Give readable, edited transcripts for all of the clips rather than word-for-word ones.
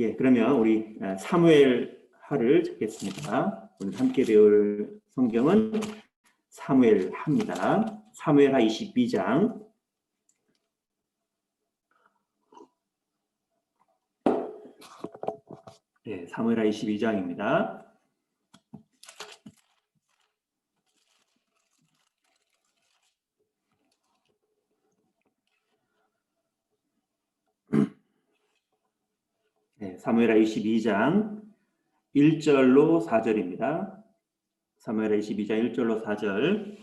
예, 그러면 우리 사무엘 하를 찾겠습니다. 오늘 함께 배울 성경은 사무엘 하입니다. 사무엘 하 22장. 예, 사무엘 하 22장입니다. 네, 사무엘하 22장 1절로 4절입니다. 사무엘하 22장 1절로 4절.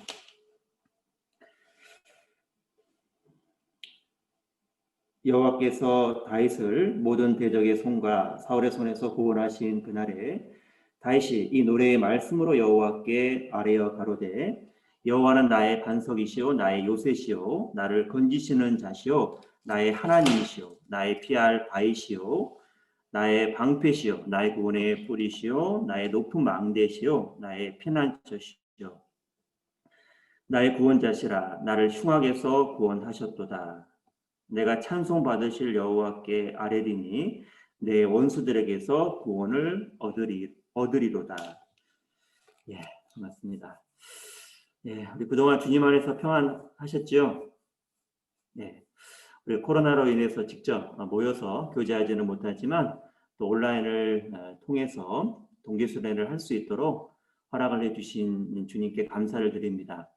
여호와께서 다윗을 모든 대적의 손과 사울의 손에서 구원하신 그날에 다윗이 이 노래의 말씀으로 여호와께 아뢰어 가로되 여호와는 나의 반석이시오 나의 요새시오 나를 건지시는 자시오 나의 하나님이시오 나의 피할 바위시오 나의 방패시오 나의 구원의 뿌리시오 나의 높은 망대시오 나의 피난처시오 나의 구원자시라 나를 흉악에서 구원하셨도다. 내가 찬송 받으실 여호와께 아뢰리니 내 원수들에게서 구원을 얻으리로다. 예, 맞습니다. 예, 우리 그동안 주님 안에서 평안하셨죠? 네, 우리 코로나로 인해서 직접 모여서 교제하지는 못하지만 또 온라인을 통해서 동기수련을 할 수 있도록 허락을 해주신 주님께 감사를 드립니다.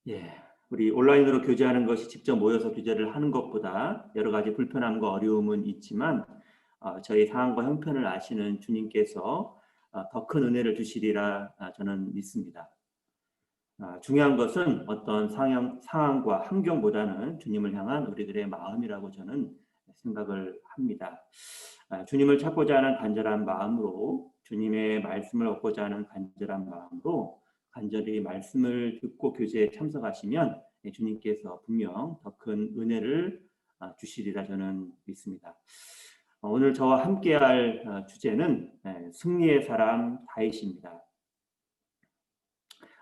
예, 우리 온라인으로 교제하는 것이 직접 모여서 교제를 하는 것보다 여러 가지 불편함과 어려움은 있지만 저희 상황과 형편을 아시는 주님께서 더 큰 은혜를 주시리라 저는 믿습니다. 중요한 것은 어떤 상황과 환경보다는 주님을 향한 우리들의 마음이라고 저는 생각을 합니다. 주님을 찾고자 하는 간절한 마음으로 주님의 말씀을 얻고자 하는 간절한 마음으로 간절히 말씀을 듣고 교제에 참석하시면 주님께서 분명 더 큰 은혜를 주시리라 저는 믿습니다. 오늘 저와 함께할 주제는 승리의 사람 다윗입니다.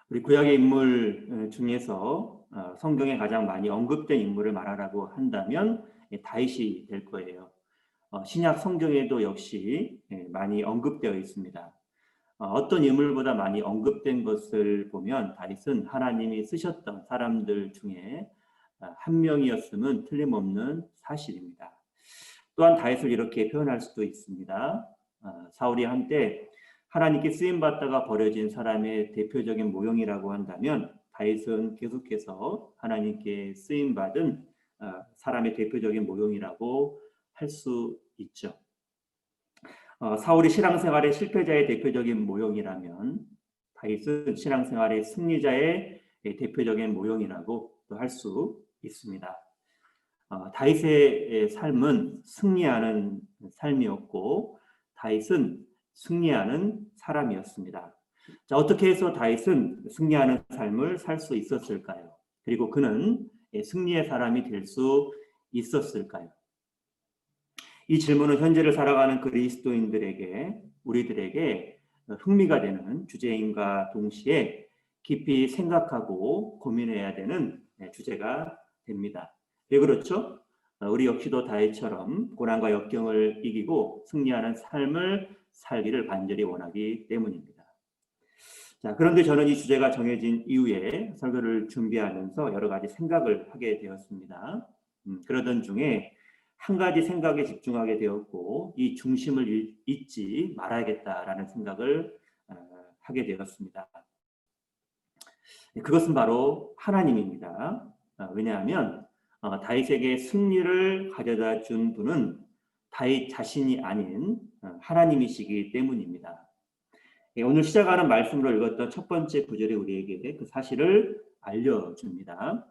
우리 구약의 인물 중에서 성경에 가장 많이 언급된 인물을 말하라고 한다면 다윗이 될 거예요. 신약 성경에도 역시 많이 언급되어 있습니다. 어떤 인물보다 많이 언급된 것을 보면 다윗은 하나님이 쓰셨던 사람들 중에 한 명이었음은 틀림없는 사실입니다. 또한 다윗을 이렇게 표현할 수도 있습니다. 사울이 한때 하나님께 쓰임받다가 버려진 사람의 대표적인 모형이라고 한다면 다윗은 계속해서 하나님께 쓰임받은 사람의 대표적인 모형이라고 할 수 있죠. 사울이 신앙생활의 실패자의 대표적인 모형이라면 다윗은 신앙생활의 승리자의 대표적인 모형이라고 또 할 수 있습니다. 다윗의 삶은 승리하는 삶이었고 다윗은 승리하는 사람이었습니다. 자, 어떻게 해서 다윗은 승리하는 삶을 살 수 있었을까요? 그리고 그는 승리의 사람이 될 수 있었을까요? 이 질문은 현재를 살아가는 그리스도인들에게 우리들에게 흥미가 되는 주제인과 동시에 깊이 생각하고 고민해야 되는 주제가 됩니다. 왜 그렇죠? 우리 역시도 다윗처럼 고난과 역경을 이기고 승리하는 삶을 살기를 간절히 원하기 때문입니다. 자, 그런데 저는 이 주제가 정해진 이후에 설교를 준비하면서 여러 가지 생각을 하게 되었습니다. 그러던 중에 한 가지 생각에 집중하게 되었고 이 중심을 잊지 말아야겠다라는 생각을 하게 되었습니다. 그것은 바로 하나님입니다. 왜냐하면 다윗에게 승리를 가져다 준 분은 다윗 자신이 아닌 하나님이시기 때문입니다. 오늘 시작하는 말씀으로 읽었던 첫 번째 구절이 우리에게 그 사실을 알려줍니다.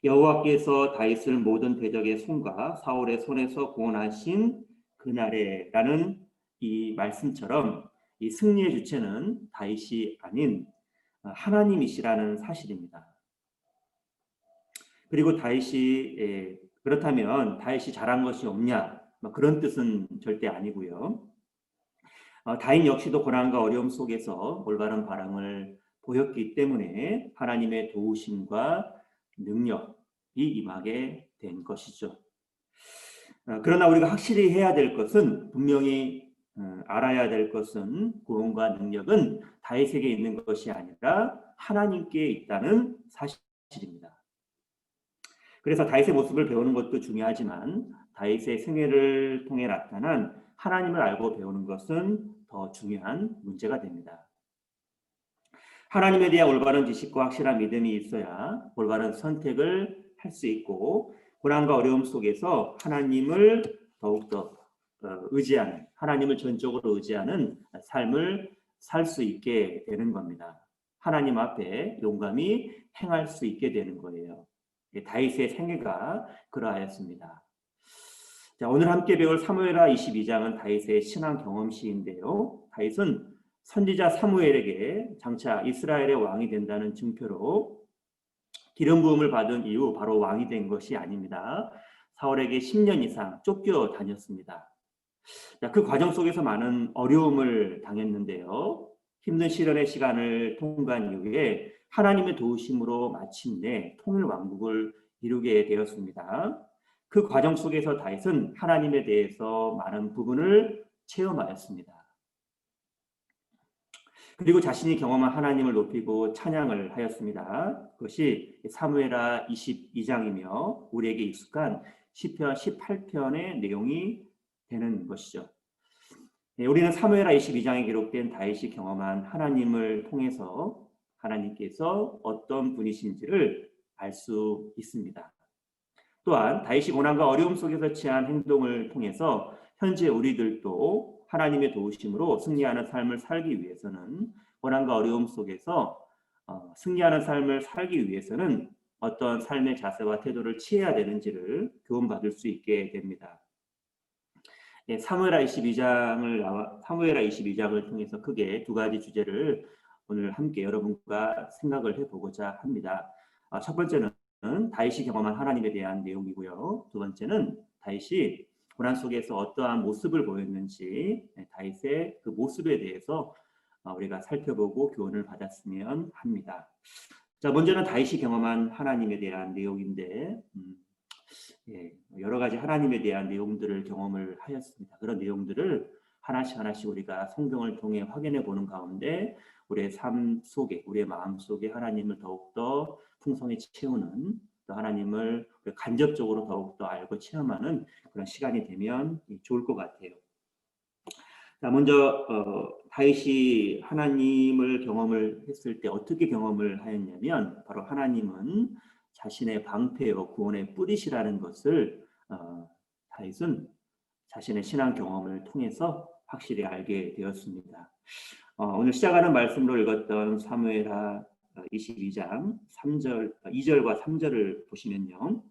여호와께서 다윗을 모든 대적의 손과 사울의 손에서 구원하신 그날에 라는 이 말씀처럼 이 승리의 주체는 다윗이 아닌 하나님이시라는 사실입니다. 그리고 다윗이 그렇다면 다윗이 잘한 것이 없냐 그런 뜻은 절대 아니고요. 다윗 역시도 고난과 어려움 속에서 올바른 반응을 보였기 때문에 하나님의 도우심과 능력이 임하게 된 것이죠. 그러나 우리가 확실히 해야 될 것은 분명히 알아야 될 것은 구원과 능력은 다윗에게 있는 것이 아니라 하나님께 있다는 사실입니다. 그래서 다윗의 모습을 배우는 것도 중요하지만 다윗의 생애를 통해 나타난 하나님을 알고 배우는 것은 더 중요한 문제가 됩니다. 하나님에 대한 올바른 지식과 확실한 믿음이 있어야 올바른 선택을 할 수 있고 고난과 어려움 속에서 하나님을 더욱더 의지하는, 하나님을 전적으로 의지하는 삶을 살 수 있게 되는 겁니다. 하나님 앞에 용감히 행할 수 있게 되는 거예요. 다윗의 생애가 그러하였습니다. 자, 오늘 함께 배울 사무엘하 22장은 다윗의 신앙 경험시인데요. 다윗은 선지자 사무엘에게 장차 이스라엘의 왕이 된다는 증표로 기름 부음을 받은 이후 바로 왕이 된 것이 아닙니다. 사울에게 10년 이상 쫓겨 다녔습니다. 자, 그 과정 속에서 많은 어려움을 당했는데요. 힘든 시련의 시간을 통과한 이후에 하나님의 도우심으로 마침내 통일 왕국을 이루게 되었습니다. 그 과정 속에서 다윗은 하나님에 대해서 많은 부분을 체험하였습니다. 그리고 자신이 경험한 하나님을 높이고 찬양을 하였습니다. 그것이 사무엘하 22장이며 우리에게 익숙한 시편 18편의 내용이 되는 것이죠. 우리는 사무엘하 22장에 기록된 다윗이 경험한 하나님을 통해서 하나님께서 어떤 분이신지를 알 수 있습니다. 또한 다윗이 고난과 어려움 속에서 취한 행동을 통해서 현재 우리들도 하나님의 도우심으로 승리하는 삶을 살기 위해서는 고난과 어려움 속에서 승리하는 삶을 살기 위해서는 어떤 삶의 자세와 태도를 취해야 되는지를 교훈받을 수 있게 됩니다. 사무엘하 22장을 통해서 크게 두 가지 주제를 오늘 함께 여러분과 생각을 해보고자 합니다. 첫 번째는 다윗이 경험한 하나님에 대한 내용이고요. 두 번째는 다윗이 고난 속에서 어떠한 모습을 보였는지 다윗의 그 모습에 대해서 우리가 살펴보고 교훈을 받았으면 합니다. 자, 먼저는 다윗이 경험한 하나님에 대한 내용인데 여러 가지 하나님에 대한 내용들을 경험을 하였습니다. 그런 내용들을 하나씩 우리가 성경을 통해 확인해 보는 가운데 우리의 삶 속에, 우리의 마음 속에 하나님을 더욱더 풍성히 채우는, 또 하나님을 간접적으로 더욱더 알고 체험하는 그런 시간이 되면 좋을 것 같아요. 자, 먼저 다윗이 하나님을 경험을 했을 때 어떻게 경험을 하였냐면 바로 하나님은 자신의 방패요 구원의 뿌리시라는 것을 다윗은 자신의 신앙 경험을 통해서 확실히 알게 되었습니다. 오늘 시작하는 말씀으로 읽었던 사무엘하 22장 2절과 3절을 보시면요.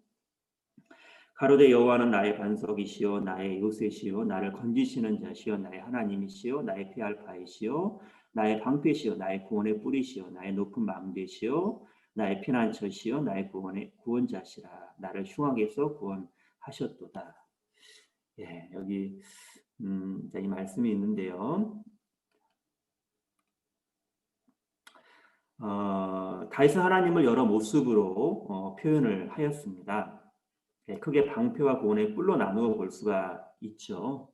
가로되 여호와는 나의 반석이시요 나의 요새시요 나를 건지시는 자시요 나의 하나님이시요 나의 피할 바이시요 나의 방패시요 나의 구원의 뿌리시요 나의 높은 망대시요 나의 피난처시요 나의 구원의 구원자시라 나를 흉악에서 구원하셨도다. 여기 이 말씀이 있는데요. 다윗은 하나님을 여러 모습으로 표현을 하였습니다. 크게 방패와 구원의 뿔로 나누어 볼 수가 있죠.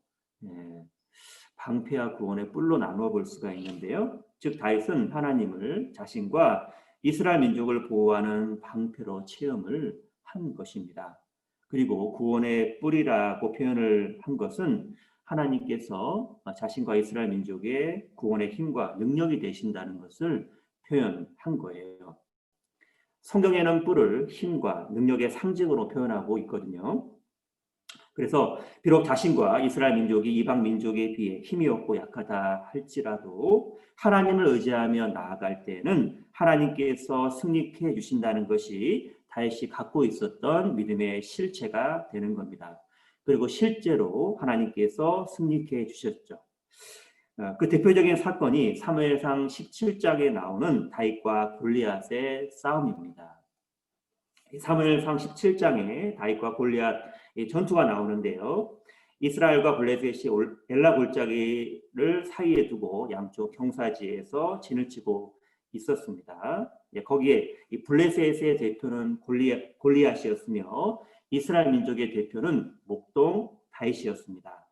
방패와 구원의 뿔로 나누어 볼 수가 있는데요. 즉 다윗은 하나님을 자신과 이스라엘 민족을 보호하는 방패로 체험을 한 것입니다. 그리고 구원의 뿔이라고 표현을 한 것은 하나님께서 자신과 이스라엘 민족의 구원의 힘과 능력이 되신다는 것을 표현한 거예요. 성경에는 뿔을 힘과 능력의 상징으로 표현하고 있거든요. 그래서 비록 자신과 이스라엘 민족이 이방 민족에 비해 힘이 없고 약하다 할지라도 하나님을 의지하며 나아갈 때는 하나님께서 승리케 해주신다는 것이 다윗이 갖고 있었던 믿음의 실체가 되는 겁니다. 그리고 실제로 하나님께서 승리케 해주셨죠. 그 대표적인 사건이 사무엘상 17장에 나오는 다윗과 골리앗의 싸움입니다. 사무엘상 17장에 다윗과 골리앗의 전투가 나오는데요. 이스라엘과 블레셋이 엘라 골짜기를 사이에 두고 양쪽 경사지에서 진을 치고 있었습니다. 거기에 이 블레셋의 대표는 골리앗이었으며 이스라엘 민족의 대표는 목동 다윗이었습니다.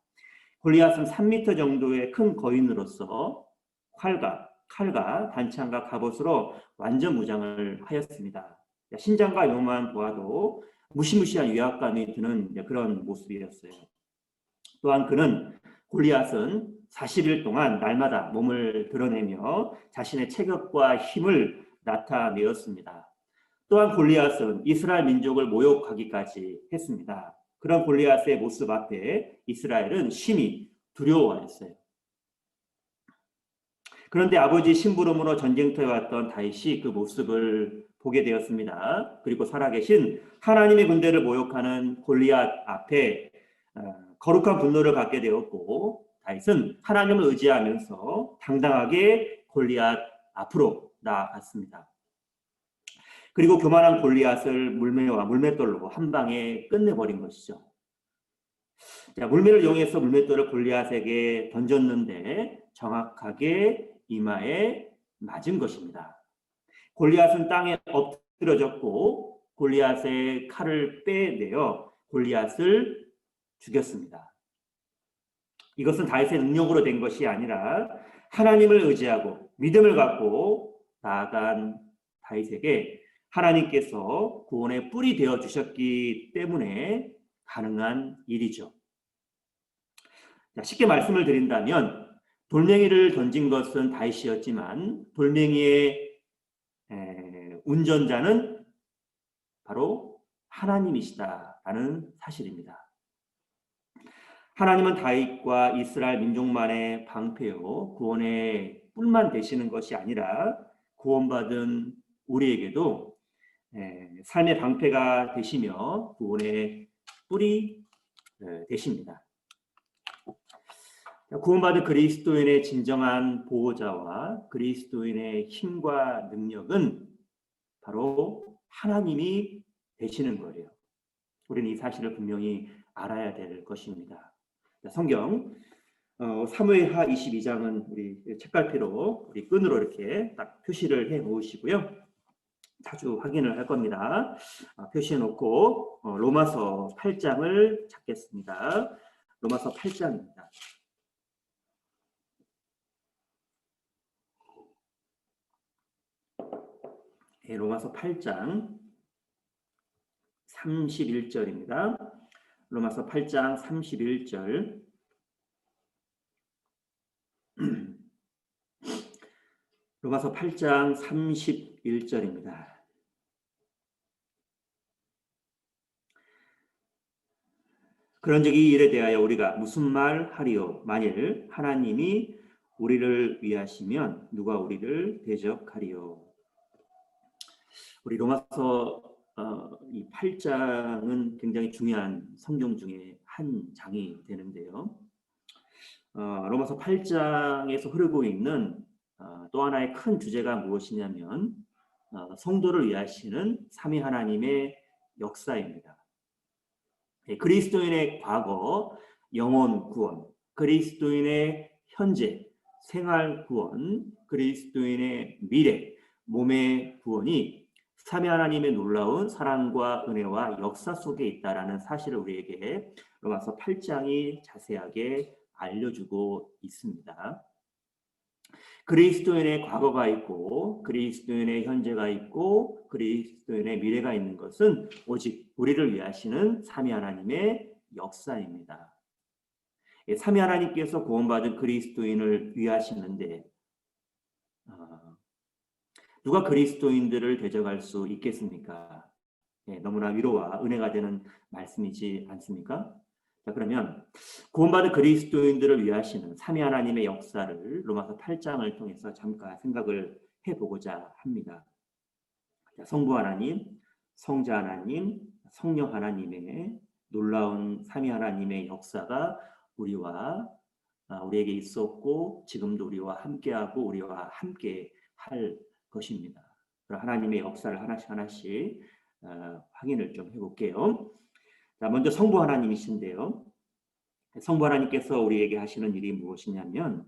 골리앗은 3m 정도의 큰 거인으로서 칼과 단창과 갑옷으로 완전 무장을 하였습니다. 신장과 용만 보아도 무시무시한 위압감이 드는 그런 모습이었어요. 또한 골리앗은 40일 동안 날마다 몸을 드러내며 자신의 체격과 힘을 나타내었습니다. 또한 골리앗은 이스라엘 민족을 모욕하기까지 했습니다. 그런 골리앗의 모습 앞에 이스라엘은 심히 두려워했어요. 그런데 아버지 심부름으로 전쟁터에 왔던 다윗이 그 모습을 보게 되었습니다. 그리고 살아계신 하나님의 군대를 모욕하는 골리앗 앞에 거룩한 분노를 갖게 되었고, 다윗은 하나님을 의지하면서 당당하게 골리앗 앞으로 나아갔습니다. 그리고 교만한 골리앗을 물매와 물맷돌로 한 방에 끝내버린 것이죠. 자, 물매를 이용해서 물맷돌을 골리앗에게 던졌는데 정확하게 이마에 맞은 것입니다. 골리앗은 땅에 엎드려졌고 골리앗의 칼을 빼내어 골리앗을 죽였습니다. 이것은 다윗의 능력으로 된 것이 아니라 하나님을 의지하고 믿음을 갖고 나아간 다윗에게 하나님께서 구원의 뿔이 되어 주셨기 때문에 가능한 일이죠. 쉽게 말씀을 드린다면 돌멩이를 던진 것은 다윗이었지만 돌멩이의 운전자는 바로 하나님이시다라는 사실입니다. 하나님은 다윗과 이스라엘 민족만의 방패요 구원의 뿔만 되시는 것이 아니라 구원받은 우리에게도 삶의 방패가 되시며 구원의 뿔이 되십니다. 구원받은 그리스도인의 진정한 보호자와 그리스도인의 힘과 능력은 바로 하나님이 되시는 거예요. 우리는 이 사실을 분명히 알아야 될 것입니다. 성경 사무엘하 22장은 우리 책갈피로 우리 끈으로 이렇게 딱 표시를 해 놓으시고요. 자주 확인을 할 겁니다. 표시해 놓고 로마서 8장을 찾겠습니다. 로마서 8장입니다. 로마서 8장 31절입니다. 로마서 8장 31절. 로마서 8장 31절입니다. 그런즉 이 일에 대하여 우리가 무슨 말 하리요? 만일 하나님이 우리를 위하시면 누가 우리를 대적하리요? 우리 로마서 이 8장은 굉장히 중요한 성경 중에 한 장이 되는데요. 로마서 8장에서 흐르고 있는 또 하나의 큰 주제가 무엇이냐면 성도를 위하시는 삼위 하나님의 역사입니다. 그리스도인의 과거, 영혼 구원, 그리스도인의 현재, 생활 구원, 그리스도인의 미래, 몸의 구원이 삼위 하나님의 놀라운 사랑과 은혜와 역사 속에 있다라는 사실을 우리에게 로마서 8장이 자세하게 알려주고 있습니다. 그리스도인의 과거가 있고 그리스도인의 현재가 있고 그리스도인의 미래가 있는 것은 오직 우리를 위하시는 삼위 하나님의 역사입니다. 삼위 하나님께서 구원받은 그리스도인을 위하시는데 누가 그리스도인들을 대적할 수 있겠습니까? 너무나 위로와 은혜가 되는 말씀이지 않습니까? 자, 그러면 구원받은 그리스도인들을 위하시는 삼위 하나님의 역사를 로마서 8장을 통해서 잠깐 생각을 해보고자 합니다. 자, 성부 하나님, 성자 하나님, 성령 하나님의 놀라운 삼위 하나님의 역사가 우리에게 있었고 지금도 우리와 함께하고 우리와 함께 할 것입니다. 하나님의 역사를 하나씩 확인을 좀 해볼게요. 자, 먼저 성부 하나님이신데요. 성부 하나님께서 우리에게 하시는 일이 무엇이냐면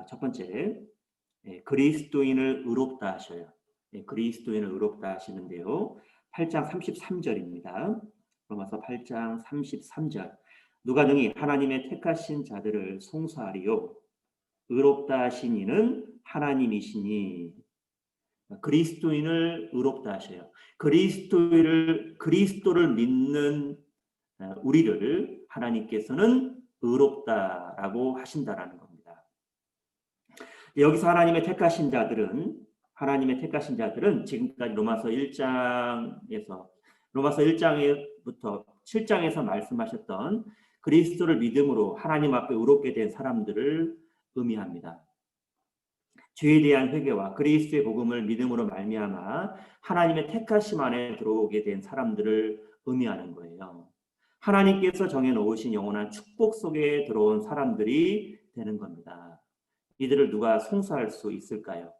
첫 번째, 그리스도인을 의롭다 하셔요. 그리스도인을 의롭다 하시는데요. 8장 33절입니다. 로마서 8장 33절. 누가 능히 하나님의 택하신 자들을 송사하리요. 의롭다 하신 이는 하나님이시니. 그리스도인을 의롭다 하셔요. 그리스도를 믿는 우리를 하나님께서는 의롭다라고 하신다라는 겁니다. 여기서 하나님의 택하신 자들은 지금까지 로마서 1장부터 7장에서 말씀하셨던 그리스도를 믿음으로 하나님 앞에 의롭게 된 사람들을 의미합니다. 죄에 대한 회개와 그리스도의 복음을 믿음으로 말미암아 하나님의 택하심 안에 들어오게 된 사람들을 의미하는 거예요. 하나님께서 정해놓으신 영원한 축복 속에 들어온 사람들이 되는 겁니다. 이들을 누가 송사할 수 있을까요?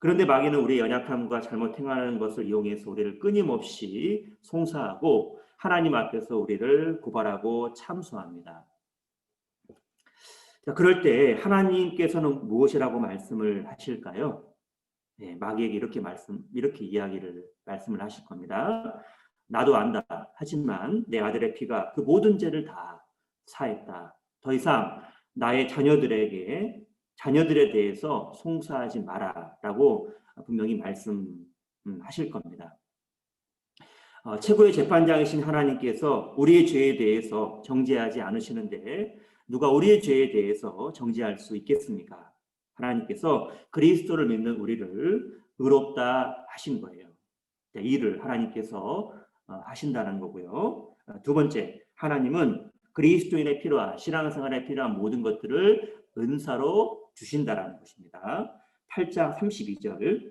그런데 마귀는 우리의 연약함과 잘못 행하는 것을 이용해서 우리를 끊임없이 송사하고 하나님 앞에서 우리를 고발하고 참소합니다. 자, 그럴 때 하나님께서는 무엇이라고 말씀을 하실까요? 네, 마귀에게 이렇게 말씀을 하실 겁니다. 나도 안다. 하지만 내 아들의 피가 그 모든 죄를 다 사했다. 더 이상 나의 자녀들에 대해서 송사하지 마라라고 분명히 말씀하실 겁니다. 최고의 재판장이신 하나님께서 우리의 죄에 대해서 정죄하지 않으시는데 누가 우리의 죄에 대해서 정죄할 수 있겠습니까? 하나님께서 그리스도를 믿는 우리를 의롭다 하신 거예요. 이 일을 하나님께서 하신다는 거고요. 두 번째, 하나님은 그리스도인의 필요와 신앙생활에 필요한 모든 것들을 은사로 주신다라는 것입니다. 8장 32절.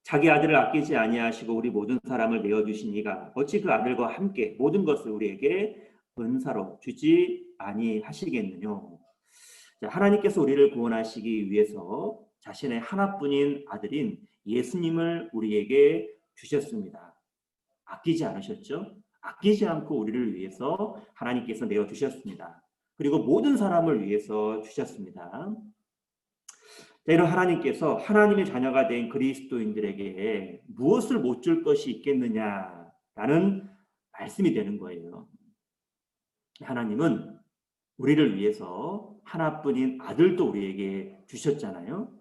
자기 아들을 아끼지 아니하시고 우리 모든 사람을 내어주신 이가 어찌 그 아들과 함께 모든 것을 우리에게 은사로 주지 아니하시겠느뇨. 하나님께서 우리를 구원하시기 위해서 자신의 하나뿐인 아들인 예수님을 우리에게 주셨습니다. 아끼지 않으셨죠? 아끼지 않고 우리를 위해서 하나님께서 내어주셨습니다. 그리고 모든 사람을 위해서 주셨습니다. 이런 하나님께서 하나님의 자녀가 된 그리스도인들에게 무엇을 못 줄 것이 있겠느냐라는 말씀이 되는 거예요. 하나님은 우리를 위해서 하나뿐인 아들도 우리에게 주셨잖아요.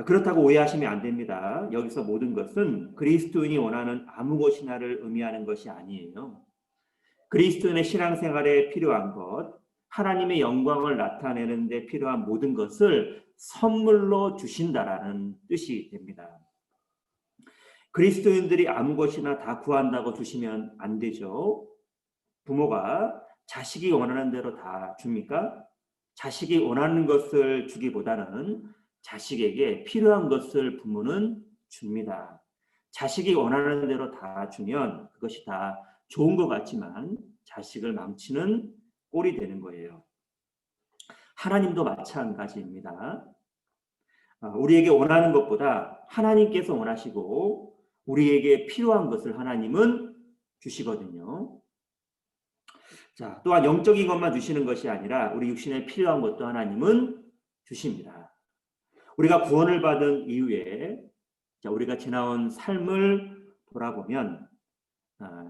그렇다고 오해하시면 안 됩니다. 여기서 모든 것은 그리스도인이 원하는 아무 것이나를 의미하는 것이 아니에요. 그리스도인의 신앙생활에 필요한 것, 하나님의 영광을 나타내는 데 필요한 모든 것을 선물로 주신다라는 뜻이 됩니다. 그리스도인들이 아무 것이나 다 구한다고 주시면 안 되죠. 부모가 자식이 원하는 대로 다 줍니까? 자식이 원하는 것을 주기보다는 자식에게 필요한 것을 부모는 줍니다. 자식이 원하는 대로 다 주면 그것이 다 좋은 것 같지만 자식을 망치는 꼴이 되는 거예요. 하나님도 마찬가지입니다. 우리에게 원하는 것보다 하나님께서 원하시고 우리에게 필요한 것을 하나님은 주시거든요. 자, 또한 영적인 것만 주시는 것이 아니라 우리 육신에 필요한 것도 하나님은 주십니다. 우리가 구원을 받은 이후에 우리가 지나온 삶을 돌아보면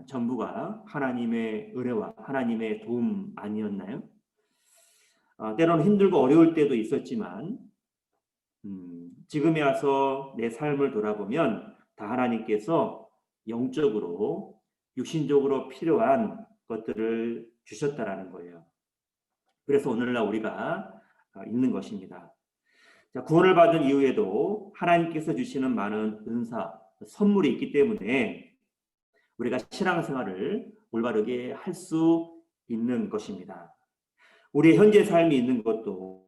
전부가 하나님의 은혜와 하나님의 도움 아니었나요? 때로는 힘들고 어려울 때도 있었지만 지금에 와서 내 삶을 돌아보면 다 하나님께서 영적으로 육신적으로 필요한 것들을 주셨다라는 거예요. 그래서 오늘날 우리가 있는 것입니다. 자, 구원을 받은 이후에도 하나님께서 주시는 많은 은사, 선물이 있기 때문에 우리가 신앙생활을 올바르게 할 수 있는 것입니다. 우리의 현재 삶이 있는 것도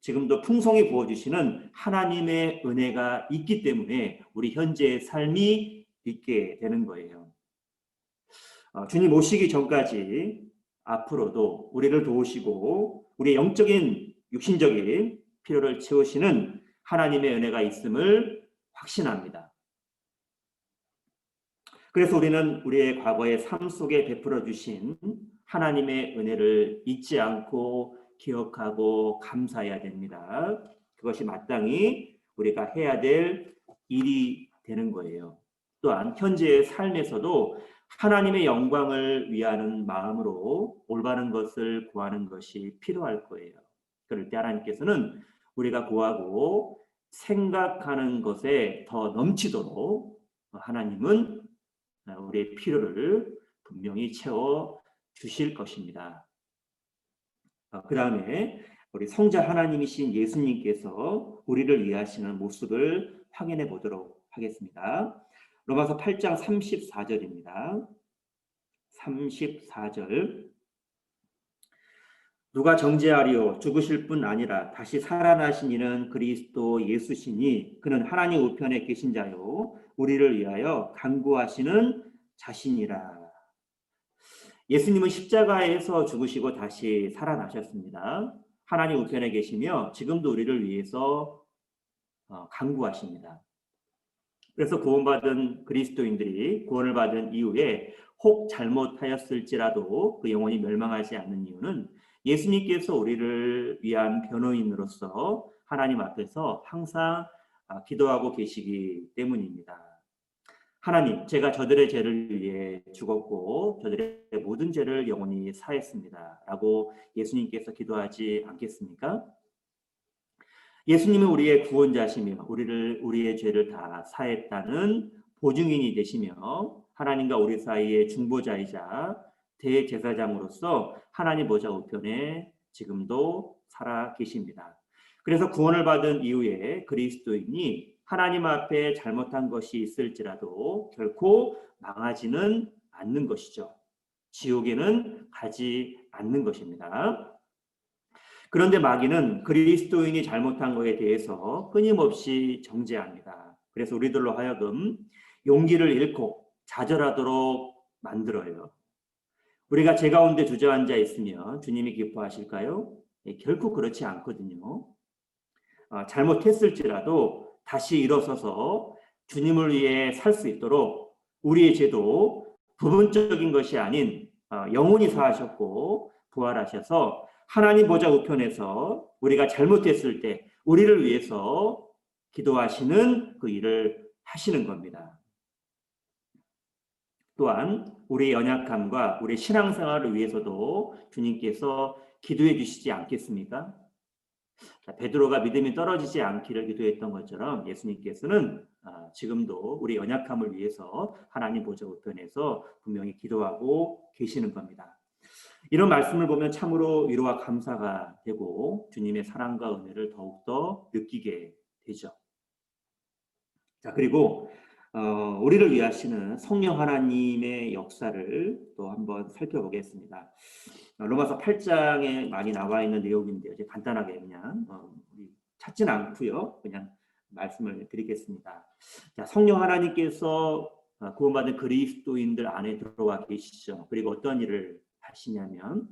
지금도 풍성히 부어주시는 하나님의 은혜가 있기 때문에 우리 현재의 삶이 있게 되는 거예요. 주님 오시기 전까지 앞으로도 우리를 도우시고 우리의 영적인 육신적인 필요를 채우시는 하나님의 은혜가 있음을 확신합니다. 그래서 우리는 우리의 과거의 삶 속에 베풀어 주신 하나님의 은혜를 잊지 않고 기억하고 감사해야 됩니다. 그것이 마땅히 우리가 해야 될 일이 되는 거예요. 또한 현재의 삶에서도 하나님의 영광을 위하는 마음으로 올바른 것을 구하는 것이 필요할 거예요. 그럴 때 하나님께서는 우리가 구하고 생각하는 것에 더 넘치도록 하나님은 우리의 필요를 분명히 채워 주실 것입니다. 그 다음에 우리 성자 하나님이신 예수님께서 우리를 위하시는 모습을 확인해 보도록 하겠습니다. 로마서 8장 34절입니다. 34절. 누가 정죄하리요 죽으실 뿐 아니라 다시 살아나신 이는 그리스도 예수시니 그는 하나님 우편에 계신 자요 우리를 위하여 간구하시는 자신이라. 예수님은 십자가에서 죽으시고 다시 살아나셨습니다. 하나님 우편에 계시며 지금도 우리를 위해서 간구하십니다. 그래서 구원받은 그리스도인들이 구원을 받은 이후에 혹 잘못하였을지라도 그 영혼이 멸망하지 않는 이유는 예수님께서 우리를 위한 변호인으로서 하나님 앞에서 항상 기도하고 계시기 때문입니다. 하나님, 제가 저들의 죄를 위해 죽었고 저들의 모든 죄를 영원히 사했습니다. 라고 예수님께서 기도하지 않겠습니까? 예수님은 우리의 구원자시며 우리의 죄를 다 사했다는 보증인이 되시며 하나님과 우리 사이의 중보자이자 대제사장으로서 하나님 보좌 우편에 지금도 살아 계십니다. 그래서 구원을 받은 이후에 그리스도인이 하나님 앞에 잘못한 것이 있을지라도 결코 망하지는 않는 것이죠. 지옥에는 가지 않는 것입니다. 그런데 마귀는 그리스도인이 잘못한 것에 대해서 끊임없이 정죄합니다. 그래서 우리들로 하여금 용기를 잃고 좌절하도록 만들어요. 우리가 죄 가운데 주저앉아 있으면 주님이 기뻐하실까요? 결코 그렇지 않거든요. 잘못했을지라도 다시 일어서서 주님을 위해 살 수 있도록 우리의 죄도 부분적인 것이 아닌 영원히 사하셨고 부활하셔서 하나님 보좌 우편에서 우리가 잘못했을 때 우리를 위해서 기도하시는 그 일을 하시는 겁니다. 또한 우리의 연약함과 우리의 신앙생활을 위해서도 주님께서 기도해 주시지 않겠습니까? 베드로가 믿음이 떨어지지 않기를 기도했던 것처럼 예수님께서는 지금도 우리 연약함을 위해서 하나님 보좌 우편에서 분명히 기도하고 계시는 겁니다. 이런 말씀을 보면 참으로 위로와 감사가 되고 주님의 사랑과 은혜를 더욱더 느끼게 되죠. 자, 그리고 우리를 위하시는 성령 하나님의 역사를 또 한번 살펴보겠습니다. 로마서 8장에 많이 나와 있는 내용인데요. 이제 간단하게 그냥 찾지는 않고요. 그냥 말씀을 드리겠습니다. 자, 성령 하나님께서 구원받은 그리스도인들 안에 들어와 계시죠. 그리고 어떤 일을 하시냐면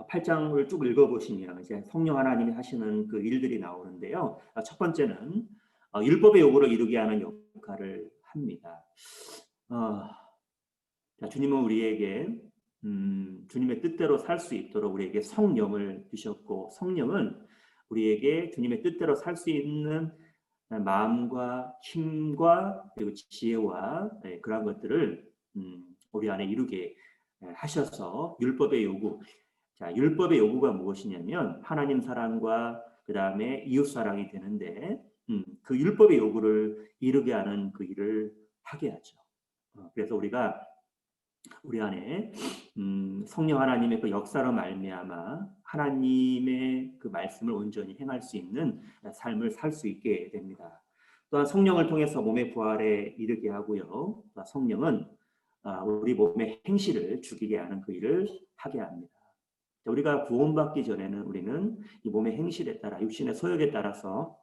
8장을 쭉 읽어보시면 이제 성령 하나님이 하시는 그 일들이 나오는데요. 첫 번째는 율법의 요구를 이루게 하는 역할을 합니다. 자, 주님은 우리에게 주님의 뜻대로 살 수 있도록 우리에게 성령을 주셨고 성령은 우리에게 주님의 뜻대로 살 수 있는 마음과 힘과 그리고 지혜와 그런 것들을 우리 안에 이루게 하셔서 율법의 요구. 자, 율법의 요구가 무엇이냐면 하나님 사랑과 그 다음에 이웃 사랑이 되는데 그 율법의 요구를 이루게 하는 그 일을 하게 하죠. 그래서 우리가 우리 안에 성령 하나님의 그 역사로 말미암아 하나님의 그 말씀을 온전히 행할 수 있는 삶을 살 수 있게 됩니다. 또한 성령을 통해서 몸의 부활에 이르게 하고요. 성령은 우리 몸의 행실을 죽이게 하는 그 일을 하게 합니다. 우리가 구원받기 전에는 우리는 이 몸의 행실에 따라 육신의 소욕에 따라서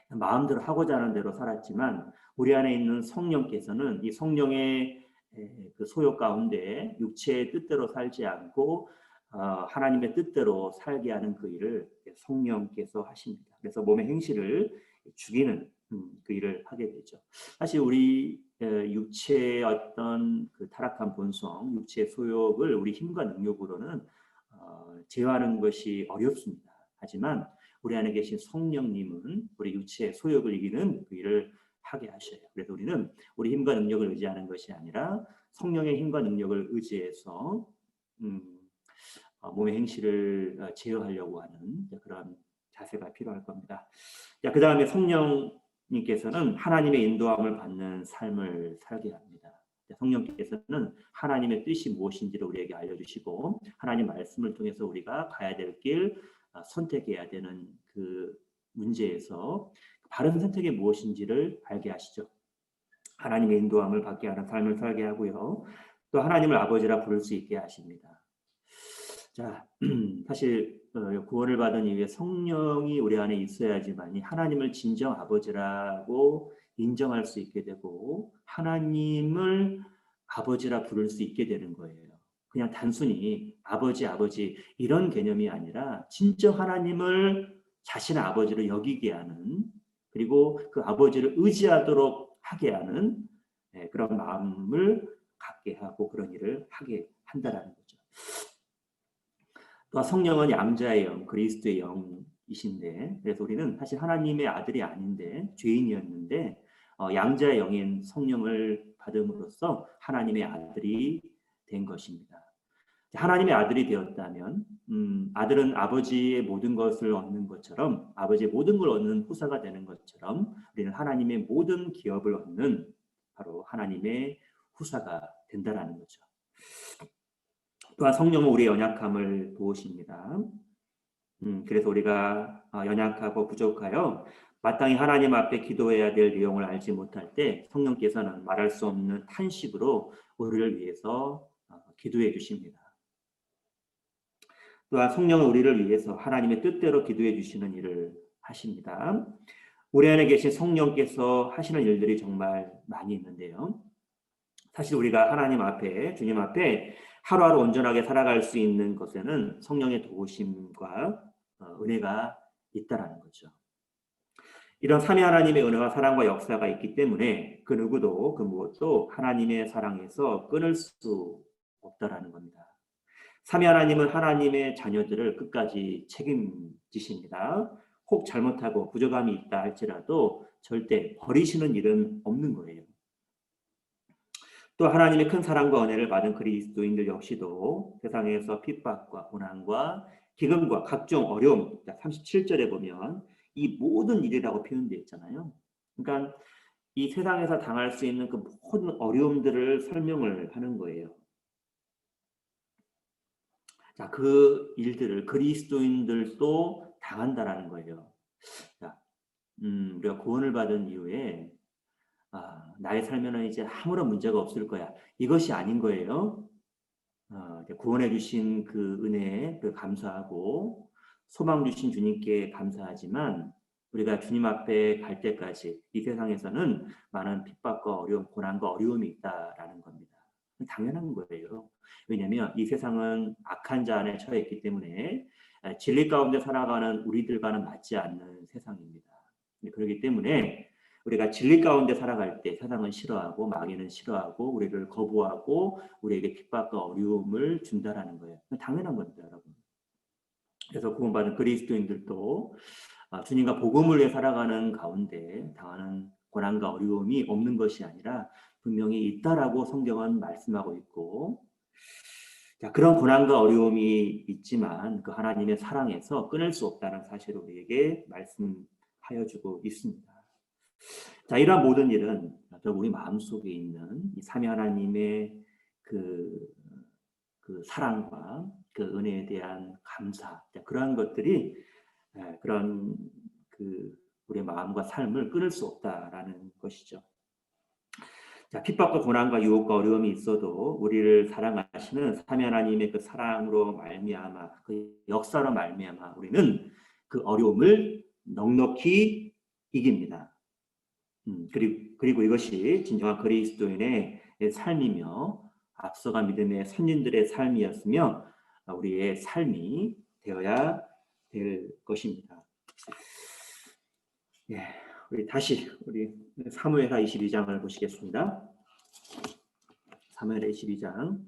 마음대로 하고자 하는 대로 살았지만 우리 안에 있는 성령께서는 이 성령의 그 소욕 가운데 육체의 뜻대로 살지 않고 하나님의 뜻대로 살게 하는 그 일을 성령께서 하십니다. 그래서 몸의 행실을 죽이는 그 일을 하게 되죠. 사실 우리 육체의 어떤 그 타락한 본성, 육체의 소욕을 우리 힘과 능력으로는 제어하는 것이 어렵습니다. 하지만 우리 안에 계신 성령님은 우리 육체의 소욕을 이기는 그 일을 하게 하셔요. 그래서 우리는 우리 힘과 능력을 의지하는 것이 아니라 성령의 힘과 능력을 의지해서 몸의 행실을 제어하려고 하는 그런 자세가 필요할 겁니다. 자, 그 다음에 성령님께서는 하나님의 인도함을 받는 삶을 살게 합니다. 성령께서는 하나님의 뜻이 무엇인지를 우리에게 알려주시고 하나님 말씀을 통해서 우리가 가야 될 길, 선택해야 되는 그 문제에서 바른 선택이 무엇인지를 알게 하시죠. 하나님의 인도함을 받게 하는 삶을 살게 하고요. 또 하나님을 아버지라 부를 수 있게 하십니다. 자, 사실 구원을 받은 이후에 성령이 우리 안에 있어야지만이 하나님을 진정 아버지라고 인정할 수 있게 되고 하나님을 아버지라 부를 수 있게 되는 거예요. 그냥 단순히 아버지 아버지 이런 개념이 아니라 진짜 하나님을 자신의 아버지로 여기게 하는 그리고 그 아버지를 의지하도록 하게 하는 그런 마음을 갖게 하고 그런 일을 하게 한다라는 거죠. 또 성령은 양자의 영, 그리스도의 영이신데 그래서 우리는 사실 하나님의 아들이 아닌데 죄인이었는데 양자의 영인 성령을 받음으로써 하나님의 아들이 된 것입니다. 하나님의 아들이 되었다면 아들은 아버지의 모든 것을 얻는 것처럼 아버지의 모든 걸 얻는 후사가 되는 것처럼 우리는 하나님의 모든 기업을 얻는 바로 하나님의 후사가 된다는 거죠. 또한 성령은 우리의 연약함을 도우십니다. 그래서 우리가 연약하고 부족하여 마땅히 하나님 앞에 기도해야 될 내용을 알지 못할 때 성령께서는 말할 수 없는 탄식으로 우리를 위해서 기도해 주십니다. 또한 성령은 우리를 위해서 하나님의 뜻대로 기도해 주시는 일을 하십니다. 우리 안에 계신 성령께서 하시는 일들이 정말 많이 있는데요. 사실 우리가 하나님 앞에 주님 앞에 하루하루 온전하게 살아갈 수 있는 것에는 성령의 도우심과 은혜가 있다라는 거죠. 이런 삼위 하나님의 은혜와 사랑과 역사가 있기 때문에 그 누구도 그 무엇도 하나님의 사랑에서 끊을 수 없다라는 겁니다. 삼위 하나님은 하나님의 자녀들을 끝까지 책임지십니다. 혹 잘못하고 부족함이 있다 할지라도 절대 버리시는 일은 없는 거예요. 또 하나님의 큰 사랑과 은혜를 받은 그리스도인들 역시도 세상에서 핍박과 고난과 기근과 각종 어려움, 37절에 보면 이 모든 일이라고 표현되어 있잖아요. 그러니까 이 세상에서 당할 수 있는 그 모든 어려움들을 설명을 하는 거예요. 자, 그 일들을 그리스도인들도 당한다라는 거예요. 자, 우리가 구원을 받은 이후에 나의 삶에는 이제 아무런 문제가 없을 거야. 이것이 아닌 거예요. 구원해 주신 그 은혜에 감사하고 소망 주신 주님께 감사하지만 우리가 주님 앞에 갈 때까지 이 세상에서는 많은 핍박과 어려움, 고난과 어려움이 있다라는 겁니다. 당연한 거예요. 왜냐하면 이 세상은 악한 자 안에 처해 있기 때문에 진리 가운데 살아가는 우리들과는 맞지 않는 세상입니다. 그렇기 때문에 우리가 진리 가운데 살아갈 때 세상은 싫어하고 마귀는 싫어하고 우리를 거부하고 우리에게 핍박과 어려움을 준다라는 거예요. 당연한 겁니다, 여러분. 그래서 구원받은 그리스도인들도 주님과 복음을 위해 살아가는 가운데 당하는 고난과 어려움이 없는 것이 아니라 분명히 있다라고 성경은 말씀하고 있고 자, 그런 고난과 어려움이 있지만 그 하나님의 사랑에서 끊을 수 없다는 사실을 우리에게 말씀하여 주고 있습니다. 자, 이러한 모든 일은 결국 우리 마음속에 있는 이 삼위 하나님의 그 사랑과 그 은혜에 대한 감사, 그러한 것들이 그런 우리의 마음과 삶을 끊을 수 없다라는 것이죠. 자, 핍박과 고난과 유혹과 어려움이 있어도 우리를 사랑하시는 삼위 하나님의 그 사랑으로 말미암아 그 역사로 말미암아 우리는 그 어려움을 넉넉히 이깁니다. 그리고 이것이 진정한 그리스도인의 삶이며 앞서간 믿음의 선진들의 삶이었으며 우리의 삶이 되어야 될 것입니다. 예, 우리 사무엘하 22장을 보시겠습니다. 사무엘하 22장.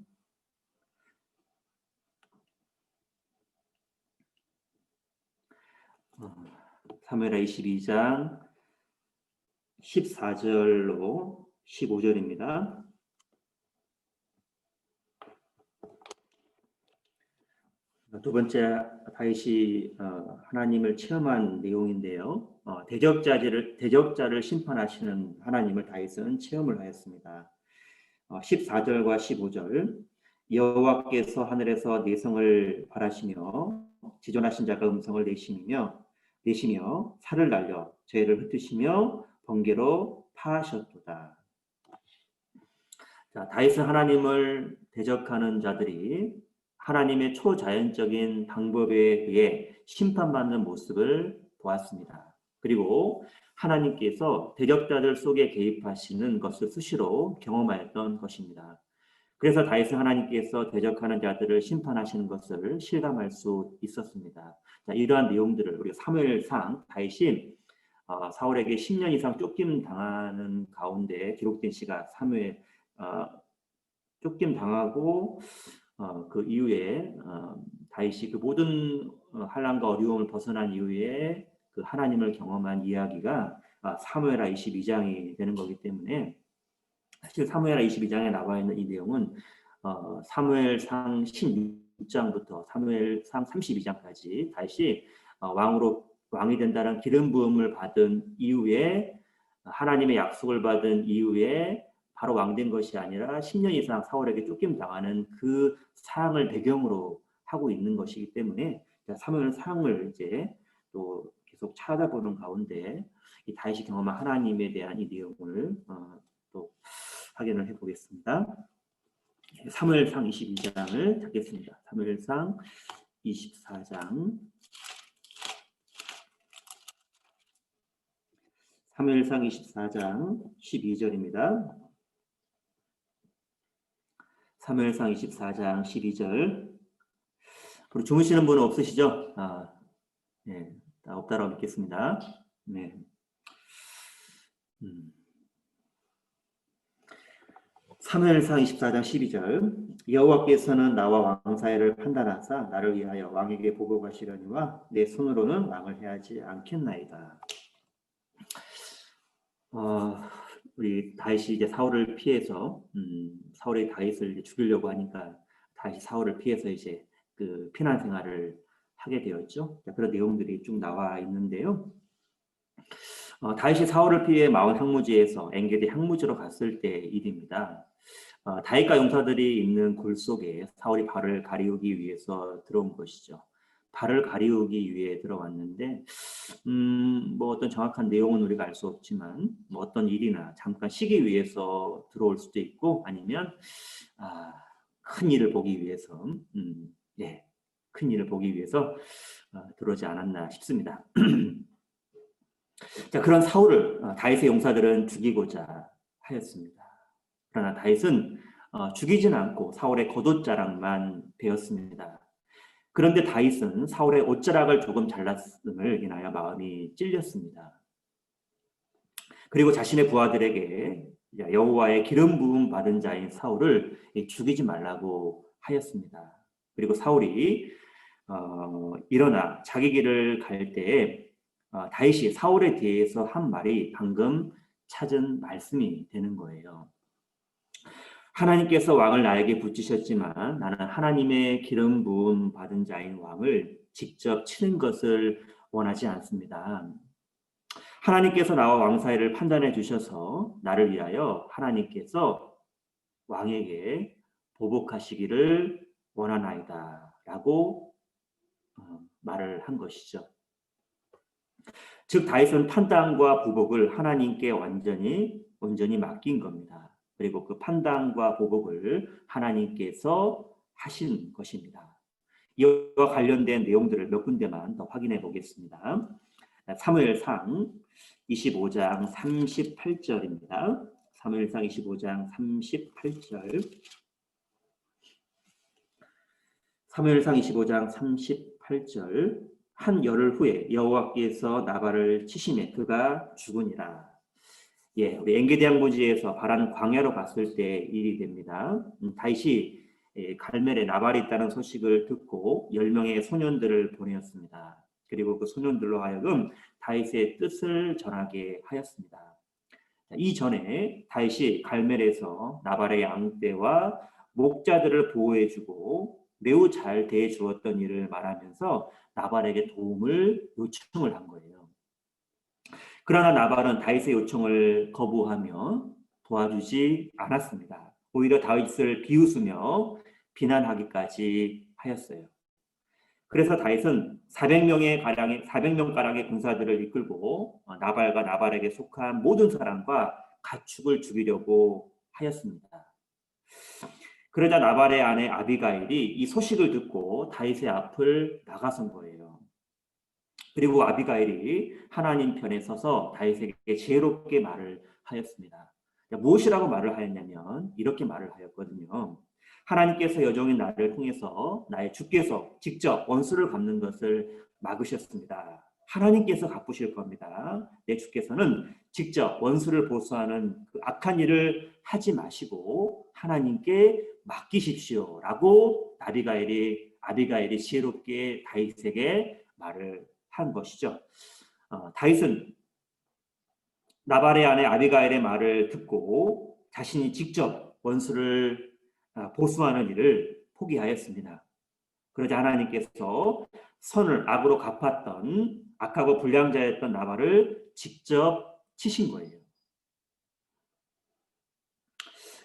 사무엘하 22장 14절로 15절입니다. 두 번째 다윗이 하나님을 체험한 내용인데요. 대적자를 심판하시는 하나님을 다윗은 체험을 하였습니다. 14절과 15절 여호와께서 하늘에서 내성을 발하시며 지존하신 자가 음성을 내시며 살을 날려 죄를 흩으시며 번개로 파하셨도다. 자, 다윗은 하나님을 대적하는 자들이 하나님의 초자연적인 방법에 의해 심판받는 모습을 보았습니다. 그리고 하나님께서 대적자들 속에 개입하시는 것을 수시로 경험하였던 것입니다. 그래서 다윗은 하나님께서 대적하는 자들을 심판하시는 것을 실감할 수 있었습니다. 자, 이러한 내용들을 우리가 사무엘상 다윗이 사울에게 10년 이상 쫓김 당하는 가운데 기록된 시가 사무엘 쫓김 당하고 그 이후에 다윗이 그 모든 환난과 어려움을 벗어난 이후에 그 하나님을 경험한 이야기가 사무엘하 22장이 되는 거기 때문에 사실 사무엘하 22장에 나와 있는 이 내용은 사무엘상 16장부터 사무엘상 32장까지 다윗이 왕이 된다는 기름 부음을 받은 이후에 하나님의 약속을 받은 이후에 바로 왕된 것이 아니라 10년 이상 사울에게 쫓김 당하는 그 상황을 배경으로 하고 있는 것이기 때문에 사무엘 상을 이제 또 계속 찾아보는 가운데 이 다윗이 경험한 하나님에 대한 이 내용을 또 확인을 해보겠습니다. 사무엘상 22장을 찾겠습니다. 사무엘상 24장 사무엘상 24장 12절입니다. 사무엘상 24장 12절. 그리고 주무시는 분은 없으시죠? 네, 없다라고 믿겠습니다. 네. 사무엘상 24장 12절. 여호와께서는 나와 왕 사이를 판단하사 나를 위하여 왕에게 보복하시려니와 내 손으로는 왕을 해하지 않겠나이다. 우리 다윗이 이제 사울을 피해서 사울이 다윗을 이제 죽이려고 하니까 다윗이 사울을 피해서 이제 그 피난 생활을 하게 되었죠. 그런 내용들이 쭉 나와 있는데요. 다윗이 사울을 피해 마온 항무지에서 엔게디 항무지로 갔을 때 일입니다. 다윗과 용사들이 있는 굴 속에 사울이 발을 가리우기 위해서 들어온 것이죠. 발을 가리우기 위해 들어왔는데 뭐 어떤 정확한 내용은 우리가 알 수 없지만 뭐 어떤 일이나 잠깐 쉬기 위해서 들어올 수도 있고 아니면 큰 일을 보기 위해서 큰 일을 보기 위해서 들어오지 않았나 싶습니다. 자, 그런 사울을 다윗의 용사들은 죽이고자 하였습니다. 그러나 다윗은 죽이지는 않고 사울의 겉옷자락만 베었습니다. 그런데 다윗은 사울의 옷자락을 조금 잘랐음을 인하여 마음이 찔렸습니다. 그리고 자신의 부하들에게 여호와의 기름 부음 받은 자인 사울을 죽이지 말라고 하였습니다. 그리고 사울이 일어나 자기 길을 갈 때에 다윗이 사울에 대해서 한 말이 방금 찾은 말씀이 되는 거예요. 하나님께서 왕을 나에게 붙이셨지만 나는 하나님의 기름 부음 받은 자인 왕을 직접 치는 것을 원하지 않습니다. 하나님께서 나와 왕 사이를 판단해 주셔서 나를 위하여 하나님께서 왕에게 보복하시기를 원하나이다 라고 말을 한 것이죠. 즉 다윗은 판단과 보복을 하나님께 온전히 맡긴 겁니다. 그리고 그 판단과 보복을 하나님께서 하신 것입니다. 이와 관련된 내용들을 몇 군데만 더 확인해 보겠습니다. 사무엘상 25장 38절입니다. 사무엘상 25장 38절. 사무엘상 25장 38절. 한 열흘 후에 여호와께서 나발을 치시매 그가 죽으니라. 우리 엔게디 항무지에서 바라는 광야로 갔을 때 일이 됩니다. 다윗이 갈멜에 나발이 있다는 소식을 듣고 10명의 소년들을 보내었습니다. 그리고 그 소년들로 하여금 다윗의 뜻을 전하게 하였습니다. 이전에 다윗이 갈멜에서 나발의 양떼와 목자들을 보호해주고 매우 잘 대해주었던 일을 말하면서 나발에게 도움을 요청을 한 거예요. 그러나 나발은 다윗의 요청을 거부하며 도와주지 않았습니다. 오히려 다윗을 비웃으며 비난하기까지 하였어요. 그래서 다윗은 400명 가량의 군사들을 이끌고 나발과 나발에게 속한 모든 사람과 가축을 죽이려고 하였습니다. 그러자 나발의 아내 아비가일이 이 소식을 듣고 다윗의 앞을 나가선 거예요. 그리고 아비가일이 하나님 편에 서서 다윗에게 지혜롭게 말을 하였습니다. 무엇이라고 말을 하였냐면 이렇게 말을 하였거든요. 하나님께서 여종인 나를 통해서 나의 주께서 직접 원수를 갚는 것을 막으셨습니다. 하나님께서 갚으실 겁니다. 내 주께서는 직접 원수를 보수하는 그 악한 일을 하지 마시고 하나님께 맡기십시오. 라고 아비가일이 지혜롭게 다윗에게 말을 한 것이죠. 다윗은 나발의 아내 아비가일의 말을 듣고 자신이 직접 원수를 보수하는 일을 포기하였습니다. 그러자 하나님께서 선을 악으로 갚았던 악하고 불량자였던 나발을 직접 치신 거예요.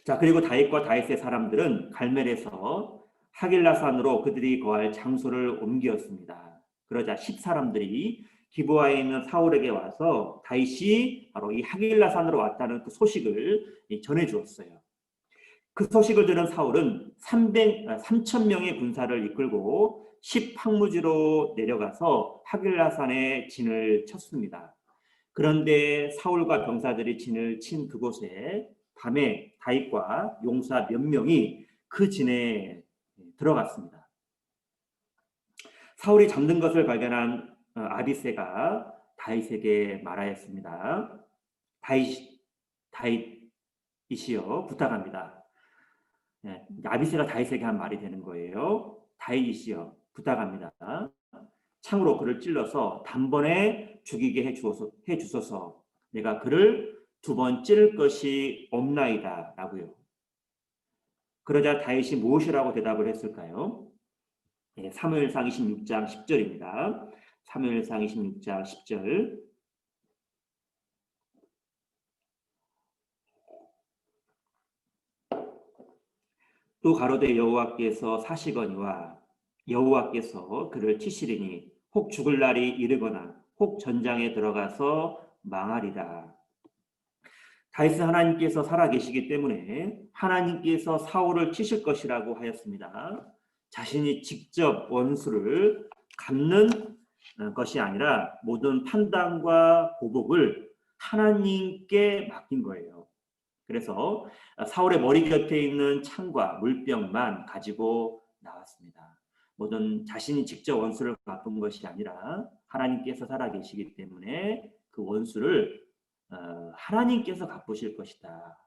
자, 그리고 다윗과 다윗의 사람들은 갈멜에서 하길라산으로 그들이 거할 장소를 옮겼습니다. 그러자 10사람들이 기브아에 있는 사울에게 와서 다윗이 바로 이 하길라산으로 왔다는 그 소식을 전해 주었어요. 그 소식을 들은 사울은 3,000명의 군사를 이끌고 10항무지로 내려가서 하길라산에 진을 쳤습니다. 그런데 사울과 병사들이 진을 친 그곳에 밤에 다윗과 용사 몇 명이 그 진에 들어갔습니다. 사울이 잠든 것을 발견한 아비새가 다윗에게 말하였습니다. 다윗이시여 부탁합니다. 아비새가 다윗에게 한 말이 되는 거예요. 다윗이시여 부탁합니다. 창으로 그를 찔러서 단번에 죽이게 해주소서. 내가 그를 2번 찌를 것이 없나이다 라고요. 그러자 다윗이 무엇이라고 대답을 했을까요? 사무엘상 26장 10절입니다. 사무엘상 26장 10절. 또 가로되 여호와께서 사시거니와 여호와께서 그를 치시리니 혹 죽을 날이 이르거나 혹 전장에 들어가서 망하리라. 다윗은 하나님께서 살아계시기 때문에 하나님께서 사울을 치실 것이라고 하였습니다. 자신이 직접 원수를 갚는 것이 아니라 모든 판단과 보복을 하나님께 맡긴 거예요. 그래서 사울의 머리 곁에 있는 창과 물병만 가지고 나왔습니다. 모든 자신이 직접 원수를 갚은 것이 아니라 하나님께서 살아계시기 때문에 그 원수를 하나님께서 갚으실 것이다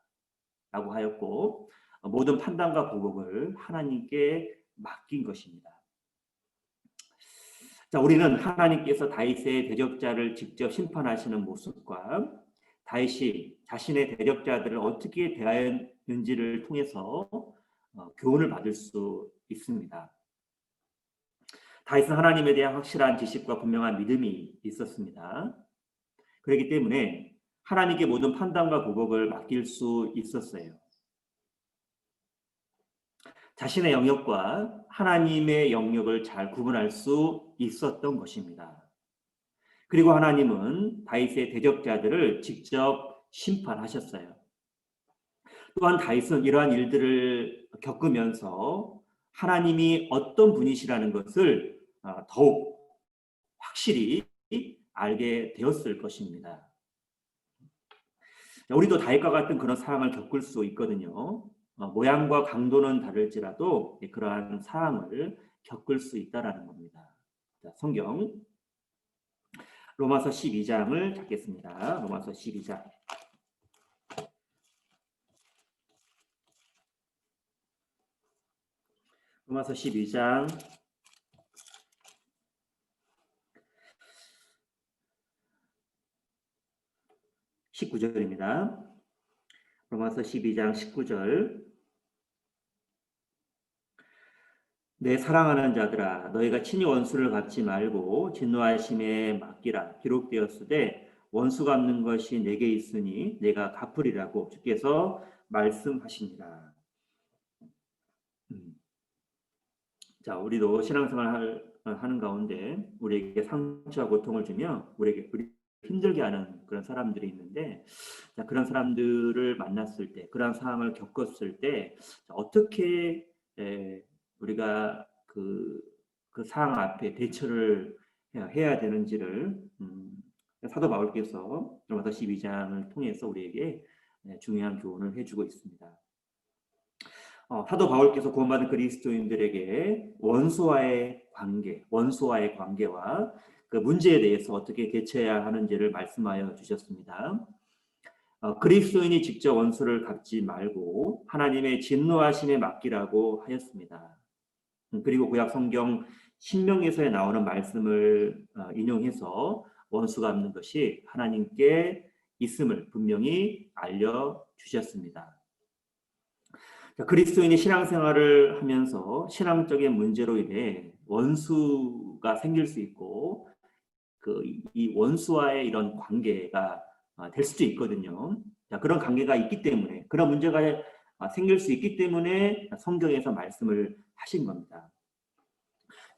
라고 하였고 모든 판단과 보복을 하나님께 맡긴 것입니다. 자, 우리는 하나님께서 다윗의 대적자를 직접 심판하시는 모습과 다윗이 자신의 대적자들을 어떻게 대하였는지를 통해서 교훈을 받을 수 있습니다. 다윗은 하나님에 대한 확실한 지식과 분명한 믿음이 있었습니다. 그렇기 때문에 하나님께 모든 판단과 보복을 맡길 수 있었어요. 자신의 영역과 하나님의 영역을 잘 구분할 수 있었던 것입니다. 그리고 하나님은 다윗의 대적자들을 직접 심판하셨어요. 또한 다윗은 이러한 일들을 겪으면서 하나님이 어떤 분이시라는 것을 더욱 확실히 알게 되었을 것입니다. 우리도 다윗과 같은 그런 상황을 겪을 수 있거든요. 모양과 강도는 다를지라도 그러한 상황을 겪을 수 있다라는 겁니다. 자, 성경 로마서 12장을 찾겠습니다. 로마서 12장. 로마서 12장 19절입니다. 로마서 12장 19절. 내 사랑하는 자들아 너희가 친히 원수를 갚지 말고 진노하심에 맡기라. 기록되었으되 원수 갚는 것이 내게 있으니 내가 갚으리라고 주께서 말씀하시니라. 자, 우리도 신앙생활 하는 가운데 우리에게 상처와 고통을 주며 우리 힘들게 하는 그런 사람들이 있는데, 자, 그런 사람들을 만났을 때, 그런 상황을 겪었을 때 어떻게 우리가 그 상황 앞에 대처를 해야 되는지를 사도 바울께서 로마서 12장을 통해서 우리에게 중요한 교훈을 해주고 있습니다. 사도 바울께서 구원받은 그리스도인들에게 원수와의 관계와 그 문제에 대해서 어떻게 대처해야 하는지를 말씀하여 주셨습니다. 그리스도인이 직접 원수를 갚지 말고 하나님의 진노하심에 맡기라고 하였습니다. 그리고 구약 성경 신명기서에 나오는 말씀을 인용해서 원수 갚는 것이 하나님께 있음을 분명히 알려주셨습니다. 그리스도인이 신앙생활을 하면서 신앙적인 문제로 인해 원수가 생길 수 있고 이 원수와의 이런 관계가 될 수도 있거든요. 자, 그런 관계가 있기 때문에 그런 문제가 생길 수 있기 때문에 성경에서 말씀을 하신 겁니다.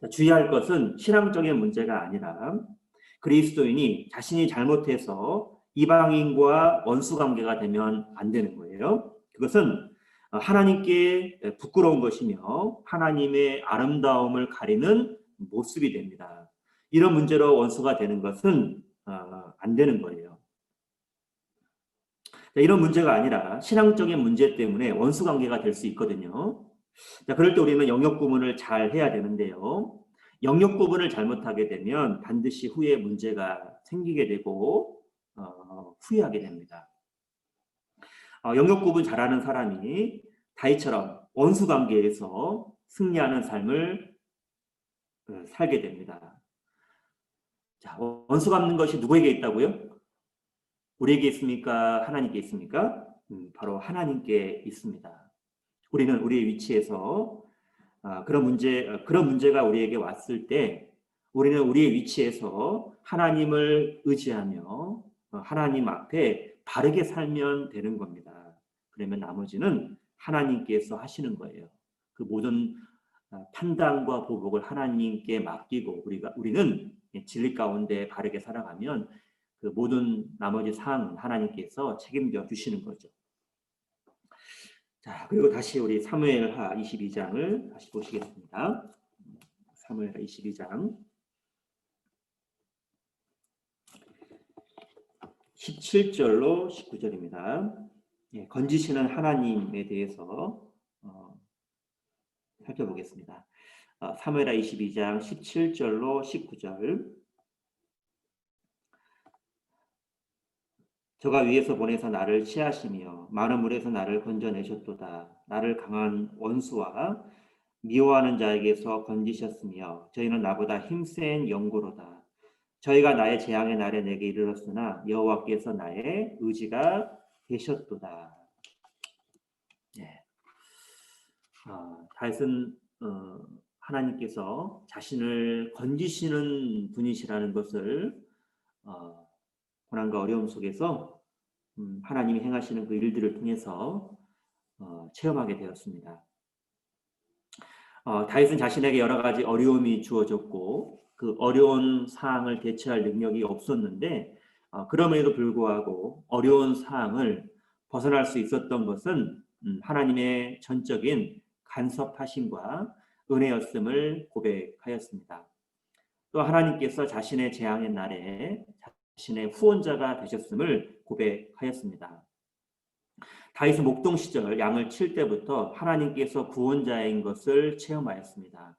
자, 주의할 것은 신앙적인 문제가 아니라 그리스도인이 자신이 잘못해서 이방인과 원수 관계가 되면 안 되는 거예요. 그것은 하나님께 부끄러운 것이며 하나님의 아름다움을 가리는 모습이 됩니다. 이런 문제로 원수가 되는 것은 안 되는 거예요. 이런 문제가 아니라 신앙적인 문제 때문에 원수 관계가 될 수 있거든요. 자, 그럴 때 우리는 영역 구분을 잘 해야 되는데요. 영역 구분을 잘못하게 되면 반드시 후에 문제가 생기게 되고 후회하게 됩니다. 영역 구분 잘하는 사람이 다윗처럼 원수 관계에서 승리하는 삶을 살게 됩니다. 자, 원수 갚는 것이 누구에게 있다고요? 우리에게 있습니까? 하나님께 있습니까? 바로 하나님께 있습니다. 우리는 우리의 위치에서 그런 문제가 우리에게 왔을 때 우리는 우리의 위치에서 하나님을 의지하며 하나님 앞에 바르게 살면 되는 겁니다. 그러면 나머지는 하나님께서 하시는 거예요. 그 모든 판단과 보복을 하나님께 맡기고 우리는 진리 가운데 바르게 살아가면 그 모든 나머지 사항은 하나님께서 책임져 주시는 거죠. 자, 그리고 다시 우리 사무엘하 22장을 다시 보시겠습니다. 사무엘하 22장 17절로 19절입니다. 건지시는 하나님에 대해서 살펴보겠습니다. 사무엘하 22장 17절로 19절. 저가 위에서 보내서 나를 취하시며 많은 물에서 나를 건져내셨도다. 나를 강한 원수와 미워하는 자에게서 건지셨으며 저희는 나보다 힘센 영구로다. 저희가 나의 재앙의 날에 내게 이르렀으나 여호와께서 나의 의지가 되셨도다. 다윗은 하나님께서 자신을 건지시는 분이시라는 것을 고난과 어려움 속에서 하나님이 행하시는 그 일들을 통해서 체험하게 되었습니다. 다윗은 자신에게 여러 가지 어려움이 주어졌고 그 어려운 사항을 대처할 능력이 없었는데 그럼에도 불구하고 어려운 사항을 벗어날 수 있었던 것은 하나님의 전적인 간섭하심과 은혜였음을 고백하였습니다. 또 하나님께서 자신의 재앙의 날에 자신의 후원자가 되셨음을 고백하였습니다. 다윗은 목동 시절 양을 칠 때부터 하나님께서 구원자인 것을 체험하였습니다.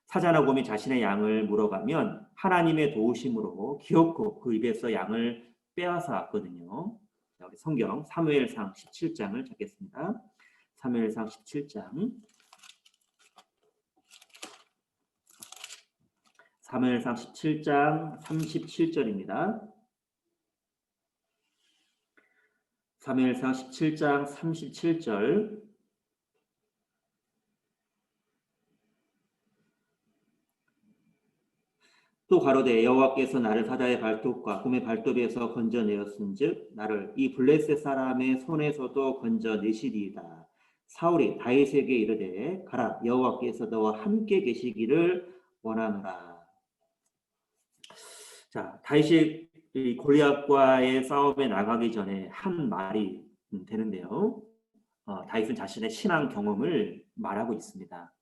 사자나 곰이 자신의 양을 물어가면 하나님의 도우심으로 기어코 그 입에서 양을 빼앗아 왔거든요. 우리 성경 사무엘상 17장을 찾겠습니다. 사무엘상 17장. 사무엘상 17장 37절입니다. 사무엘상 17장 37절. 또 가로되 여호와께서 나를 사자의 발톱과 곰의 발톱에서 건져내었은즉 나를 이 블레셋 사람의 손에서도 건져내시리이다. 사울이 다윗에게 이르되 가라 여호와께서 너와 함께 계시기를 원하노라. 자, 다윗이 이 골리앗과의 싸움에 나가기 전에 한 말이 되는데요. 다윗은 자신의 신앙 경험을 말하고 있습니다.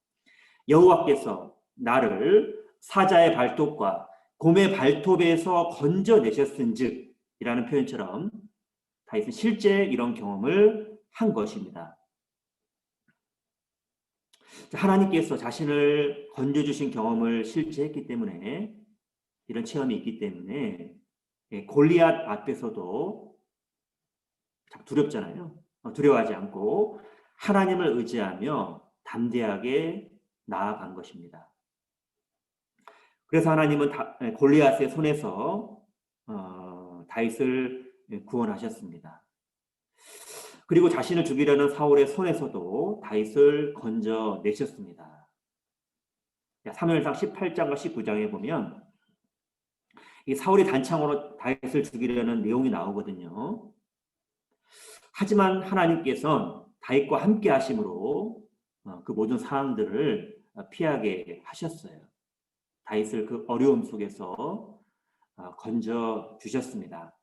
여호와께서 나를 사자의 발톱과 곰의 발톱에서 건져내셨은즉 이라는 표현처럼 다윗은 실제 이런 경험을 한 것입니다. 하나님께서 자신을 건져주신 경험을 실제 했기 때문에 이런 체험이 있기 때문에 골리앗 앞에서도 참 두렵잖아요. 두려워하지 않고 하나님을 의지하며 담대하게 나아간 것입니다. 그래서 하나님은 골리앗의 손에서 다윗을 구원하셨습니다. 그리고 자신을 죽이려는 사울의 손에서도 다윗을 건져내셨습니다. 사무엘상 18장과 19장에 보면 이 사울이 단창으로 다윗을 죽이려는 내용이 나오거든요. 하지만 하나님께서는 다윗과 함께 하심으로 그 모든 상황들을 피하게 하셨어요. 다윗을 그 어려움 속에서 건져 주셨습니다.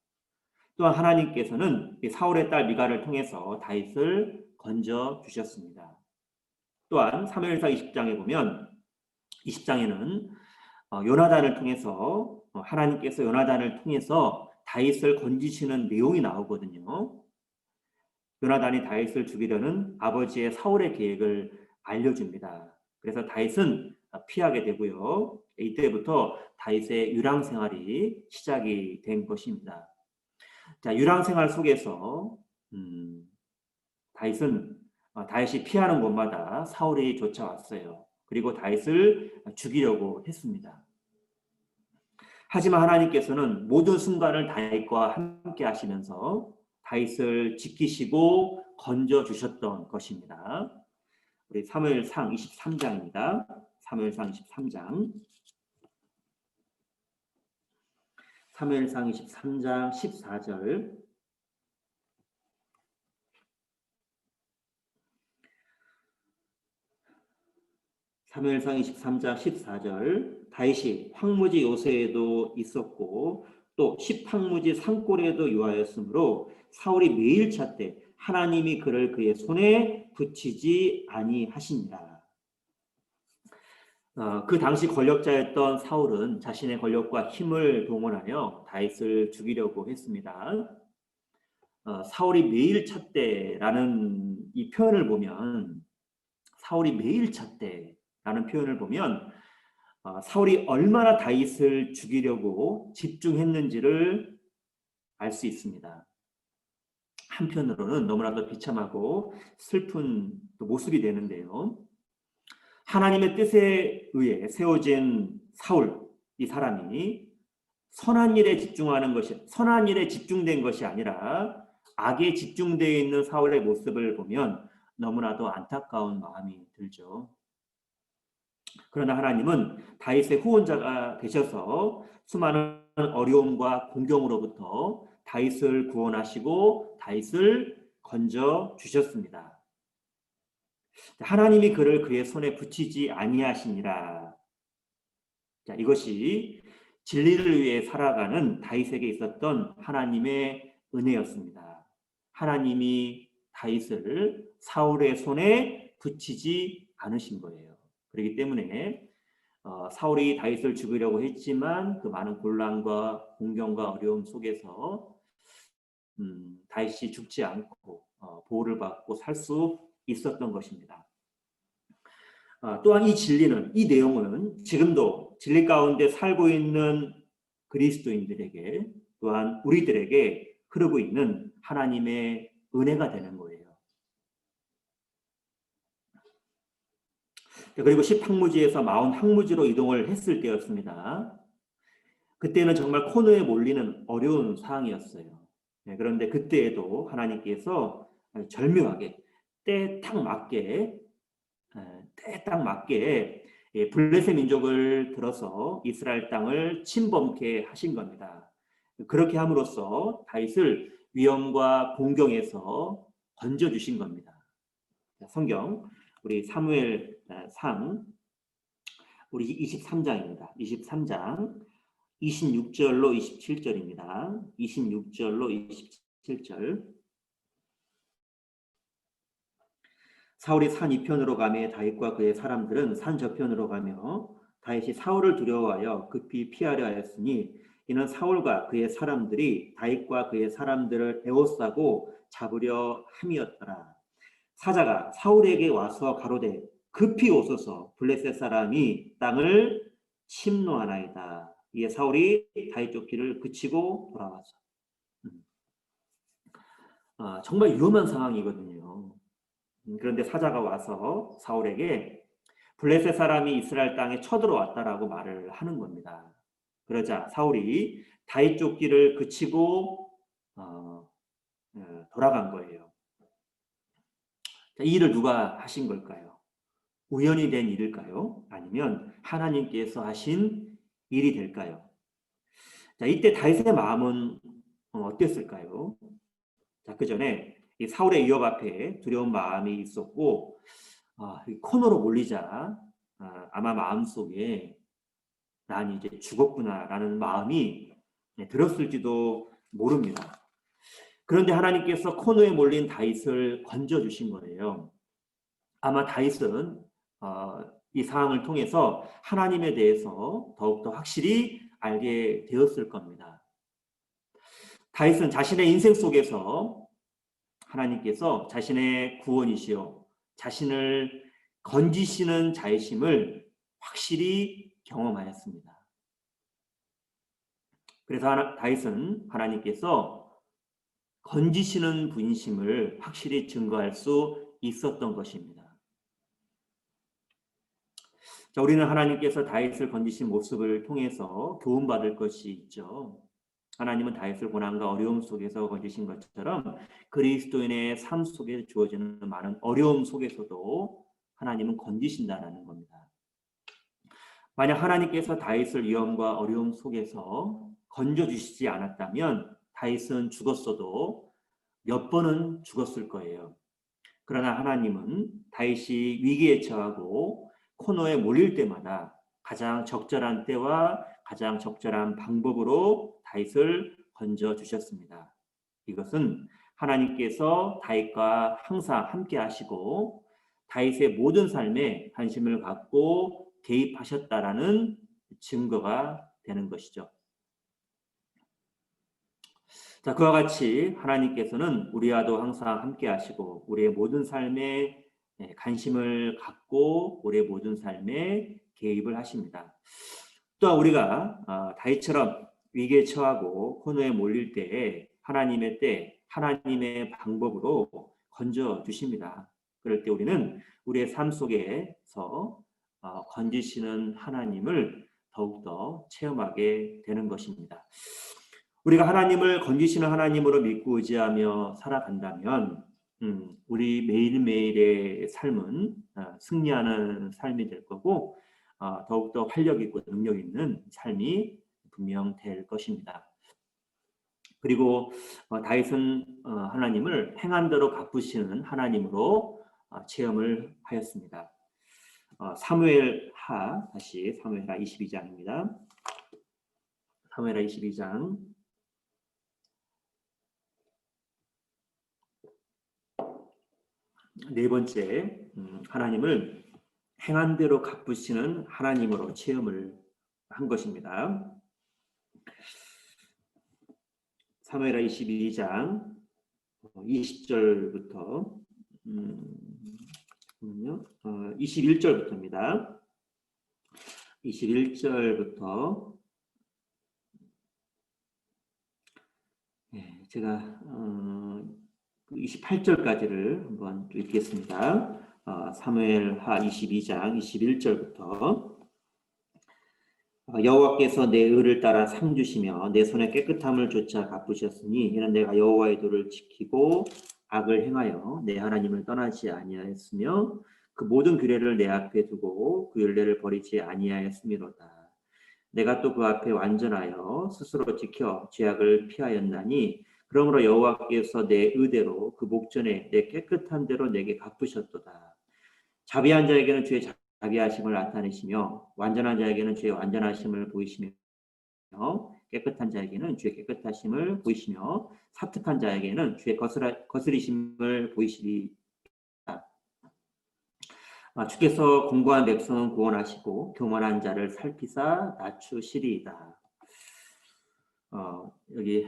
또한 하나님께서는 사울의 딸 미갈을 통해서 다윗을 건져 주셨습니다. 또한 사무엘상 20장에 보면 20장에는 요나단을 통해서 하나님께서 요나단을 통해서 다윗을 건지시는 내용이 나오거든요. 요나단이 다윗을 죽이려는 아버지의 사울의 계획을 알려줍니다. 그래서 다윗은 피하게 되고요. 이때부터 다윗의 유랑 생활이 시작이 된 것입니다. 자, 유랑 생활 속에서 다윗이 피하는 곳마다 사울이 쫓아왔어요. 그리고 다윗을 죽이려고 했습니다. 하지만 하나님께서는 모든 순간을 다윗과 함께 하시면서 다윗을 지키시고 건져 주셨던 것입니다. 우리 사무엘상 23장입니다. 사무엘상 23장. 사무엘상 23장 14절. 사무엘상 23장 14절. 다윗이 황무지 요새에도 있었고 또 십황무지 산골에도 유하였으므로 사울이 매일 찾되 하나님이 그를 그의 손에 붙이지 아니하시니라. 그 당시 권력자였던 사울은 자신의 권력과 힘을 동원하여 다윗을 죽이려고 했습니다. 사울이 매일 찾되라는 이 표현을 보면 사울이 매일 찾되라는 표현을 보면 사울이 얼마나 다윗을 죽이려고 집중했는지를 알 수 있습니다. 한편으로는 너무나도 비참하고 슬픈 모습이 되는데요. 하나님의 뜻에 의해 세워진 사울, 이 사람이 선한 일에 집중된 것이 아니라 악에 집중되어 있는 사울의 모습을 보면 너무나도 안타까운 마음이 들죠. 그러나 하나님은 다윗의 후원자가 되셔서 수많은 어려움과 공경으로부터 다윗을 구원하시고 다윗을 건져 주셨습니다. 하나님이 그를 그의 손에 붙이지 아니하시니라. 자, 이것이 진리를 위해 살아가는 다윗에게 있었던 하나님의 은혜였습니다. 하나님이 다윗을 사울의 손에 붙이지 않으신 거예요. 그렇기 때문에 사울이 다윗을 죽이려고 했지만 그 많은 곤란과 공경과 어려움 속에서 다윗이 죽지 않고 보호를 받고 살 수 있었던 것입니다. 또한 이 내용은 지금도 진리 가운데 살고 있는 그리스도인들에게 또한 우리들에게 흐르고 있는 하나님의 은혜가 되는 거예요. 그리고 십황무지에서 마흔 황무지로 이동을 했을 때였습니다. 그때는 정말 코너에 몰리는 어려운 상황이었어요. 그런데 그때에도 하나님께서 절묘하게 때에 딱 맞게 블레셋 민족을 들어서 이스라엘 땅을 침범케 하신 겁니다. 그렇게 함으로써 다윗을 위험과 공경에서 건져주신 겁니다. 성경 우리 사무엘 상 우리 23장입니다. 23장 26절로 27절입니다. 26절로 27절. 사울이 산 이편으로 가매 다윗과 그의 사람들은 산 저편으로 가며 다윗이 사울을 두려워하여 급히 피하려 하였으니 이는 사울과 그의 사람들이 다윗과 그의 사람들을 에워싸고 잡으려 함이었더라. 사자가 사울에게 와서 가로되 급히 오소서 블레셋 사람이 땅을 침노하나이다. 이에 사울이 다윗 쫓기를 그치고 돌아와서 정말 위험한 상황이거든요. 그런데 사자가 와서 사울에게 블레셋 사람이 이스라엘 땅에 쳐들어왔다라고 말을 하는 겁니다. 그러자 사울이 다윗 쫓기를 그치고 돌아간 거예요. 이 일을 누가 하신 걸까요? 우연히 된 일일까요? 아니면 하나님께서 하신 일이 될까요? 자, 이때 다윗의 마음은 어땠을까요? 자, 그 전에 이 사울의 위협 앞에 두려운 마음이 있었고 코너로 몰리자 아마 마음속에 난 이제 죽었구나라는 마음이 들었을지도 모릅니다. 그런데 하나님께서 코너에 몰린 다윗을 건져주신 거예요. 아마 다윗은 이 상황을 통해서 하나님에 대해서 더욱더 확실히 알게 되었을 겁니다. 다윗은 자신의 인생 속에서 하나님께서 자신의 구원이시요 자신을 건지시는 자이심을 확실히 경험하였습니다. 그래서 다윗은 하나님께서 건지시는 분이심을 확실히 증거할 수 있었던 것입니다. 자, 우리는 하나님께서 다윗을 건지신 모습을 통해서 교훈받을 것이 있죠. 하나님은 다윗을 고난과 어려움 속에서 건지신 것처럼 그리스도인의 삶 속에 주어지는 많은 어려움 속에서도 하나님은 건지신다는 겁니다. 만약 하나님께서 다윗을 위험과 어려움 속에서 건져주시지 않았다면 다윗은 죽었어도 몇 번은 죽었을 거예요. 그러나 하나님은 다윗이 위기에 처하고 코너에 몰릴 때마다 가장 적절한 때와 가장 적절한 방법으로 다윗을 건져주셨습니다. 이것은 하나님께서 다윗과 항상 함께 하시고 다윗의 모든 삶에 관심을 갖고 개입하셨다라는 증거가 되는 것이죠. 자, 그와 같이 하나님께서는 우리와도 항상 함께 하시고 우리의 모든 삶에 관심을 갖고 우리의 모든 삶에 개입을 하십니다. 또한 우리가 다윗처럼 위기에 처하고 코너에 몰릴 때에 하나님의 때, 하나님의 방법으로 건져 주십니다. 그럴 때 우리는 우리의 삶 속에서 건지시는 하나님을 더욱더 체험하게 되는 것입니다. 우리가 하나님을 건지시는 하나님으로 믿고 의지하며 살아간다면 우리 매일매일의 삶은 승리하는 삶이 될 거고 더욱더 활력 있고 능력 있는 삶이 분명 될 것입니다. 그리고 다윗은 하나님을 행한 대로 갚으시는 하나님으로 체험을 하였습니다. 사무엘하 22장입니다. 사무엘하 22장 네 번째, 하나님을 행한 대로 갚으시는 하나님으로 체험을 한 것입니다. 사무엘하 22장 20절부터 21절부터입니다. 21절부터 제가 28절까지를 한번 읽겠습니다. 사무엘하 22장 21절부터 여호와께서 내 의를 따라 상 주시며 내 손의 깨끗함을 조차 갚으셨으니 이는 내가 여호와의 도를 지키고 악을 행하여 내 하나님을 떠나지 아니하였으며 그 모든 규례를 내 앞에 두고 그 율례를 버리지 아니하였음이로다. 내가 또 그 앞에 완전하여 스스로 지켜 죄악을 피하였나니 그러므로 여호와께서 내 의대로 그 목전에 내 깨끗한 대로 내게 갚으셨도다. 자비한 자에게는 주의 자비하심을 나타내시며 완전한 자에게는 주의 완전하심을 보이시며 깨끗한 자에게는 주의 깨끗하심을 보이시며 사특한 자에게는 주의 거스리심을 보이시리이다. 주께서 공고한 백성은 구원하시고 교만한 자를 살피사 낮추시리이다. 여기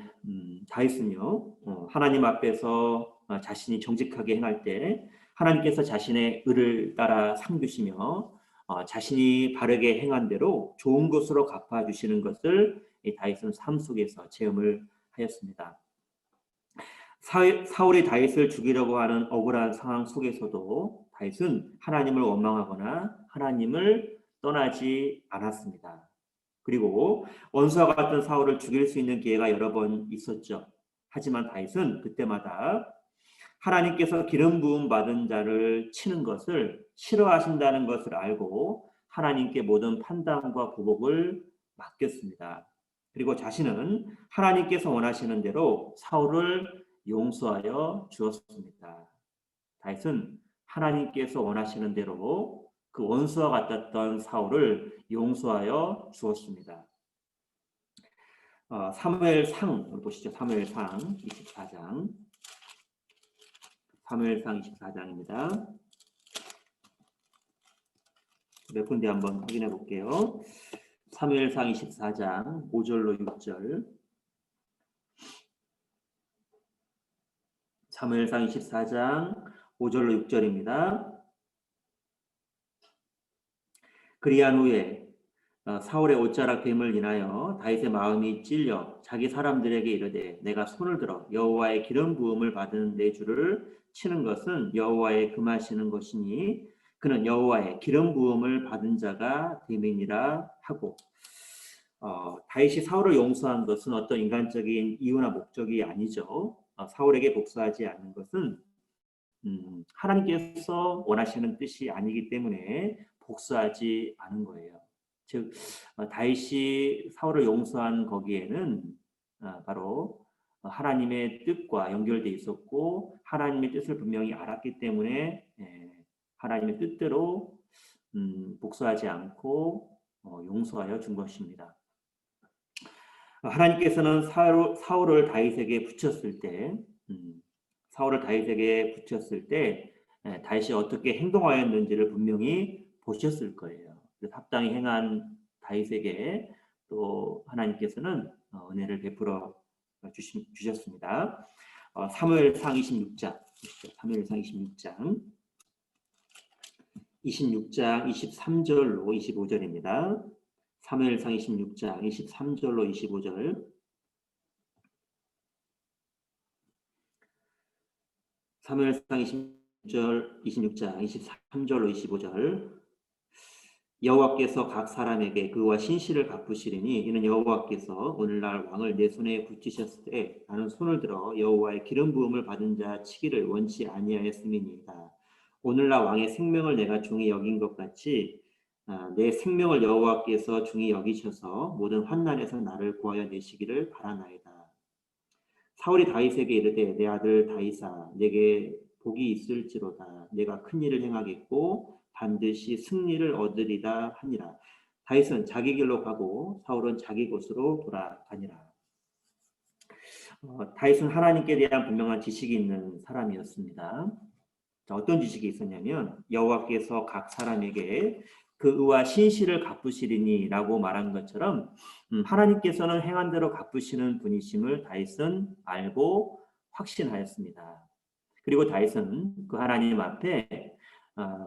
다윗은요 하나님 앞에서 자신이 정직하게 행할 때 하나님께서 자신의 의를 따라 상 주시며 자신이 바르게 행한 대로 좋은 것으로 갚아주시는 것을 이 다윗은 삶 속에서 체험을 하였습니다. 사울이 다윗을 죽이려고 하는 억울한 상황 속에서도 다윗은 하나님을 원망하거나 하나님을 떠나지 않았습니다. 그리고 원수와 같은 사울을 죽일 수 있는 기회가 여러 번 있었죠. 하지만 다윗은 그때마다 하나님께서 기름 부음 받은 자를 치는 것을 싫어하신다는 것을 알고 하나님께 모든 판단과 보복을 맡겼습니다. 그리고 자신은 하나님께서 원하시는 대로 사울을 용서하여 주었습니다. 다윗은 하나님께서 원하시는 대로 그 원수와 같았던 사울을 용서하여 주었습니다. 사무엘상 보시죠. 사무엘상 24장. 사무엘상 24장입니다. 몇 군데 한번 확인해 볼게요. 사무엘상 24장 5절로 6절. 사무엘상 24장 5절로 6절입니다. 그리한 후에 사울의 옷자락 뱀을 인하여 다윗의 마음이 찔려 자기 사람들에게 이르되 내가 손을 들어 여호와의 기름 부음을 받은 내 주를 치는 것은 여호와의 금하시는 것이니 그는 여호와의 기름 부음을 받은 자가 됨이니라 하고 다윗이 사울을 용서한 것은 어떤 인간적인 이유나 목적이 아니죠. 사울에게 복수하지 않는 것은 하나님께서 원하시는 뜻이 아니기 때문에 복수하지 않은 거예요. 즉 다윗이 사울을 용서한 거기에는 바로 하나님의 뜻과 연결돼 있었고 하나님의 뜻을 분명히 알았기 때문에 하나님의 뜻대로 복수하지 않고 용서하여 준 것입니다. 하나님께서는 사울을 다윗에게 붙였을 때 다윗이 어떻게 행동하였는지를 분명히 보셨을 거예요. 그래서 합당히 행한 다윗에게 또 하나님께서는 은혜를 베풀어 주셨습니다. 사무엘상 26장, 사무엘상 26장 23절로 25절입니다. 사무엘상 26장 23절로 25절. 사무엘상 26장 23절로 25절. 여호와께서 각 사람에게 그와 신실을 갚으시리니 이는 여호와께서 오늘날 왕을 내 손에 붙이셨을 때 나는 손을 들어 여호와의 기름 부음을 받은 자 치기를 원치 아니하였음이니이다. 오늘날 왕의 생명을 내가 중히 여긴 것 같이 내 생명을 여호와께서 중히 여기셔서 모든 환난에서 나를 구하여 내시기를 바라나이다. 사울이 다윗에게 이르되 내 아들 다윗아 내게 복이 있을지로다. 내가 큰 일을 행하겠고 반드시 승리를 얻으리다 하니라. 다윗은 자기 길로 가고 사울은 자기 곳으로 돌아가니라. 다윗은 하나님께 대한 분명한 지식이 있는 사람이었습니다. 어떤 지식이 있었냐면 여호와께서 각 사람에게 그 의와 신실을 갚으시리니 라고 말한 것처럼 하나님께서는 행한 대로 갚으시는 분이심을 다윗은 알고 확신하였습니다. 그리고 다윗은 그 하나님 앞에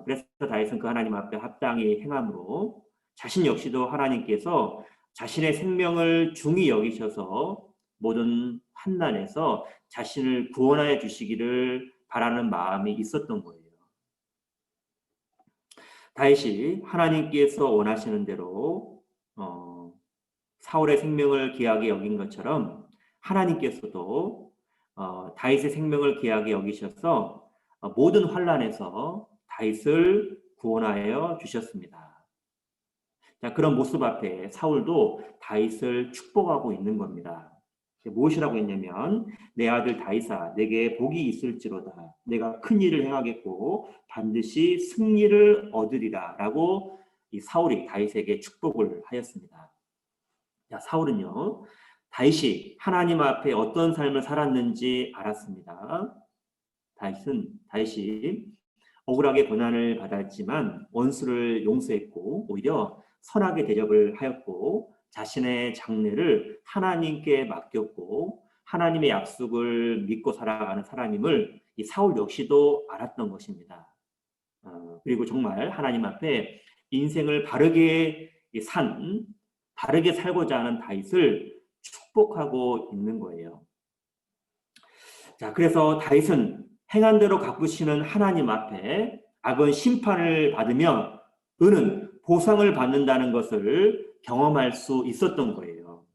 그래서 다윗은 그 하나님 앞에 합당히 행함으로 자신 역시도 하나님께서 자신의 생명을 중히 여기셔서 모든 환난에서 자신을 구원하여 주시기를 바라는 마음이 있었던 거예요. 다윗이 하나님께서 원하시는 대로 사울의 생명을 귀하게 여긴 것처럼 하나님께서도 다윗의 생명을 귀하게 여기셔서 모든 환난에서 다윗을 구원하여 주셨습니다. 자, 그런 모습 앞에 사울도 다윗을 축복하고 있는 겁니다. 무엇이라고 했냐면 내 아들 다윗아 내게 복이 있을지로다 내가 큰 일을 행하겠고 반드시 승리를 얻으리라 라고 이 사울이 다윗에게 축복을 하였습니다. 자, 사울은요 다윗이 하나님 앞에 어떤 삶을 살았는지 알았습니다. 다윗이 억울하게 고난을 받았지만 원수를 용서했고 오히려 선하게 대접을 하였고 자신의 장래를 하나님께 맡겼고 하나님의 약속을 믿고 살아가는 사람임을 이 사울 역시도 알았던 것입니다. 그리고 정말 하나님 앞에 인생을 바르게 살고자 하는 다윗을 축복하고 있는 거예요. 자, 그래서 다윗은 행한 대로 갚으시는 하나님 앞에 악은 심판을 받으며 의는 보상을 받는다는 것을 경험할 수 있었던 거예요.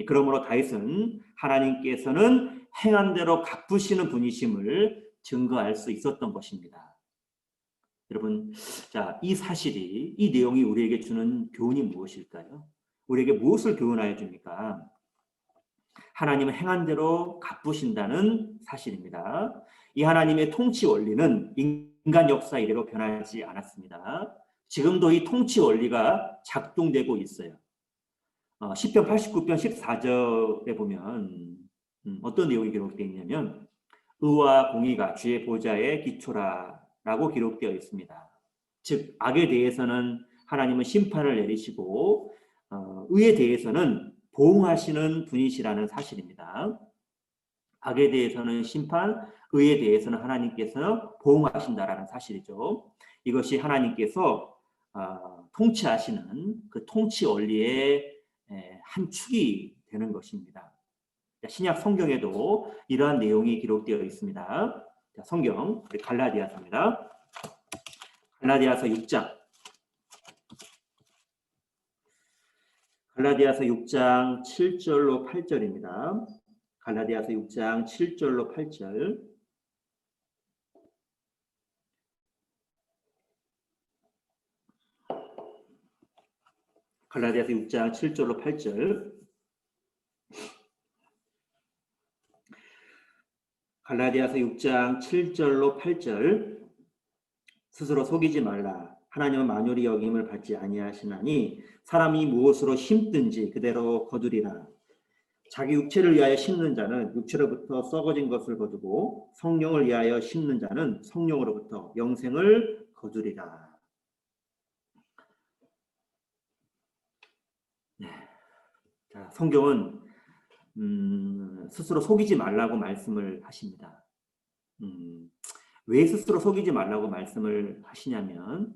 그러므로 다윗은 하나님께서는 행한 대로 갚으시는 분이심을 증거할 수 있었던 것입니다. 여러분, 자, 이 내용이 우리에게 주는 교훈이 무엇일까요? 우리에게 무엇을 교훈하여 줍니까? 하나님은 행한 대로 갚으신다는 사실입니다. 이 하나님의 통치 원리는 인간 역사 이래로 변하지 않았습니다. 지금도 이 통치 원리가 작동되고 있어요. 시편 89편 14절에 보면 어떤 내용이 기록되어 있냐면 의와 공의가 주의 보좌의 기초라라고 기록되어 있습니다. 즉 악에 대해서는 하나님은 심판을 내리시고 의에 대해서는 보응하시는 분이시라는 사실입니다. 악에 대해서는 심판, 의에 대해서는 하나님께서는 보응하신다라는 사실이죠. 이것이 하나님께서 통치하시는 그 통치 원리의 한 축이 되는 것입니다. 신약 성경에도 이러한 내용이 기록되어 있습니다. 성경 갈라디아서입니다. 갈라디아서 6장. 갈라디아서 6장 7절로 8절입니다. 갈라디아서 6장 7절로 8절. 갈라디아서 6장 7절로 8절. 갈라디아서 6장 7절로 8절. 스스로 속이지 말라. 하나님은 만유리 여김을 받지 아니하시나니 사람이 무엇으로 심든지 그대로 거두리라. 자기 육체를 위하여 심는 자는 육체로부터 썩어진 것을 거두고 성령을 위하여 심는 자는 성령으로부터 영생을 거두리라. 네. 자, 성경은 스스로 속이지 말라고 말씀을 하십니다. 왜 스스로 속이지 말라고 말씀을 하시냐면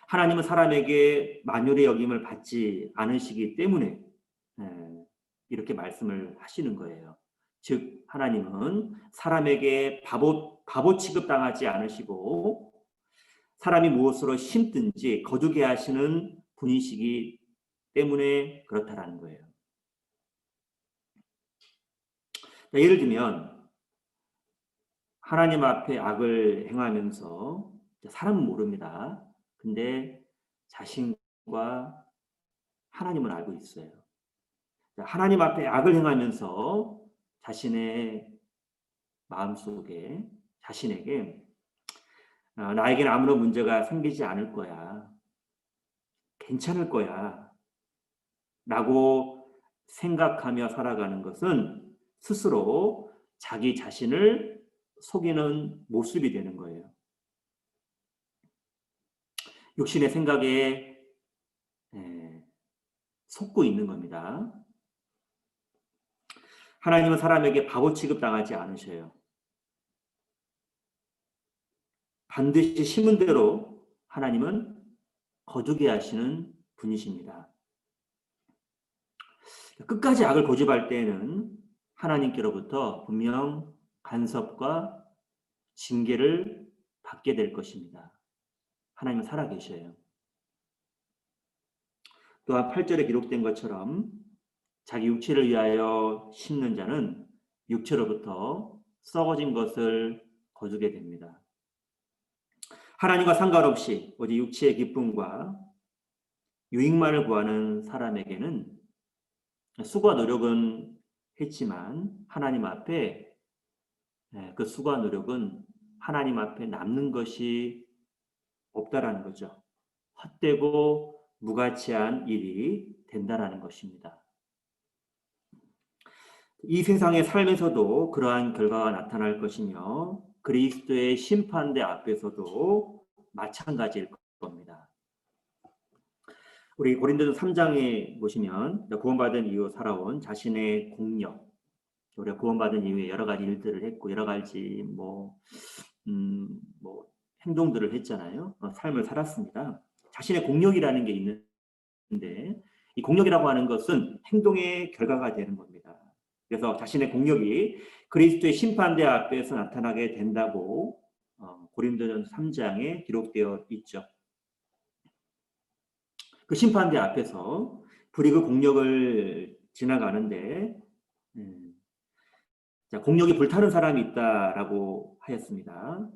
하나님은 사람에게 만유의 여김을 받지 않으시기 때문에 이렇게 말씀을 하시는 거예요. 즉 하나님은 사람에게 바보 취급당하지 않으시고 사람이 무엇으로 심든지 거두게 하시는 분이시기 때문에 그렇다라는 거예요. 예를 들면 하나님 앞에 악을 행하면서 사람은 모릅니다. 근데 자신과 하나님은 알고 있어요. 하나님 앞에 악을 행하면서 자신의 마음속에 자신에게 나에게는 아무런 문제가 생기지 않을 거야. 괜찮을 거야. 라고 생각하며 살아가는 것은 스스로 자기 자신을 속이는 모습이 되는 거예요. 육신의 생각에 속고 있는 겁니다. 하나님은 사람에게 바보 취급당하지 않으셔요. 반드시 심은 대로 하나님은 거두게 하시는 분이십니다. 끝까지 악을 고집할 때에는 하나님께로부터 분명 간섭과 징계를 받게 될 것입니다. 하나님은 살아계셔요. 또한 8절에 기록된 것처럼 자기 육체를 위하여 심는 자는 육체로부터 썩어진 것을 거두게 됩니다. 하나님과 상관없이 오직 육체의 기쁨과 유익만을 구하는 사람에게는 수고와 노력은 했지만 하나님 앞에 그 수고와 노력은 하나님 앞에 남는 것이 없다라는 거죠. 헛되고 무가치한 일이 된다라는 것입니다. 이 세상의 삶에서도 그러한 결과가 나타날 것이며 그리스도의 심판대 앞에서도 마찬가지일 겁니다. 우리 고린도전 3장에 보시면 구원받은 이후 살아온 자신의 공력, 우리가 구원받은 이후에 여러 가지 일들을 했고 여러 가지 뭐 행동들을 했잖아요. 삶을 살았습니다. 자신의 공력이라는 게 있는데 이 공력이라고 하는 것은 행동의 결과가 되는 겁니다. 그래서 자신의 공력이 그리스도의 심판대 앞에서 나타나게 된다고 고린도전 3장에 기록되어 있죠. 그 심판대 앞에서 불이 그 공력을 지나가는데 공력이 불타는 사람이 있다라고 하였습니다.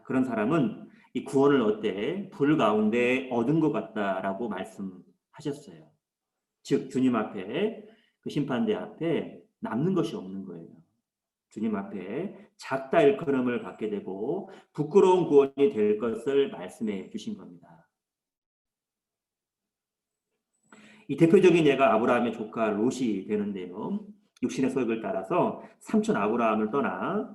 그런 사람은 이 구원을 어때 불 가운데 얻은 것 같다라고 말씀하셨어요. 즉 주님 앞에 그 심판대 앞에 남는 것이 없는 거예요. 주님 앞에 작다 일컬음을 받게 되고 부끄러운 구원이 될 것을 말씀해 주신 겁니다. 이 대표적인 예가 아브라함의 조카 롯이 되는데요. 육신의 소욕을 따라서 삼촌 아브라함을 떠나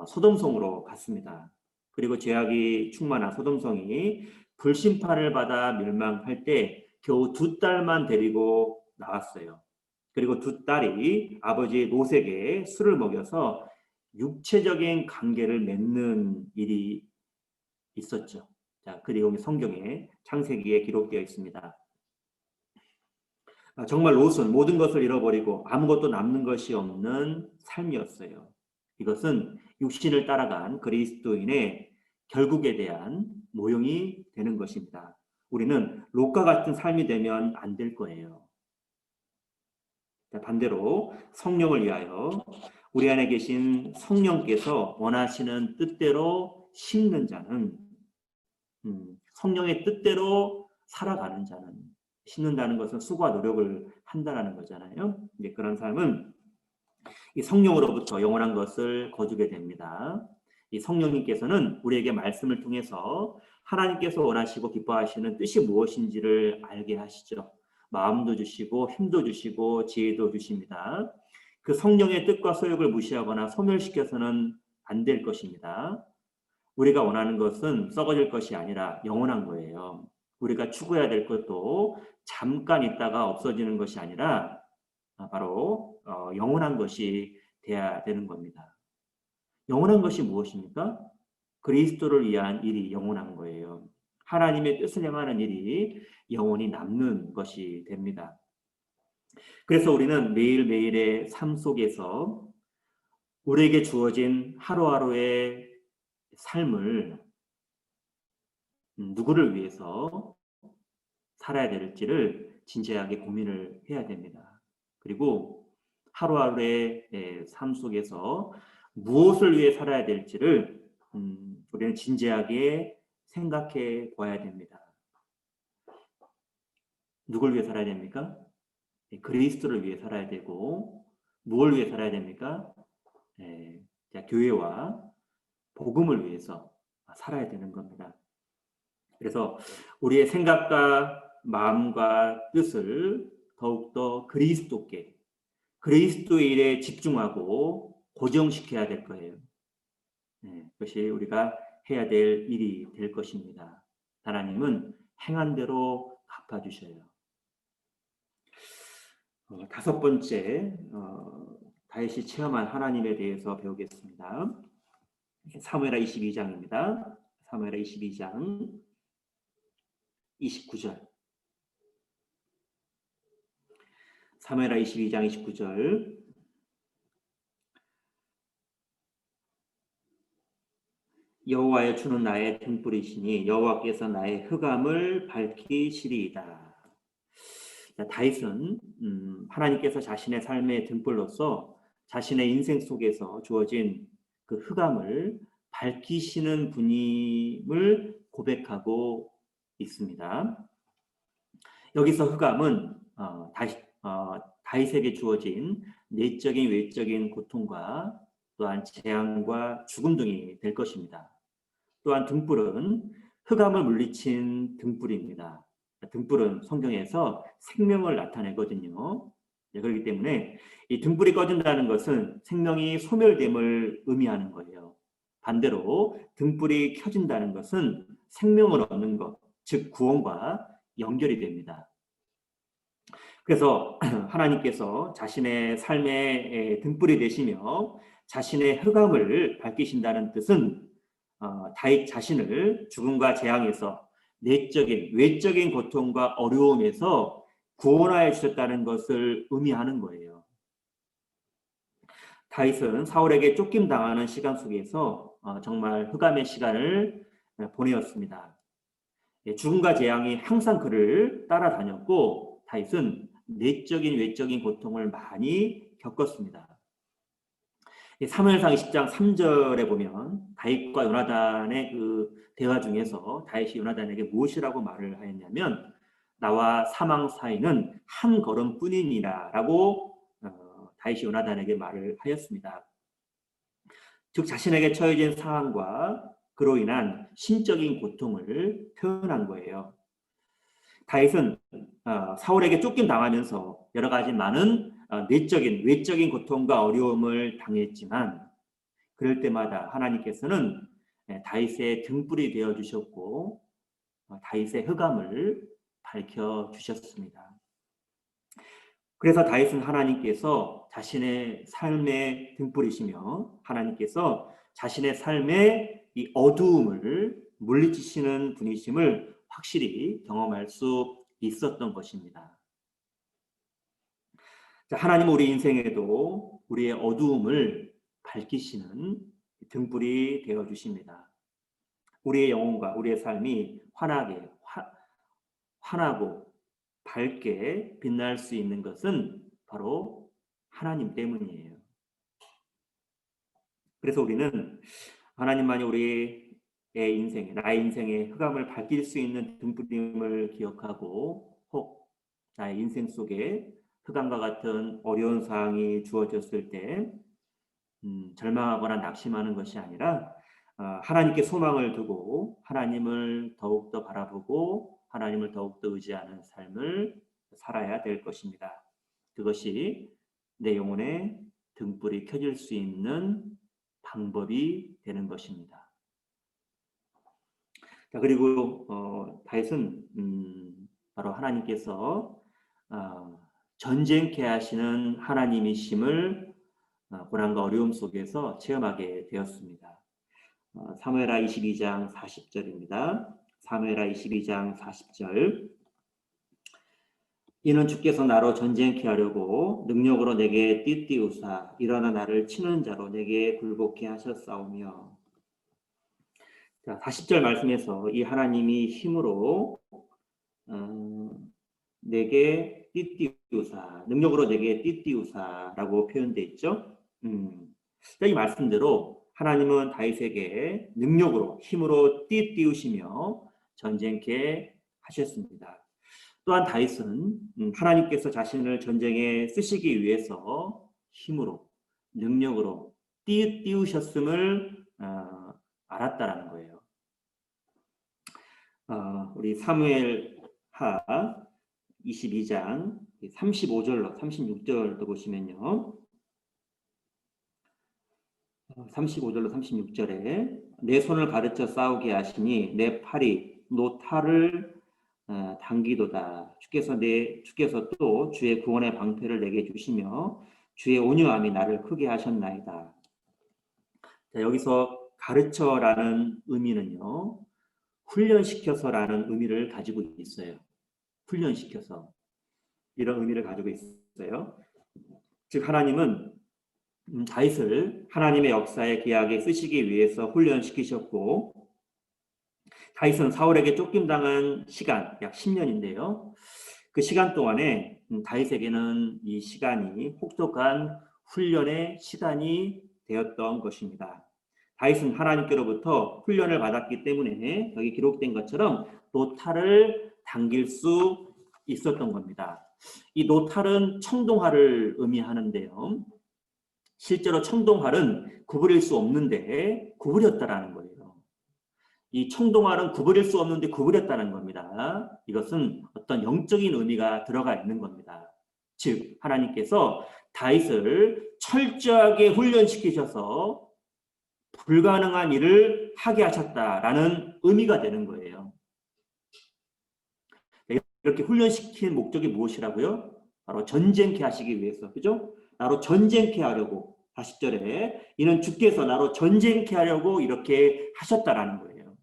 소돔성으로 갔습니다. 그리고 죄악이 충만한 소돔성이 불심판을 받아 멸망할 때 겨우 2딸만 데리고 나왔어요. 그리고 2딸이 아버지 롯에게 술을 먹여서 육체적인 관계를 맺는 일이 있었죠. 자, 그 내용이 성경에 창세기에 기록되어 있습니다. 정말 롯은 모든 것을 잃어버리고 아무것도 남는 것이 없는 삶이었어요. 이것은 육신을 따라간 그리스도인의 결국에 대한 모형이 되는 것입니다. 우리는 롯과 같은 삶이 되면 안 될 거예요. 반대로 성령을 위하여 우리 안에 계신 성령께서 원하시는 뜻대로 심는 자는 성령의 뜻대로 살아가는 자는 심는다는 것은 수고와 노력을 한다는 거잖아요. 이제 그런 삶은 이 성령으로부터 영원한 것을 거두게 됩니다. 이 성령님께서는 우리에게 말씀을 통해서 하나님께서 원하시고 기뻐하시는 뜻이 무엇인지를 알게 하시죠. 마음도 주시고 힘도 주시고 지혜도 주십니다. 그 성령의 뜻과 소욕을 무시하거나 소멸시켜서는 안 될 것입니다. 우리가 원하는 것은 썩어질 것이 아니라 영원한 거예요. 우리가 추구해야 될 것도 잠깐 있다가 없어지는 것이 아니라 바로 영원한 것이 돼야 되는 겁니다. 영원한 것이 무엇입니까? 그리스도를 위한 일이 영원한 거예요. 하나님의 뜻을 행하는 일이 영원히 남는 것이 됩니다. 그래서 우리는 매일매일의 삶 속에서 우리에게 주어진 하루하루의 삶을 누구를 위해서 살아야 될지를 진지하게 고민을 해야 됩니다. 그리고 하루하루의 삶 속에서 무엇을 위해 살아야 될지를 우리는 진지하게 생각해 봐야 됩니다. 누굴 위해 살아야 됩니까? 그리스도를 위해 살아야 되고 무엇을 위해 살아야 됩니까? 교회와 복음을 위해서 살아야 되는 겁니다. 그래서 우리의 생각과 마음과 뜻을 더욱더 그리스도께, 그리스도의 일에 집중하고 고정시켜야 될 거예요. 그것이 우리가 해야 될 일이 될 것입니다. 하나님은 행한 대로 갚아주셔요. 5번째, 다윗이 체험한 하나님에 대해서 배우겠습니다. 사무엘하 22장입니다. 사무엘하 22장 29절. 사무엘하 22장 29절. 여호와의 주는 나의 등불이시니 여호와께서 나의 흑암을 밝히시리이다. 다윗은 하나님께서 자신의 삶의 등불로서 자신의 인생 속에서 주어진 그 흑암을 밝히시는 분임을 고백하고 있습니다. 여기서 흑암은 다윗에게 주어진 내적인 외적인 고통과 또한 재앙과 죽음 등이 될 것입니다. 또한 등불은 흑암을 물리친 등불입니다. 등불은 성경에서 생명을 나타내거든요. 그렇기 때문에 이 등불이 꺼진다는 것은 생명이 소멸됨을 의미하는 거예요. 반대로 등불이 켜진다는 것은 생명을 얻는 것, 즉 구원과 연결이 됩니다. 그래서 하나님께서 자신의 삶의 등불이 되시며 자신의 흑암을 밝히신다는 뜻은 다윗 자신을 죽음과 재앙에서 내적인 외적인 고통과 어려움에서 구원하여 주셨다는 것을 의미하는 거예요. 다윗은 사울에게 쫓김당하는 시간 속에서 정말 흑암의 시간을 보내었습니다. 죽음과 재앙이 항상 그를 따라다녔고 다윗은 내적인 외적인 고통을 많이 겪었습니다. 사무엘상 20장 3절에 보면 다윗과 요나단의 그 대화 중에서 다윗이 요나단에게 무엇이라고 말을 하였냐면 나와 사망 사이는 한 걸음뿐이니라 라고 다윗이 요나단에게 말을 하였습니다. 즉 자신에게 처해진 상황과 그로 인한 신적인 고통을 표현한 거예요. 다윗은 사울에게 쫓김당하면서 여러 가지 많은 내적인 외적인 고통과 어려움을 당했지만 그럴 때마다 하나님께서는 다윗의 등불이 되어 주셨고 다윗의 흑암을 밝혀 주셨습니다. 그래서 다윗은 하나님께서 자신의 삶의 등불이시며 하나님께서 자신의 삶의 이 어두움을 물리치시는 분이심을 확실히 경험할 수 있었던 것입니다. 하나님은 우리 인생에도 우리의 어두움을 밝히시는 등불이 되어 주십니다. 우리의 영혼과 우리의 삶이 환하고 밝게 빛날 수 있는 것은 바로 하나님 때문이에요. 그래서 우리는 하나님만이 우리의 인생에, 나의 인생에 흑암을 밝힐 수 있는 등불임을 기억하고 혹 나의 인생 속에 흑암과 같은 어려운 상황이 주어졌을 때 절망하거나 낙심하는 것이 아니라 하나님께 소망을 두고 하나님을 더욱더 바라보고 하나님을 더욱더 의지하는 삶을 살아야 될 것입니다. 그것이 내 영혼의 등불이 켜질 수 있는 방법이 되는 것입니다. 자, 그리고 다윗은 바로 하나님께서 전쟁케 하시는 하나님이심을 고난과 어려움 속에서 체험하게 되었습니다. 사무엘하 22장 40절입니다. 사무엘하 22장 40절 이는 주께서 나로 전쟁케 하려고 능력으로 내게 띠띠우사 일어나 나를 치는 자로 내게 굴복케 하셨사오며. 자, 40절 말씀에서 이 하나님이 힘으로 내게 띠띠우사 능력으로 내게 띠띠우사라고 표현되어 있죠. 이 말씀대로 하나님은 다윗에게 능력으로 힘으로 띠띠우시며 전쟁케 하셨습니다. 또한 다윗은 하나님께서 자신을 전쟁에 쓰시기 위해서 힘으로 능력으로 띠우셨음을 알았다라는 거예요. 우리 사무엘하 22장 35절로 36절도 보시면요. 35절로 36절에 내 손을 가르쳐 싸우게 하시니 내 팔이 노탈을 당기도다. 주께서 또 주의 구원의 방패를 내게 주시며 주의 온유함이 나를 크게 하셨나이다. 자, 여기서 가르쳐라는 의미는요. 훈련시켜서라는 의미를 가지고 있어요. 훈련시켜서 이런 의미를 가지고 있어요. 즉 하나님은 다윗을 하나님의 역사의 계약에 쓰시기 위해서 훈련시키셨고, 다윗은 사울에게 쫓김당한 시간 약 10년인데요. 그 시간 동안에 다윗에게는 이 시간이 혹독한 훈련의 시간이 되었던 것입니다. 다윗은 하나님께로부터 훈련을 받았기 때문에 여기 기록된 것처럼 노탈을 당길 수 있었던 겁니다. 이 노탈은 청동활을 의미하는데요. 실제로 청동활은 구부릴 수 없는데 구부렸다라는 거예요. 이 청동활은 구부릴 수 없는데 구부렸다는 겁니다. 이것은 어떤 영적인 의미가 들어가 있는 겁니다. 즉 하나님께서 다윗을 철저하게 훈련시키셔서 불가능한 일을 하게 하셨다라는 의미가 되는 거예요. 이렇게 훈련시킨 목적이 무엇이라고요? 바로 전쟁케 하시기 위해서, 그죠? 나로 전쟁케 하려고, 40절에 이는 주께서 나로 전쟁케 하려고 이렇게 하셨다라는 거예요.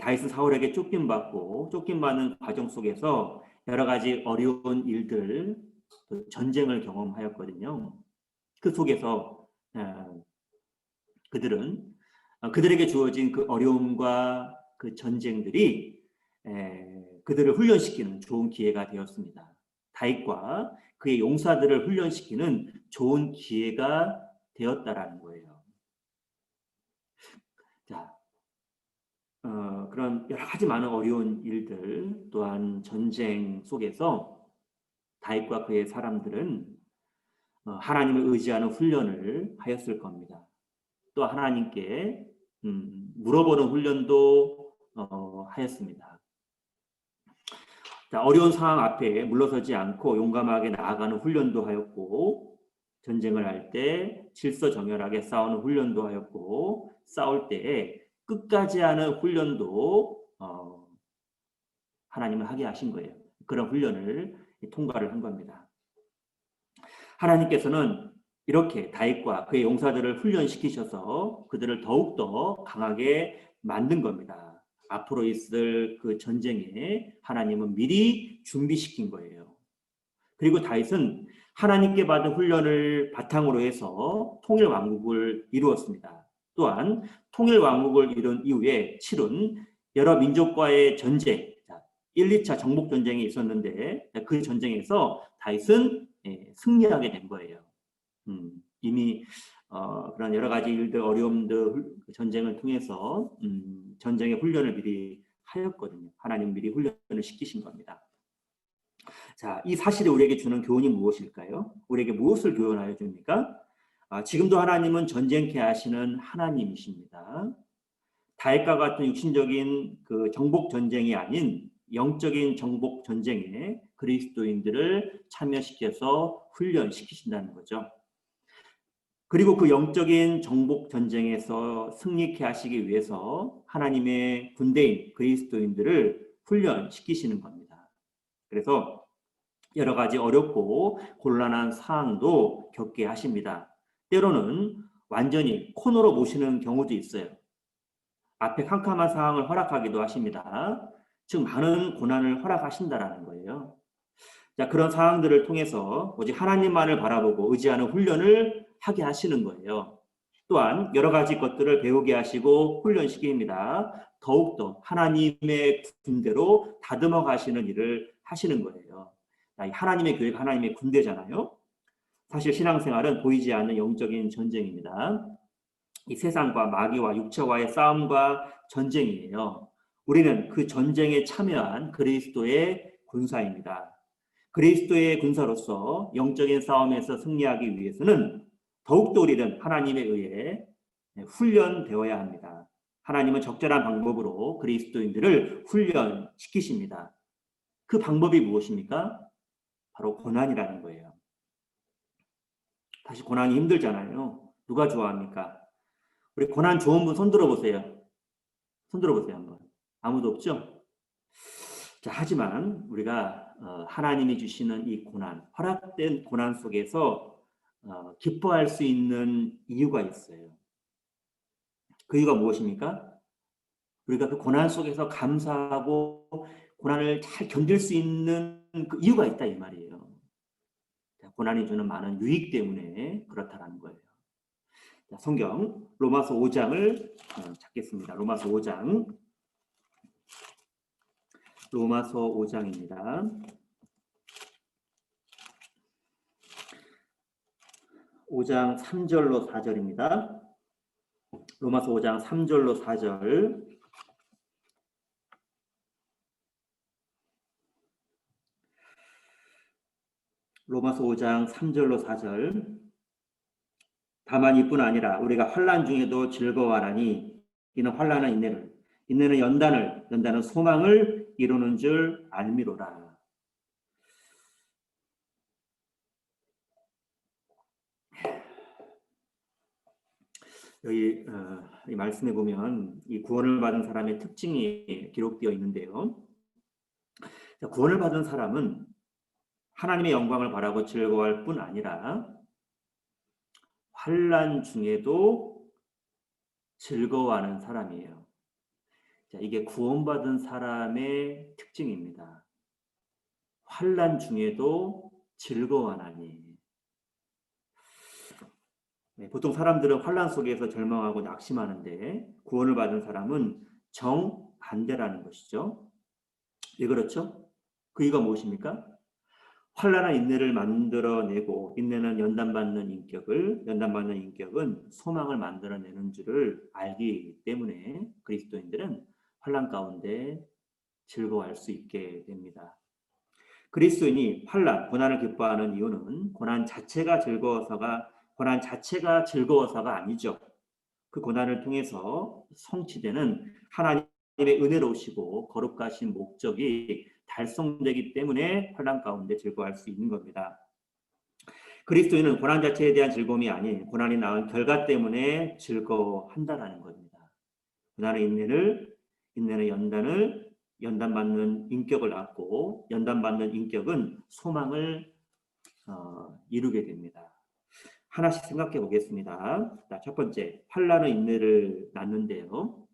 다윗은 사울에게 쫓김받고 쫓김받는 과정 속에서 여러 가지 어려운 일들, 전쟁을 경험하였거든요. 그 속에서 그들에게 주어진 그 어려움과 그 전쟁들이 그들을 훈련시키는 좋은 기회가 되었습니다. 다윗과 그의 용사들을 훈련시키는 좋은 기회가 되었다라는 거예요. 자, 그런 여러 가지 많은 어려운 일들 또한 전쟁 속에서 다윗과 그의 사람들은 하나님을 의지하는 훈련을 하였을 겁니다. 또 하나님께 물어보는 훈련도 하였습니다. 자, 어려운 상황 앞에 물러서지 않고 용감하게 나아가는 훈련도 하였고, 전쟁을 할 때 질서정연하게 싸우는 훈련도 하였고, 싸울 때 끝까지 하는 훈련도 하나님은 하게 하신 거예요. 그런 훈련을 통과를 한 겁니다. 하나님께서는 이렇게 다윗과 그의 용사들을 훈련시키셔서 그들을 더욱더 강하게 만든 겁니다. 앞으로 있을 그 전쟁에 하나님은 미리 준비시킨 거예요. 그리고 다윗은 하나님께 받은 훈련을 바탕으로 해서 통일왕국을 이루었습니다. 또한 통일왕국을 이룬 이후에 치룬 여러 민족과의 전쟁, 1, 2차 정복전쟁이 있었는데 그 전쟁에서 다윗은 승리하게 된 거예요. 이미 그런 여러 가지 일들, 어려움들, 전쟁을 통해서 전쟁의 훈련을 미리 하였거든요. 하나님 미리 훈련을 시키신 겁니다. 자, 이 사실이 우리에게 주는 교훈이 무엇일까요? 우리에게 무엇을 교훈하여 줍니까? 지금도 하나님은 전쟁케 하시는 하나님이십니다. 다윗과 같은 육신적인 그 정복 전쟁이 아닌 영적인 정복 전쟁에 그리스도인들을 참여시켜서 훈련시키신다는 거죠. 그리고 그 영적인 정복 전쟁에서 승리케 하시기 위해서 하나님의 군대인 그리스도인들을 훈련시키시는 겁니다. 그래서 여러 가지 어렵고 곤란한 상황도 겪게 하십니다. 때로는 완전히 코너로 모시는 경우도 있어요. 앞에 캄캄한 상황을 허락하기도 하십니다. 즉 많은 고난을 허락하신다라는 거예요. 자, 그런 상황들을 통해서 오직 하나님만을 바라보고 의지하는 훈련을 하게 하시는 거예요. 또한 여러 가지 것들을 배우게 하시고 훈련시킵니다. 더욱더 하나님의 군대로 다듬어 가시는 일을 하시는 거예요. 하나님의 교회가 하나님의 군대잖아요. 사실 신앙생활은 보이지 않는 영적인 전쟁입니다. 이 세상과 마귀와 육체와의 싸움과 전쟁이에요. 우리는 그 전쟁에 참여한 그리스도의 군사입니다. 그리스도의 군사로서 영적인 싸움에서 승리하기 위해서는 더욱더 우리는 하나님에 의해 훈련되어야 합니다. 하나님은 적절한 방법으로 그리스도인들을 훈련시키십니다. 그 방법이 무엇입니까? 바로 고난이라는 거예요. 다시 고난이 힘들잖아요. 누가 좋아합니까? 우리 고난 좋은 분 손 들어보세요. 손 들어보세요 한번. 아무도 없죠? 자, 하지만 우리가 하나님이 주시는 이 고난, 허락된 고난 속에서 기뻐할 수 있는 이유가 있어요. 그 이유가 무엇입니까? 우리가 그 고난 속에서 감사하고 고난을 잘 견딜 수 있는 그 이유가 있다 이 말이에요. 고난이 주는 많은 유익 때문에 그렇다라는 거예요. 자, 성경 로마서 5장을 찾겠습니다. 로마서 5장. 로마서 5장입니다. 5장 3절로 4절입니다. 로마서 5장 3절로 4절. 로마서 5장 3절로 4절. 다만 이뿐 아니라 우리가 환난 중에도 즐거워하나니 이는 환난은 인내를, 인내는 연단을, 연단은 소망을 이루는 줄 알미로라. 여기 이 말씀에 보면 이 구원을 받은 사람의 특징이 기록되어 있는데요. 자, 구원을 받은 사람은 하나님의 영광을 바라고 즐거워할 뿐 아니라 환난 중에도 즐거워하는 사람이에요. 자, 이게 구원받은 사람의 특징입니다. 환난 중에도 즐거워하나니. 네, 보통 사람들은 환난 속에서 절망하고 낙심하는데 구원을 받은 사람은 정반대라는 것이죠. 왜 그렇죠? 그 이유가 무엇입니까? 환난은 인내를 만들어내고 인내는 연단받는 인격을, 연단받는 인격은 소망을 만들어내는 줄을 알기 때문에 그리스도인들은 환난 가운데 즐거워할 수 있게 됩니다. 그리스도인이 환난, 고난을 기뻐하는 이유는 고난 자체가 즐거워서가 아니죠. 그 고난을 통해서 성취되는 하나님의 은혜로우시고 거룩하신 목적이 달성되기 때문에 환난 가운데 즐거워할 수 있는 겁니다. 그리스도인은 고난 자체에 대한 즐거움이 아닌 고난이 낳은 결과 때문에 즐거워한다는 겁니다. 고난의 인내는 연단받는 인격을 낳고 연단받는 인격은 소망을 이루게 됩니다. 하나씩 생각해 보겠습니다. 자, 첫 번째, 환난은 인내를 낳는데요.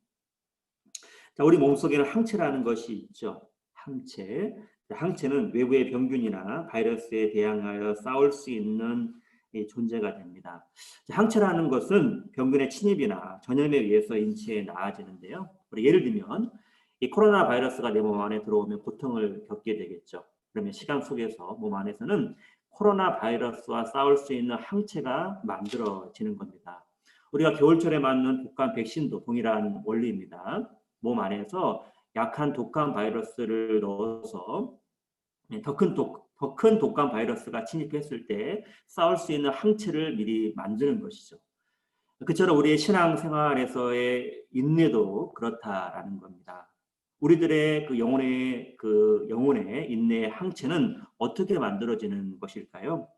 자, 우리 몸속에는 항체라는 것이 있죠. 항체. 항체는 외부의 병균이나 바이러스에 대항하여 싸울 수 있는 존재가 됩니다. 자, 항체라는 것은 병균의 침입이나 전염에 의해서 인체에 나아지는데요. 예를 들면 이 코로나 바이러스가 내 몸 안에 들어오면 고통을 겪게 되겠죠. 그러면 시간 속에서 몸 안에서는 코로나 바이러스와 싸울 수 있는 항체가 만들어지는 겁니다. 우리가 겨울철에 맞는 독감 백신도 동일한 원리입니다. 몸 안에서 약한 독감 바이러스를 넣어서 더 큰 독감 바이러스가 침입했을 때 싸울 수 있는 항체를 미리 만드는 것이죠. 그처럼 우리의 신앙생활에서의 인내도 그렇다라는 겁니다. 우리들의 그 영혼의 인내의 항체는 어떻게 만들어지는 것일까요?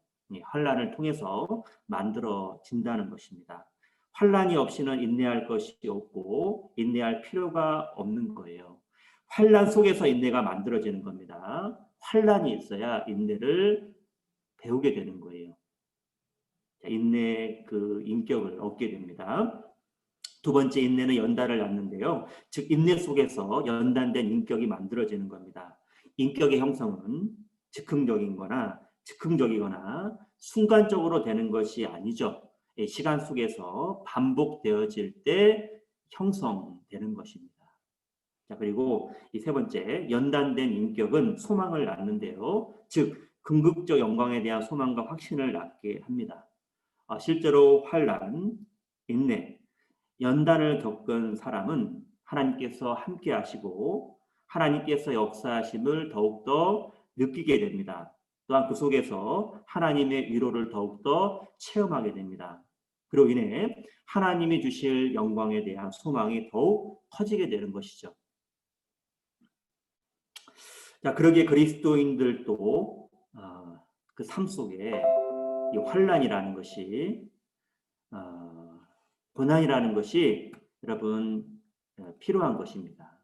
환난을 통해서 만들어진다는 것입니다. 환난이 없이는 인내할 것이 없고 인내할 필요가 없는 거예요. 환난 속에서 인내가 만들어지는 겁니다. 환난이 있어야 인내를 배우게 되는 거예요. 인내의 그 인격을 얻게 됩니다. 두 번째, 인내는 연단을 낳는데요. 즉 인내 속에서 연단된 인격이 만들어지는 겁니다. 인격의 형성은 즉흥적이거나 순간적으로 되는 것이 아니죠. 시간 속에서 반복되어질 때 형성되는 것입니다. 자, 그리고 이 세 번째, 연단된 인격은 소망을 낳는데요. 즉 궁극적 영광에 대한 소망과 확신을 낳게 합니다. 실제로 환난, 인내, 연단을 겪은 사람은 하나님께서 함께 하시고 하나님께서 역사하심을 더욱더 느끼게 됩니다. 또한 그 속에서 하나님의 위로를 더욱더 체험하게 됩니다. 그로 인해 하나님이 주실 영광에 대한 소망이 더욱 커지게 되는 것이죠. 자, 그러기에 그리스도인들도 그 삶 속에 이 환난이라는 것이 고난이라는 것이 여러분 필요한 것입니다.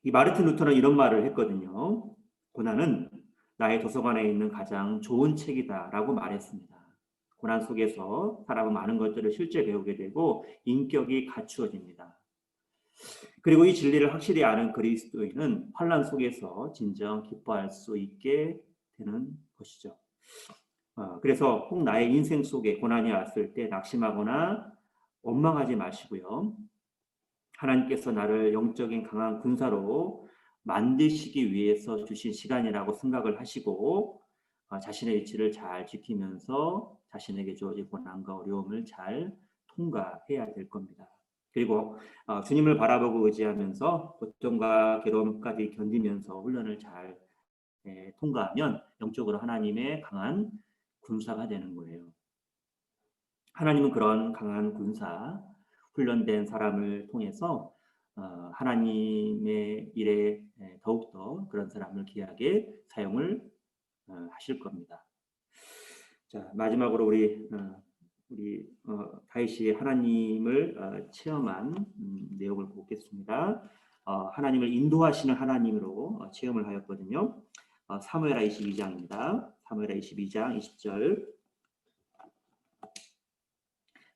이 마르틴 루터는 이런 말을 했거든요. 고난은 나의 도서관에 있는 가장 좋은 책이다라고 말했습니다. 고난 속에서 사람은 많은 것들을 실제 배우게 되고 인격이 갖추어집니다. 그리고 이 진리를 확실히 아는 그리스도인은 환난 속에서 진정 기뻐할 수 있게 되는 것이죠. 그래서 혹 나의 인생 속에 고난이 왔을 때 낙심하거나 원망하지 마시고요. 하나님께서 나를 영적인 강한 군사로 만드시기 위해서 주신 시간이라고 생각을 하시고 자신의 위치를 잘 지키면서 자신에게 주어진 고난과 어려움을 잘 통과해야 될 겁니다. 그리고 주님을 바라보고 의지하면서 고통과 괴로움까지 견디면서 훈련을 잘 통과하면 영적으로 하나님의 강한 군사가 되는 거예요. 하나님은 그런 강한 군사, 훈련된 사람을 통해서 하나님의 일에 더욱더 그런 사람을 귀하게 사용을 하실 겁니다. 자, 마지막으로 우리 다윗이 하나님을 체험한 내용을 보겠습니다. 하나님을 인도하시는 하나님으로 체험을 하였거든요. 사무엘하 22장입니다. 사무엘하 22장 20절.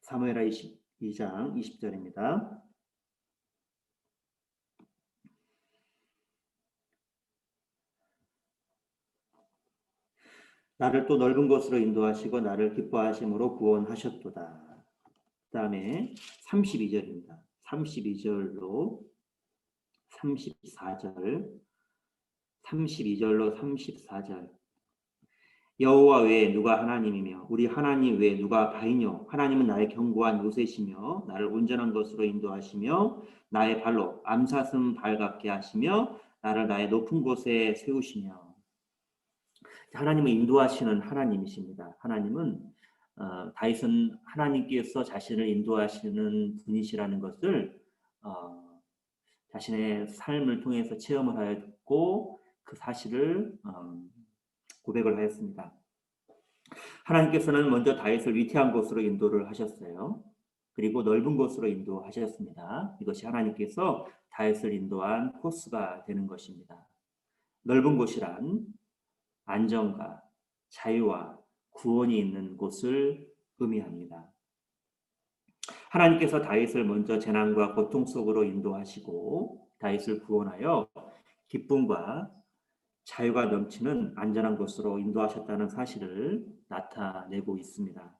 사무엘하 22장 20절입니다. 나를 또 넓은 곳으로 인도하시고 나를 기뻐하심으로 구원하셨도다. 그 다음에 32절입니다. 32절로 34절, 32절로 34절. 여호와 외에 누가 하나님이며 우리 하나님 외에 누가 바이뇨. 하나님은 나의 견고한 요새시며 나를 온전한 것으로 인도하시며 나의 발로 암사슴 발 같게 하시며 나를 나의 높은 곳에 세우시며. 하나님은 인도하시는 하나님이십니다. 하나님은 다윗은 하나님께서 자신을 인도하시는 분이시라는 것을 자신의 삶을 통해서 체험을 하였고 그 사실을 고백을 하였습니다. 하나님께서는 먼저 다윗을 위태한 곳으로 인도를 하셨어요. 그리고 넓은 곳으로 인도하셨습니다. 이것이 하나님께서 다윗을 인도한 코스가 되는 것입니다. 넓은 곳이란 안정과 자유와 구원이 있는 곳을 의미합니다. 하나님께서 다윗을 먼저 재난과 고통 속으로 인도하시고 다윗을 구원하여 기쁨과 자유가 넘치는 안전한 곳으로 인도하셨다는 사실을 나타내고 있습니다.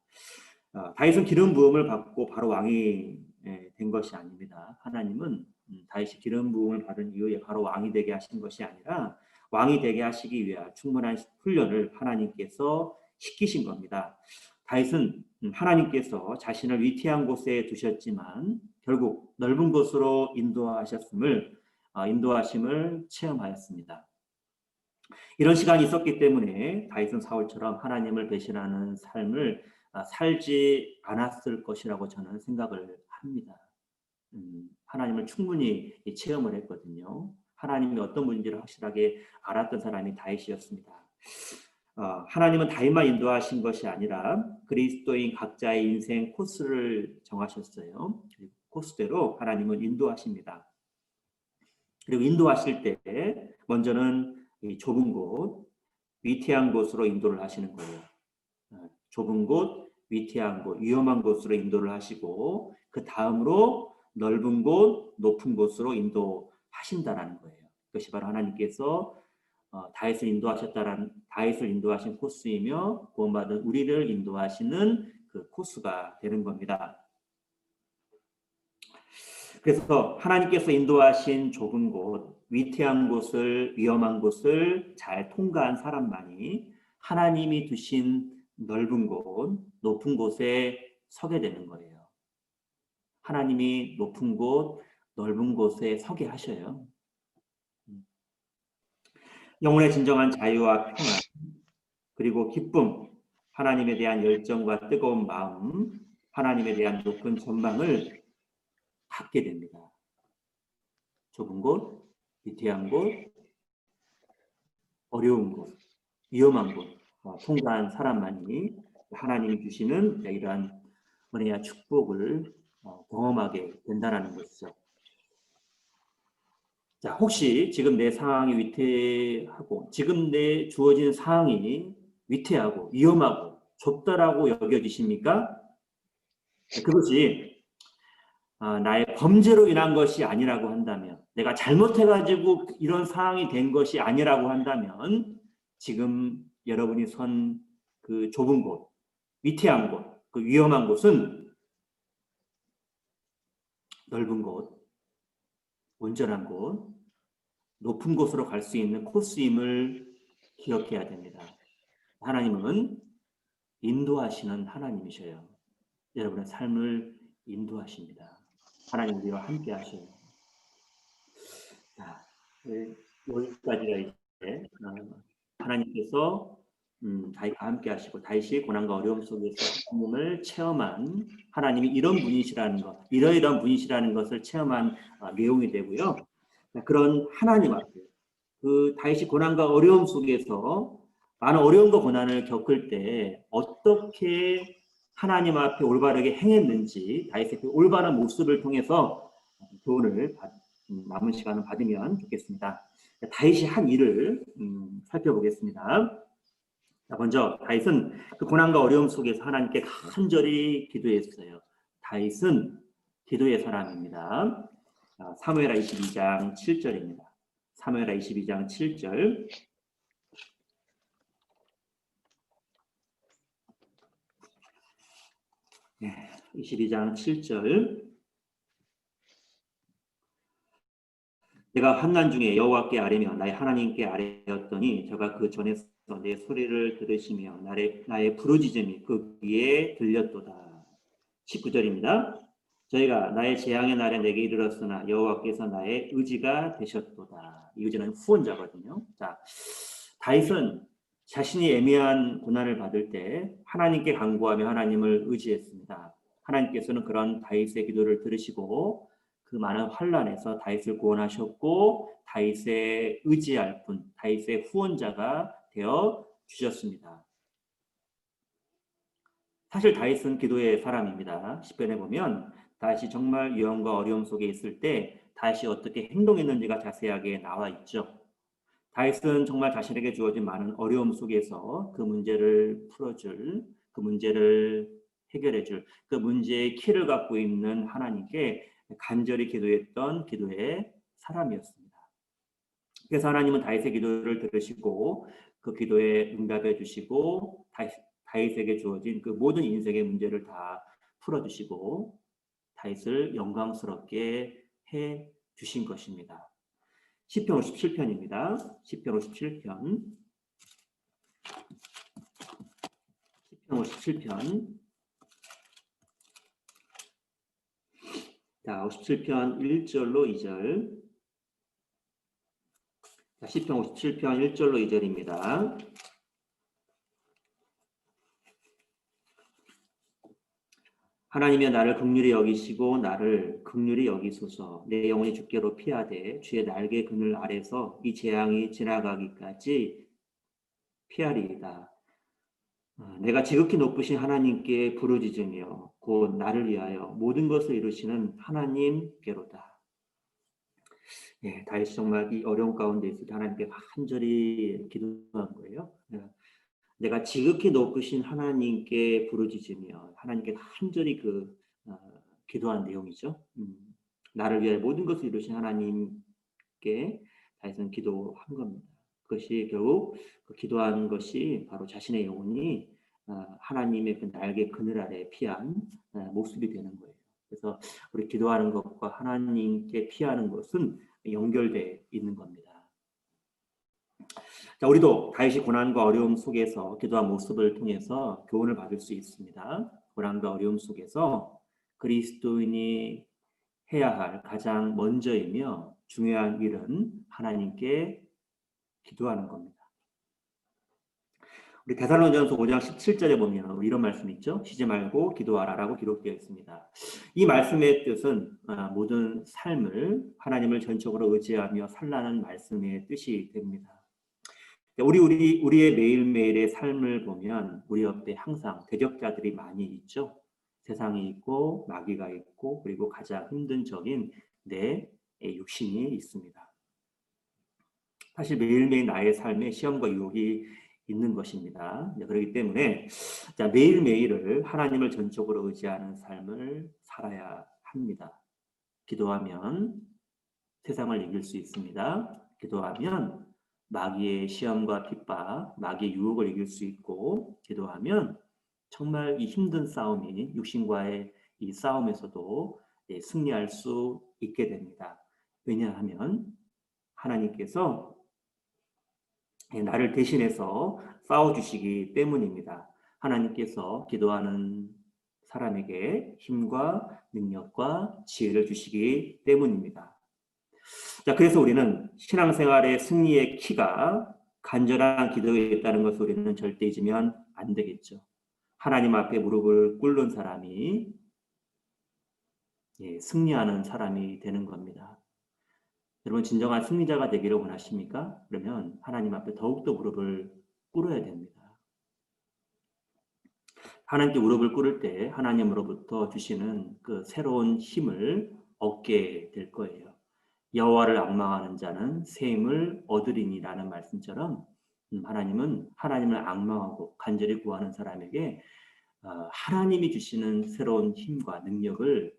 다윗은 기름 부음을 받고 바로 왕이 된 것이 아닙니다. 하나님은 다윗이 기름 부음을 받은 이후에 바로 왕이 되게 하신 것이 아니라 왕이 되게 하시기 위한 충분한 훈련을 하나님께서 시키신 겁니다. 다윗은 하나님께서 자신을 위태한 곳에 두셨지만 결국 넓은 곳으로 인도하심을 체험하였습니다. 이런 시간이 있었기 때문에 다윗은 사울처럼 하나님을 배신하는 삶을 살지 않았을 것이라고 저는 생각을 합니다. 하나님을 충분히 체험을 했거든요. 하나님이 어떤 분인지를 확실하게 알았던 사람이 다윗이었습니다. 하나님은 다윗만 인도하신 것이 아니라 그리스도인 각자의 인생 코스를 정하셨어요. 코스대로 하나님은 인도하십니다. 그리고 인도하실 때 먼저는 이 좁은 곳, 위태한 곳으로 인도를 하시는 거예요. 좁은 곳, 위태한 곳, 위험한 곳으로 인도를 하시고 그 다음으로 넓은 곳, 높은 곳으로 인도하신다라는 거예요. 그것이 바로 하나님께서 다윗을 인도하신 코스이며 구원받은 우리를 인도하시는 그 코스가 되는 겁니다. 그래서 하나님께서 인도하신 좁은 곳, 위태한 곳을, 위험한 곳을 잘 통과한 사람만이 하나님이 두신 넓은 곳, 높은 곳에 서게 되는 거예요. 하나님이 높은 곳, 넓은 곳에 서게 하셔요. 영혼의 진정한 자유와 평안, 그리고 기쁨, 하나님에 대한 열정과 뜨거운 마음, 하나님에 대한 높은 전망을 갖게 됩니다. 좁은 곳, 위태한 곳, 어려운 곳, 위험한 곳, 통과한 사람만이 하나님이 주시는 이러한 은혜와 축복을 경험하게 된다는 것이죠. 자, 혹시 지금 내 상황이 위태하고 지금 내 주어진 상황이 위태하고 위험하고 좁다라고 여겨지십니까? 그것이 나의 범죄로 인한 것이 아니라고 한다면, 내가 잘못해가지고 이런 상황이 된 것이 아니라고 한다면 지금 여러분이 선 그 좁은 곳, 위태한 곳, 그 위험한 곳은 넓은 곳, 온전한 곳, 높은 곳으로 갈 수 있는 코스임을 기억해야 됩니다. 하나님은 인도하시는 하나님이셔요. 여러분의 삶을 인도하십니다. 하나님 우리와 함께 하셔요. 자, 여기까지가 이제 하나님께서 다윗과 함께 하시고 다윗이 고난과 어려움 속에서 하나님을 체험한 하나님이 이런 분이시라는 것, 이러이러한 분이시라는 것을 체험한 내용이 되고요. 그런 하나님 앞에 그 다윗이 고난과 어려움 속에서 많은 어려움과 고난을 겪을 때 어떻게 하나님 앞에 올바르게 행했는지 다윗의 그 올바른 모습을 통해서 교훈을 남은 시간을 받으면 좋겠습니다. 다윗이 한 일을 살펴보겠습니다. 자, 먼저 다윗은 그 고난과 어려움 속에서 하나님께 간절히 기도했어요. 다윗은 기도의 사람입니다. 사무엘하 22장 7절입니다. 사무엘하 22장 7절. 네, 22장 7절. 내가 환난 중에 여호와께 아뢰며 나의 하나님께 아뢰었더니 저가 그 전에서 내 소리를 들으시며 나의 부르짖음이 그 귀에 들렸도다. 19절입니다. 저희가 나의 재앙의 날에 내게 이르렀으나 여호와께서 나의 의지가 되셨도다. 이 의지는 후원자거든요. 자, 다윗은 자신이 애매한 고난을 받을 때 하나님께 간구하며 하나님을 의지했습니다. 하나님께서는 그런 다윗의 기도를 들으시고 그 많은 환난에서 다윗을 구원하셨고 다윗의 의지할 분, 다윗의 후원자가 되어 주셨습니다. 사실 다윗은 기도의 사람입니다. 시편에 보면 다윗이 정말 위험과 어려움 속에 있을 때 다윗이 어떻게 행동했는지가 자세하게 나와 있죠. 다윗은 정말 자신에게 주어진 많은 어려움 속에서 그 문제를 풀어줄, 그 문제를 해결해줄, 그 문제의 키를 갖고 있는 하나님께 간절히 기도했던 기도의 사람이었습니다. 그래서 하나님은 다윗의 기도를 들으시고 그 기도에 응답해 주시고 다윗에게 주어진 그 모든 인생의 문제를 다 풀어주시고 다윗을 영광스럽게 해 주신 것입니다. 시편 57편입니다. 시편 57편. 시편 57편. 자, 57편 1절로 2절. 자, 시편 57편 1절로 2절입니다. 하나님이여 나를 긍휼히 여기시고 나를 긍휼히 여기소서. 내 영혼이 주께로 피하되 주의 날개 그늘 아래서 이 재앙이 지나가기까지 피하리이다. 내가 지극히 높으신 하나님께 부르짖으며 곧 나를 위하여 모든 것을 이루시는 하나님께로다. 예, 다윗이 정말 이 어려운 가운데 있을 때 하나님께 간절히 기도한 거예요. 내가 지극히 높으신 하나님께 부르짖으며 하나님께 간절히 기도한 내용이죠. 나를 위하여 모든 것을 이루신 하나님께 다윗은 기도한 겁니다. 그것이 결국 그 기도한 것이 바로 자신의 영혼이 하나님의 그 날개 그늘 아래 피한 모습이 되는 거예요. 그래서 우리 기도하는 것과 하나님께 피하는 것은 연결되어 있는 겁니다. 자, 우리도 다윗이 고난과 어려움 속에서 기도한 모습을 통해서 교훈을 받을 수 있습니다. 고난과 어려움 속에서 그리스도인이 해야 할 가장 먼저이며 중요한 일은 하나님께 기도하는 겁니다. 우리 데살로니가전서 5장 17절에 보면 이런 말씀이 있죠. 쉬지 말고 기도하라라고 기록되어 있습니다. 이 말씀의 뜻은 모든 삶을 하나님을 전적으로 의지하며 살라는 말씀의 뜻이 됩니다. 우리의 매일매일의 삶을 보면 우리 옆에 항상 대적자들이 많이 있죠. 세상이 있고 마귀가 있고 그리고 가장 힘든 적인 내 육신이 있습니다. 사실 매일매일 나의 삶에 시험과 유혹이 있는 것입니다. 그렇기 때문에 매일매일을 하나님을 전적으로 의지하는 삶을 살아야 합니다. 기도하면 세상을 이길 수 있습니다. 기도하면 마귀의 시험과 핍박, 마귀의 유혹을 이길 수 있고 기도하면 정말 이 힘든 싸움이 육신과의 이 싸움에서도 승리할 수 있게 됩니다. 왜냐하면 하나님께서 나를 대신해서 싸워주시기 때문입니다. 하나님께서 기도하는 사람에게 힘과 능력과 지혜를 주시기 때문입니다. 자, 그래서 우리는 신앙생활의 승리의 키가 간절한 기도에 있다는 것을 우리는 절대 잊으면 안 되겠죠. 하나님 앞에 무릎을 꿇는 사람이 승리하는 사람이 되는 겁니다. 여러분 진정한 승리자가 되기를 원하십니까? 그러면 하나님 앞에 더욱더 무릎을 꿇어야 됩니다. 하나님께 무릎을 꿇을 때 하나님으로부터 주시는 그 새로운 힘을 얻게 될 거예요. 여호와를 앙망하는 자는 새 힘을 얻으리니라는 말씀처럼 하나님은 하나님을 앙망하고 간절히 구하는 사람에게 하나님이 주시는 새로운 힘과 능력을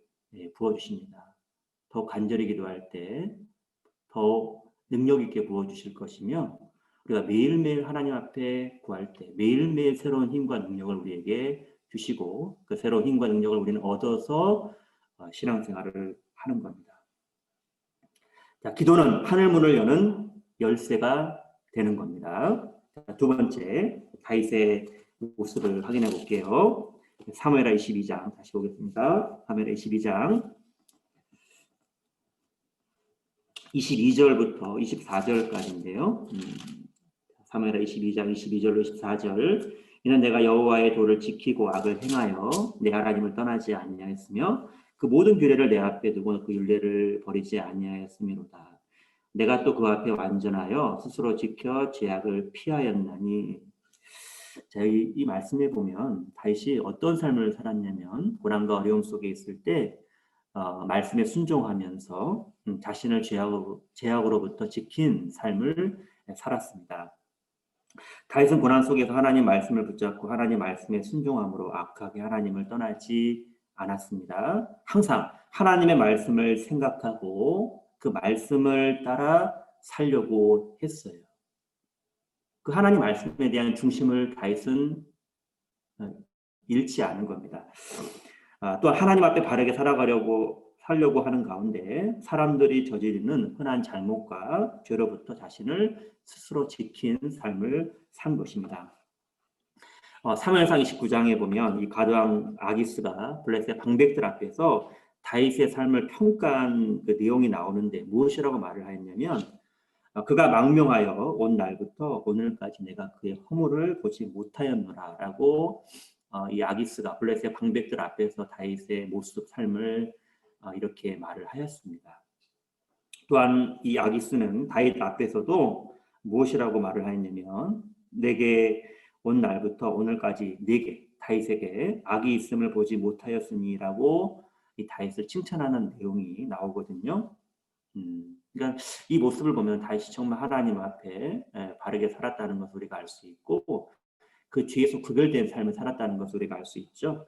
부어주십니다. 더 간절히 기도할 때 더 능력 있게 부어주실 것이며 우리가 매일매일 하나님 앞에 구할 때 매일매일 새로운 힘과 능력을 우리에게 주시고 그 새로운 힘과 능력을 우리는 얻어서 신앙생활을 하는 겁니다. 자, 기도는 하늘문을 여는 열쇠가 되는 겁니다. 자, 두 번째 다윗의 모습을 확인해 볼게요. 사무엘하 22장 다시 보겠습니다. 사무엘하 22장 22절부터 24절까지인데요. 사무엘하 22장 22절로 24절 이는 내가 여호와의 도를 지키고 악을 행하여 내 하나님을 떠나지 아니하였으며 그 모든 규례를 내 앞에 두고 그 율례를 버리지 아니하였음이로다. 내가 또 그 앞에 완전하여 스스로 지켜 죄악을 피하였나니. 자, 이 말씀에 보면 다윗이 어떤 삶을 살았냐면 고난과 어려움 속에 있을 때 말씀에 순종하면서 자신을 죄악으로부터 지킨 삶을 살았습니다. 다윗은 고난 속에서 하나님 말씀을 붙잡고 하나님 말씀에 순종함으로 악하게 하나님을 떠나지 않았습니다. 항상 하나님의 말씀을 생각하고 그 말씀을 따라 살려고 했어요. 그 하나님 말씀에 대한 중심을 다윗은 잃지 않은 겁니다. 또 하나님 앞에 바르게 살려고 하는 가운데 사람들이 저지르는 흔한 잘못과 죄로부터 자신을 스스로 지킨 삶을 산 것입니다. 사무엘상 29장에 보면 이 가드왕 아기스가 블레셋 방백들 앞에서 다윗의 삶을 평가한 그 내용이 나오는데 무엇이라고 말을 하였냐면 그가 망명하여 온 날부터 오늘까지 내가 그의 허물을 보지 못하였노라라고 이 아기스가 블레셋 방백들 앞에서 다윗의 모습 삶을 이렇게 말을 하였습니다. 또한 이 아기스는 다윗 앞에서도 무엇이라고 말을 하였냐면 내게 온 날부터 오늘까지 내게 다윗에게 악이 있음을 보지 못하였으니라고 이 다윗을 칭찬하는 내용이 나오거든요. 그러니까 이 모습을 보면 다윗이 정말 하나님 앞에 바르게 살았다는 것을 우리가 알 수 있고 그 뒤에서 구별된 삶을 살았다는 것을 우리가 알 수 있죠.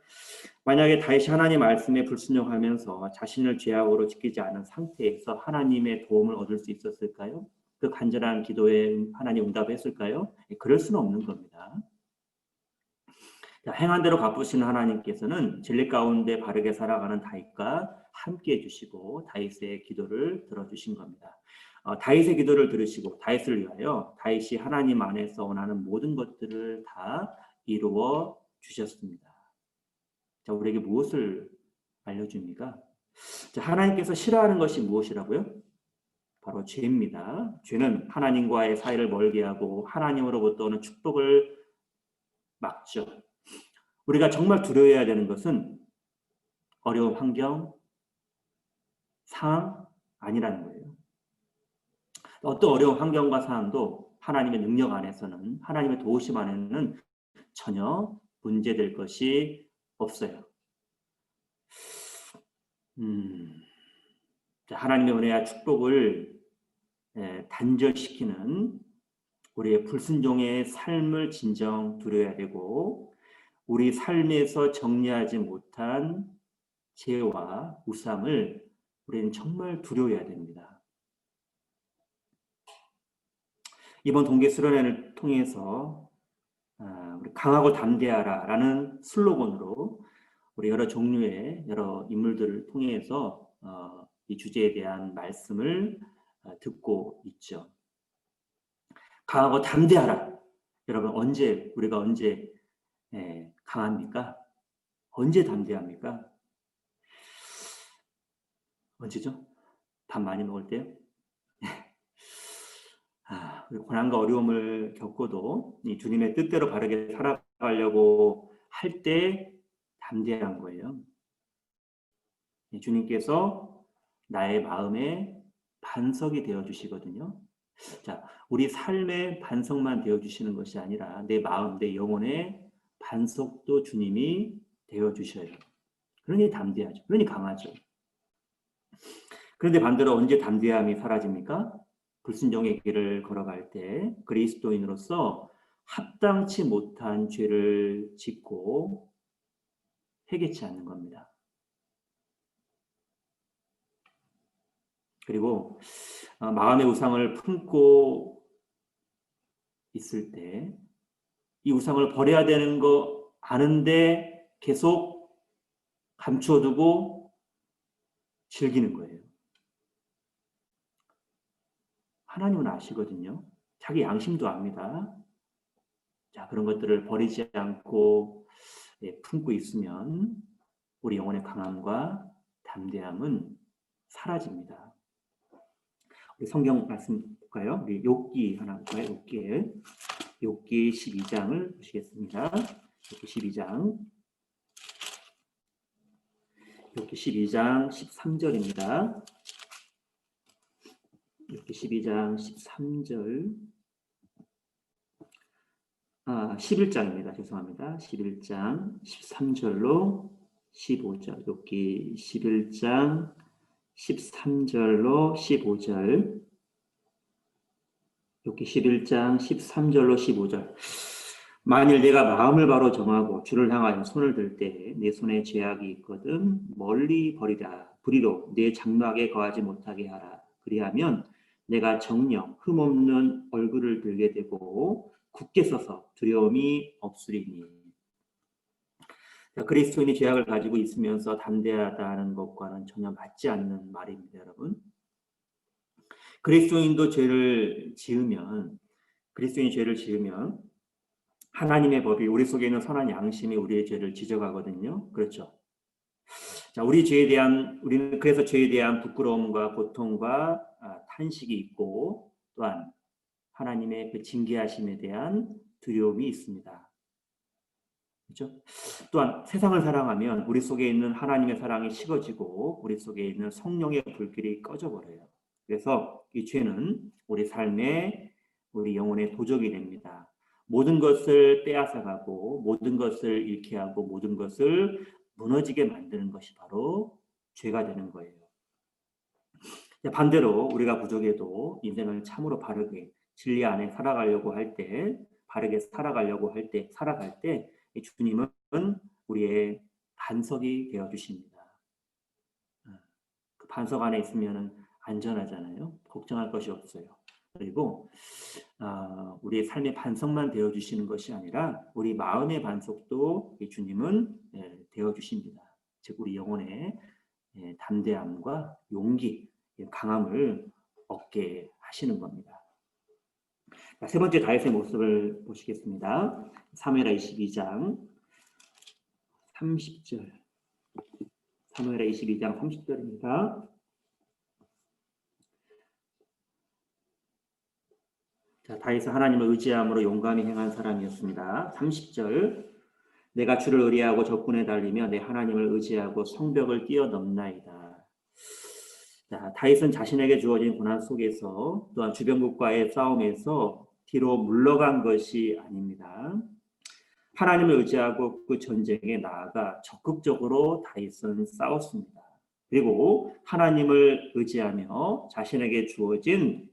만약에 다윗이 하나님 말씀에 불순종하면서 자신을 죄악으로 지키지 않은 상태에서 하나님의 도움을 얻을 수 있었을까요? 그 간절한 기도에 하나님 응답했을까요? 그럴 수는 없는 겁니다. 행한 대로 갚으시는 하나님께서는 진리 가운데 바르게 살아가는 다윗과 함께 해주시고 다윗의 기도를 들어주신 겁니다. 다윗의 기도를 들으시고 다윗을 위하여 다윗이 하나님 안에서 원하는 모든 것들을 다 이루어 주셨습니다. 자, 우리에게 무엇을 알려줍니까? 자, 하나님께서 싫어하는 것이 무엇이라고요? 바로 죄입니다. 죄는 하나님과의 사이를 멀게 하고 하나님으로부터 오는 축복을 막죠. 우리가 정말 두려워해야 되는 것은 어려운 환경, 상황 아니라는 거예요. 어떤 어려운 환경과 상황도 하나님의 능력 안에서는 하나님의 도우심 안에는 전혀 문제될 것이 없어요. 하나님의 은혜와 축복을 단절시키는 우리의 불순종의 삶을 진정 두려워야 되고 우리 삶에서 정리하지 못한 죄와 우상을 우리는 정말 두려워해야 됩니다. 이번 동계 수련회를 통해서 우리 강하고 담대하라라는 슬로건으로 우리 여러 종류의 여러 인물들을 통해서 이 주제에 대한 말씀을 듣고 있죠. 강하고 담대하라. 여러분 우리가 언제 강합니까? 언제 담대합니까? 언제죠? 밥 많이 먹을 때요? 고난과 어려움을 겪고도 이 주님의 뜻대로 바르게 살아가려고 할 때 담대한 거예요. 주님께서 나의 마음의 반석이 되어주시거든요. 자, 우리 삶의 반석만 되어주시는 것이 아니라 내 마음, 내 영혼의 반석도 주님이 되어주셔요. 그러니 담대하죠. 그러니 강하죠. 그런데 반대로 언제 담대함이 사라집니까? 불순종의 길을 걸어갈 때 그리스도인으로서 합당치 못한 죄를 짓고 회개치 않는 겁니다. 그리고 마음의 우상을 품고 있을 때 이 우상을 버려야 되는 거 아는데 계속 감추어두고 즐기는 거예요. 하나님은 아시거든요. 자기 양심도 압니다. 자, 그런 것들을 버리지 않고 품고 있으면 우리 영혼의 강함과 담대함은 사라집니다. 우리 성경 말씀 볼까요? 우리 욥기 하나 볼까요? 욥기 12장을 보시겠습니다. 욥기 12장 13절입니다. 욥기 12장 13절 11장입니다. 죄송합니다. 11장 13절로 15절 욥기 11장 13절로 15절 욥기 11장 13절로 15절 만일 내가 마음을 바로 정하고 주를 향하여 손을 들 때 내 손에 죄악이 있거든 멀리 버리라 불의로 내 장막에 거하지 못하게 하라 그리하면 내가 정녕 흠없는 얼굴을 들게 되고 굳게 서서 두려움이 없으리니. 그리스도인이 죄악을 가지고 있으면서 담대하다는 것과는 전혀 맞지 않는 말입니다, 여러분. 그리스도인이 죄를 지으면 하나님의 법이 우리 속에 있는 선한 양심이 우리의 죄를 지적하거든요. 그렇죠? 자, 우리는 그래서 죄에 대한 부끄러움과 고통과 탄식이 있고 또한 하나님의 그 징계하심에 대한 두려움이 있습니다. 그렇죠? 또한 세상을 사랑하면 우리 속에 있는 하나님의 사랑이 식어지고 우리 속에 있는 성령의 불길이 꺼져버려요. 그래서 이 죄는 우리 삶에 우리 영혼의 도적이 됩니다. 모든 것을 빼앗아가고 모든 것을 잃게 하고 모든 것을 무너지게 만드는 것이 바로 죄가 되는 거예요. 반대로 우리가 부족해도 인생을 참으로 바르게 진리 안에 살아가려고 할 때, 바르게 살아갈 때 주님은 우리의 반석이 되어주십니다. 그 반석 안에 있으면 안전하잖아요. 걱정할 것이 없어요. 그리고 우리의 삶의 반석만 되어주시는 것이 아니라 우리 마음의 반석도 주님은 되어주십니다. 즉 우리 영혼의 담대함과 용기, 강함을 얻게 하시는 겁니다. 세 번째 다윗의 모습을 보시겠습니다. 사무엘하 22장 30절. 사무엘하 22장 30절입니다. 자, 다윗은 하나님을 의지함으로 용감히 행한 사람이었습니다. 30절. 내가 주를 의뢰하고 적군에 달리며 내 하나님을 의지하고 성벽을 뛰어넘나이다. 자, 다윗은 자신에게 주어진 고난 속에서 또한 주변국과의 싸움에서 뒤로 물러간 것이 아닙니다. 하나님을 의지하고 그 전쟁에 나아가 적극적으로 다윗은 싸웠습니다. 그리고 하나님을 의지하며 자신에게 주어진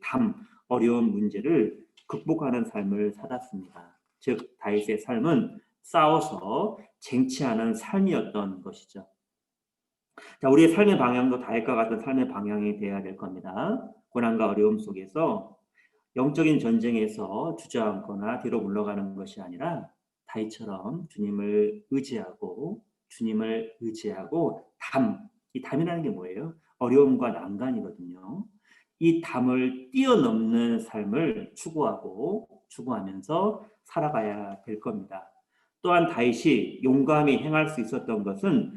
어려운 문제를 극복하는 삶을 살았습니다. 즉 다윗의 삶은 싸워서 쟁취하는 삶이었던 것이죠. 자, 우리의 삶의 방향도 다윗과 같은 삶의 방향이 되어야 될 겁니다. 고난과 어려움 속에서 영적인 전쟁에서 주저앉거나 뒤로 물러가는 것이 아니라 다윗처럼 주님을 의지하고 이 담이라는 게 뭐예요? 어려움과 난간이거든요. 이 담을 뛰어넘는 삶을 추구하면서 살아가야 될 겁니다. 또한 다윗이 용감히 행할 수 있었던 것은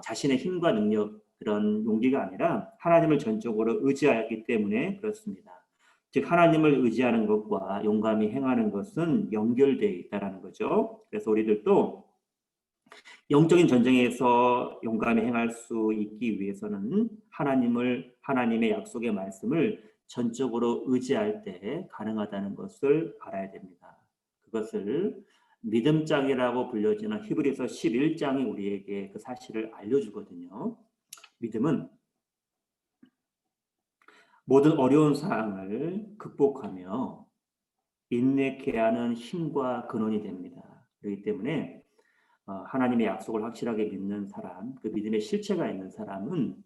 자신의 힘과 능력 그런 용기가 아니라 하나님을 전적으로 의지하였기 때문에 그렇습니다. 즉 하나님을 의지하는 것과 용감히 행하는 것은 연결되어 있다는 거죠. 그래서 우리들도 영적인 전쟁에서 용감히 행할 수 있기 위해서는 하나님의 약속의 말씀을 전적으로 의지할 때 가능하다는 것을 알아야 됩니다. 그것을 믿음장이라고 불려지는 히브리서 11장이 우리에게 그 사실을 알려주거든요. 믿음은 모든 어려운 사항을 극복하며 인내케 하는 힘과 근원이 됩니다. 그렇기 때문에 하나님의 약속을 확실하게 믿는 사람, 그 믿음의 실체가 있는 사람은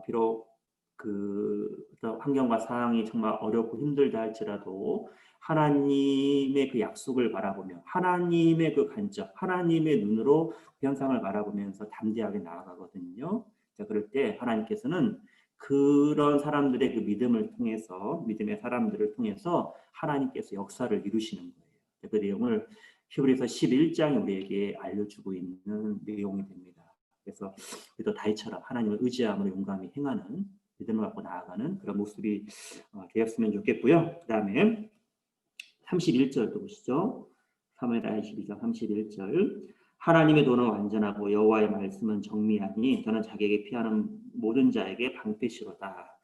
비록 그 환경과 상황이 정말 어렵고 힘들다 할지라도 하나님의 그 약속을 바라보며 하나님의 그 관점, 하나님의 눈으로 그 현상을 바라보면서 담대하게 나아가거든요. 자, 그럴 때 하나님께서는 그런 사람들의 그 믿음의 사람들을 통해서 하나님께서 역사를 이루시는 거예요. 그 내용을 히브리서 11장이 우리에게 알려주고 있는 내용이 됩니다. 그래서 우리도 다윗처럼 하나님을 의지함으로 용감히 행하는 믿음을 갖고 나아가는 그런 모습이 되었으면 좋겠고요. 그 다음에 31절도 보시죠. 사무엘하 22장 31절 하나님의 도는 완전하고 여호와의 말씀은 정미하니 저는 자기에게 피하는 모든 자에게 방패시로다.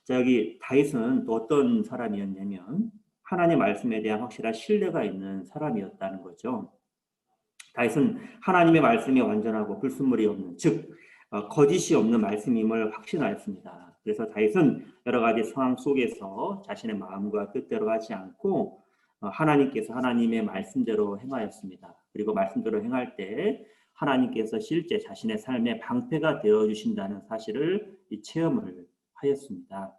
자, 여기 다윗은 또 어떤 사람이었냐면 하나님 말씀에 대한 확실한 신뢰가 있는 사람이었다는 거죠. 다윗은 하나님의 말씀이 완전하고 불순물이 없는 즉 거짓이 없는 말씀임을 확신하였습니다. 그래서 다윗은 여러 가지 상황 속에서 자신의 마음과 뜻대로 하지 않고 하나님께서 하나님의 말씀대로 행하였습니다. 그리고 말씀대로 행할 때 하나님께서 실제 자신의 삶의 방패가 되어 주신다는 사실을 체험을 하였습니다.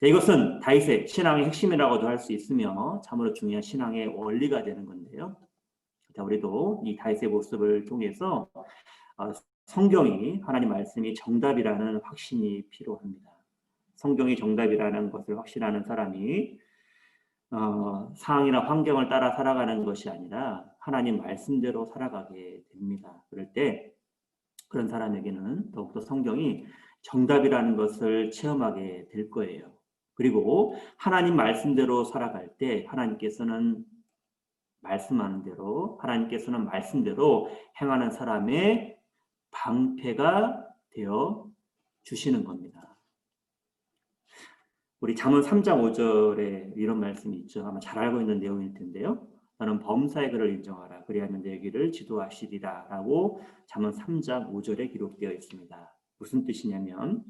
이것은 다윗의 신앙의 핵심이라고도 할 수 있으며 참으로 중요한 신앙의 원리가 되는 건데요. 자, 우리도 이 다윗의 모습을 통해서 성경이 하나님 말씀이 정답이라는 확신이 필요합니다. 성경이 정답이라는 것을 확신하는 사람이 상황이나 환경을 따라 살아가는 것이 아니라 하나님 말씀대로 살아가게 됩니다. 그럴 때 그런 사람에게는 더욱더 성경이 정답이라는 것을 체험하게 될 거예요. 그리고 하나님 말씀대로 살아갈 때 하나님께서는 말씀대로 행하는 사람의 방패가 되어 주시는 겁니다. 우리 잠언 3장 5절에 이런 말씀이 있죠. 아마 잘 알고 있는 내용일 텐데요. 너는 범사의 글을 인정하라. 그리하면 내 길을 지도하시리라. 라고 잠언 3장 5절에 기록되어 있습니다. 무슨 뜻이냐면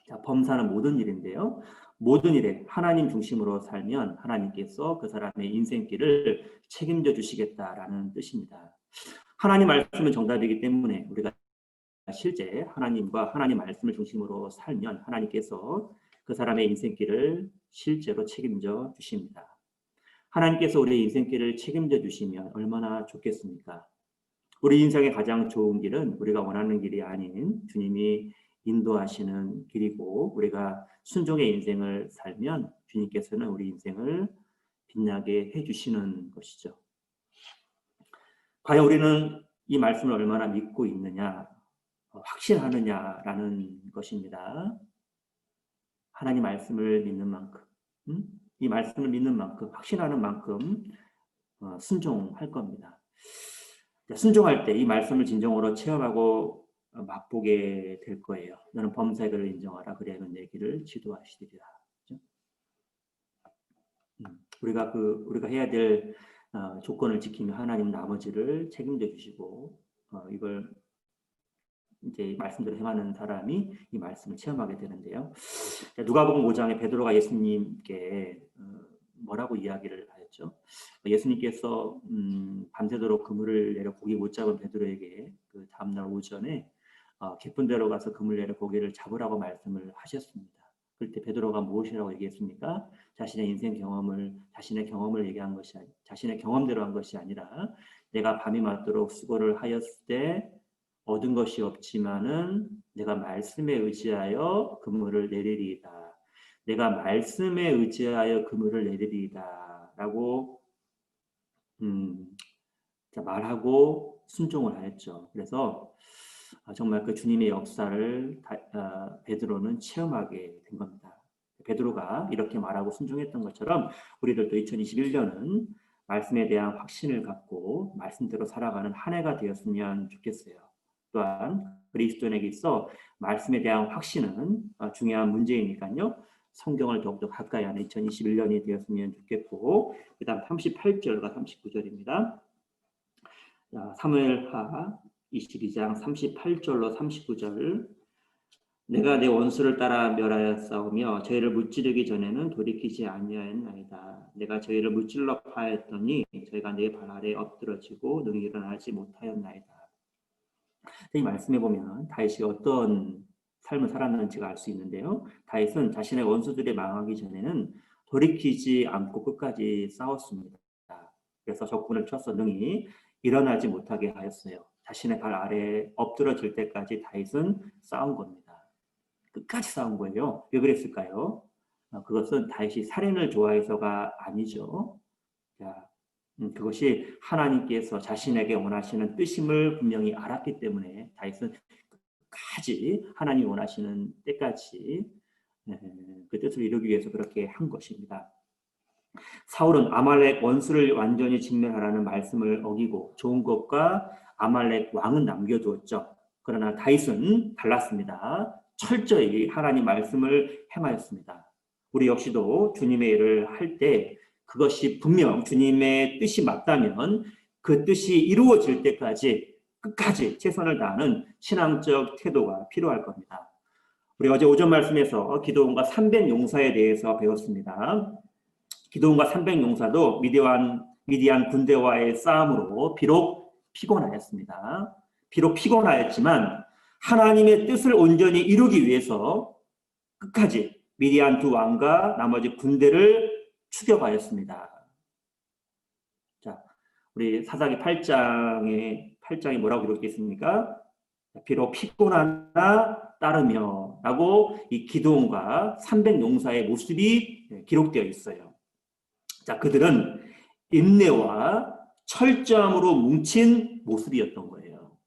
자, 범사는 모든 일인데요. 모든 일에 하나님 중심으로 살면 하나님께서 그 사람의 인생길을 책임져 주시겠다라는 뜻입니다. 하나님 말씀은 정답이기 때문에 우리가 실제 하나님과 하나님 말씀을 중심으로 살면 하나님께서 그 사람의 인생길을 실제로 책임져 주십니다. 하나님께서 우리의 인생길을 책임져 주시면 얼마나 좋겠습니까? 우리 인생의 가장 좋은 길은 우리가 원하는 길이 아닌 주님이 인도하시는 길이고 우리가 순종의 인생을 살면 주님께서는 우리 인생을 빛나게 해주시는 것이죠. 과연 우리는 이 말씀을 얼마나 믿고 있느냐, 확신하느냐라는 것입니다. 하나님 말씀을 믿는 만큼, 이 말씀을 믿는 만큼, 확신하는 만큼 순종할 겁니다. 순종할 때 이 말씀을 진정으로 체험하고 맛보게 될 거예요. 너는 범사의 글을 인정하라. 그리하면 내 길을 지도하시리라. 우리가 해야 될 조건을 지키면 하나님 나머지를 책임져 주시고 이걸 이제 말씀대로 행하는 사람이 이 말씀을 체험하게 되는데요. 누가복음 5장에 베드로가 예수님께 뭐라고 이야기를 하였죠? 예수님께서 밤새도록 그물을 내려 고기 못 잡은 베드로에게 그 다음날 오전에 깊은 데로 가서 그물 내려 고기를 잡으라고 말씀을 하셨습니다. 그럴 때 베드로가 무엇이라고 얘기했습니까? 자신의 경험을 얘기한 것이 자신의 경험대로 한 것이 아니라 내가 밤이 맞도록 수고를 하였을 때 얻은 것이 없지만은 내가 말씀에 의지하여 그물을 내리리이다. 내가 말씀에 의지하여 그물을 내리리이다라고 말하고 순종을 하였죠. 그래서 정말 그 주님의 역사를 베드로는 체험하게 된 겁니다. 베드로가 이렇게 말하고 순종했던 것처럼 우리들도 2021년은 말씀에 대한 확신을 갖고 말씀대로 살아가는 한 해가 되었으면 좋겠어요. 또한 그리스도인에게 있어 말씀에 대한 확신은 중요한 문제이니까요. 성경을 더욱더 가까이 하는 2021년이 되었으면 좋겠고, 그 다음 38절과 39절입니다. 사무엘하 22장 38절로 39절. 내가 내 원수를 따라 멸하였사오며 저희를 무찌르기 전에는 돌이키지 아니하였나이다. 내가 저희를 무찔러 파하였더니 저희가 내 발 아래 엎드러지고 능히 일어나지 못하였나이다. 이 말씀에 보면 다윗이 어떤 삶을 살았는지가 알 수 있는데요. 다윗은 자신의 원수들이 망하기 전에는 돌이키지 않고 끝까지 싸웠습니다. 그래서 적군을 쳐서 능히 일어나지 못하게 하였어요. 자신의 발 아래에 엎드러질 때까지 다윗은 싸운 겁니다. 끝까지 싸운 거예요. 왜 그랬을까요? 그것은 다윗이 살인을 좋아해서가 아니죠. 그것이 하나님께서 자신에게 원하시는 뜻임을 분명히 알았기 때문에 다윗은 끝까지 하나님이 원하시는 때까지 그 뜻을 이루기 위해서 그렇게 한 것입니다. 사울은 아말렉 원수를 완전히 진멸하라는 말씀을 어기고 좋은 것과 아말렉 왕은 남겨두었죠. 그러나 다윗은 달랐습니다. 철저히 하나님 말씀을 행하였습니다. 우리 역시도 주님의 일을 할 때 그것이 분명 주님의 뜻이 맞다면 그 뜻이 이루어질 때까지 끝까지 최선을 다하는 신앙적 태도가 필요할 겁니다. 우리 어제 오전 말씀에서 기드온과 300용사에 대해서 배웠습니다. 기드온과 300용사도 미디안 군대와의 싸움으로 비록 피곤하였습니다. 비록 피곤하였지만 하나님의 뜻을 온전히 이루기 위해서 끝까지 미디안 두 왕과 나머지 군대를 추격하였습니다. 자, 우리 사사기 8장에 뭐라고 기록되어 있습니까? 비록 피곤하나 따르며 라고 이 기드온과 300용사의 모습이 기록되어 있어요. 자, 그들은 인내와 철저함으로 뭉친 모습이었던 거예요.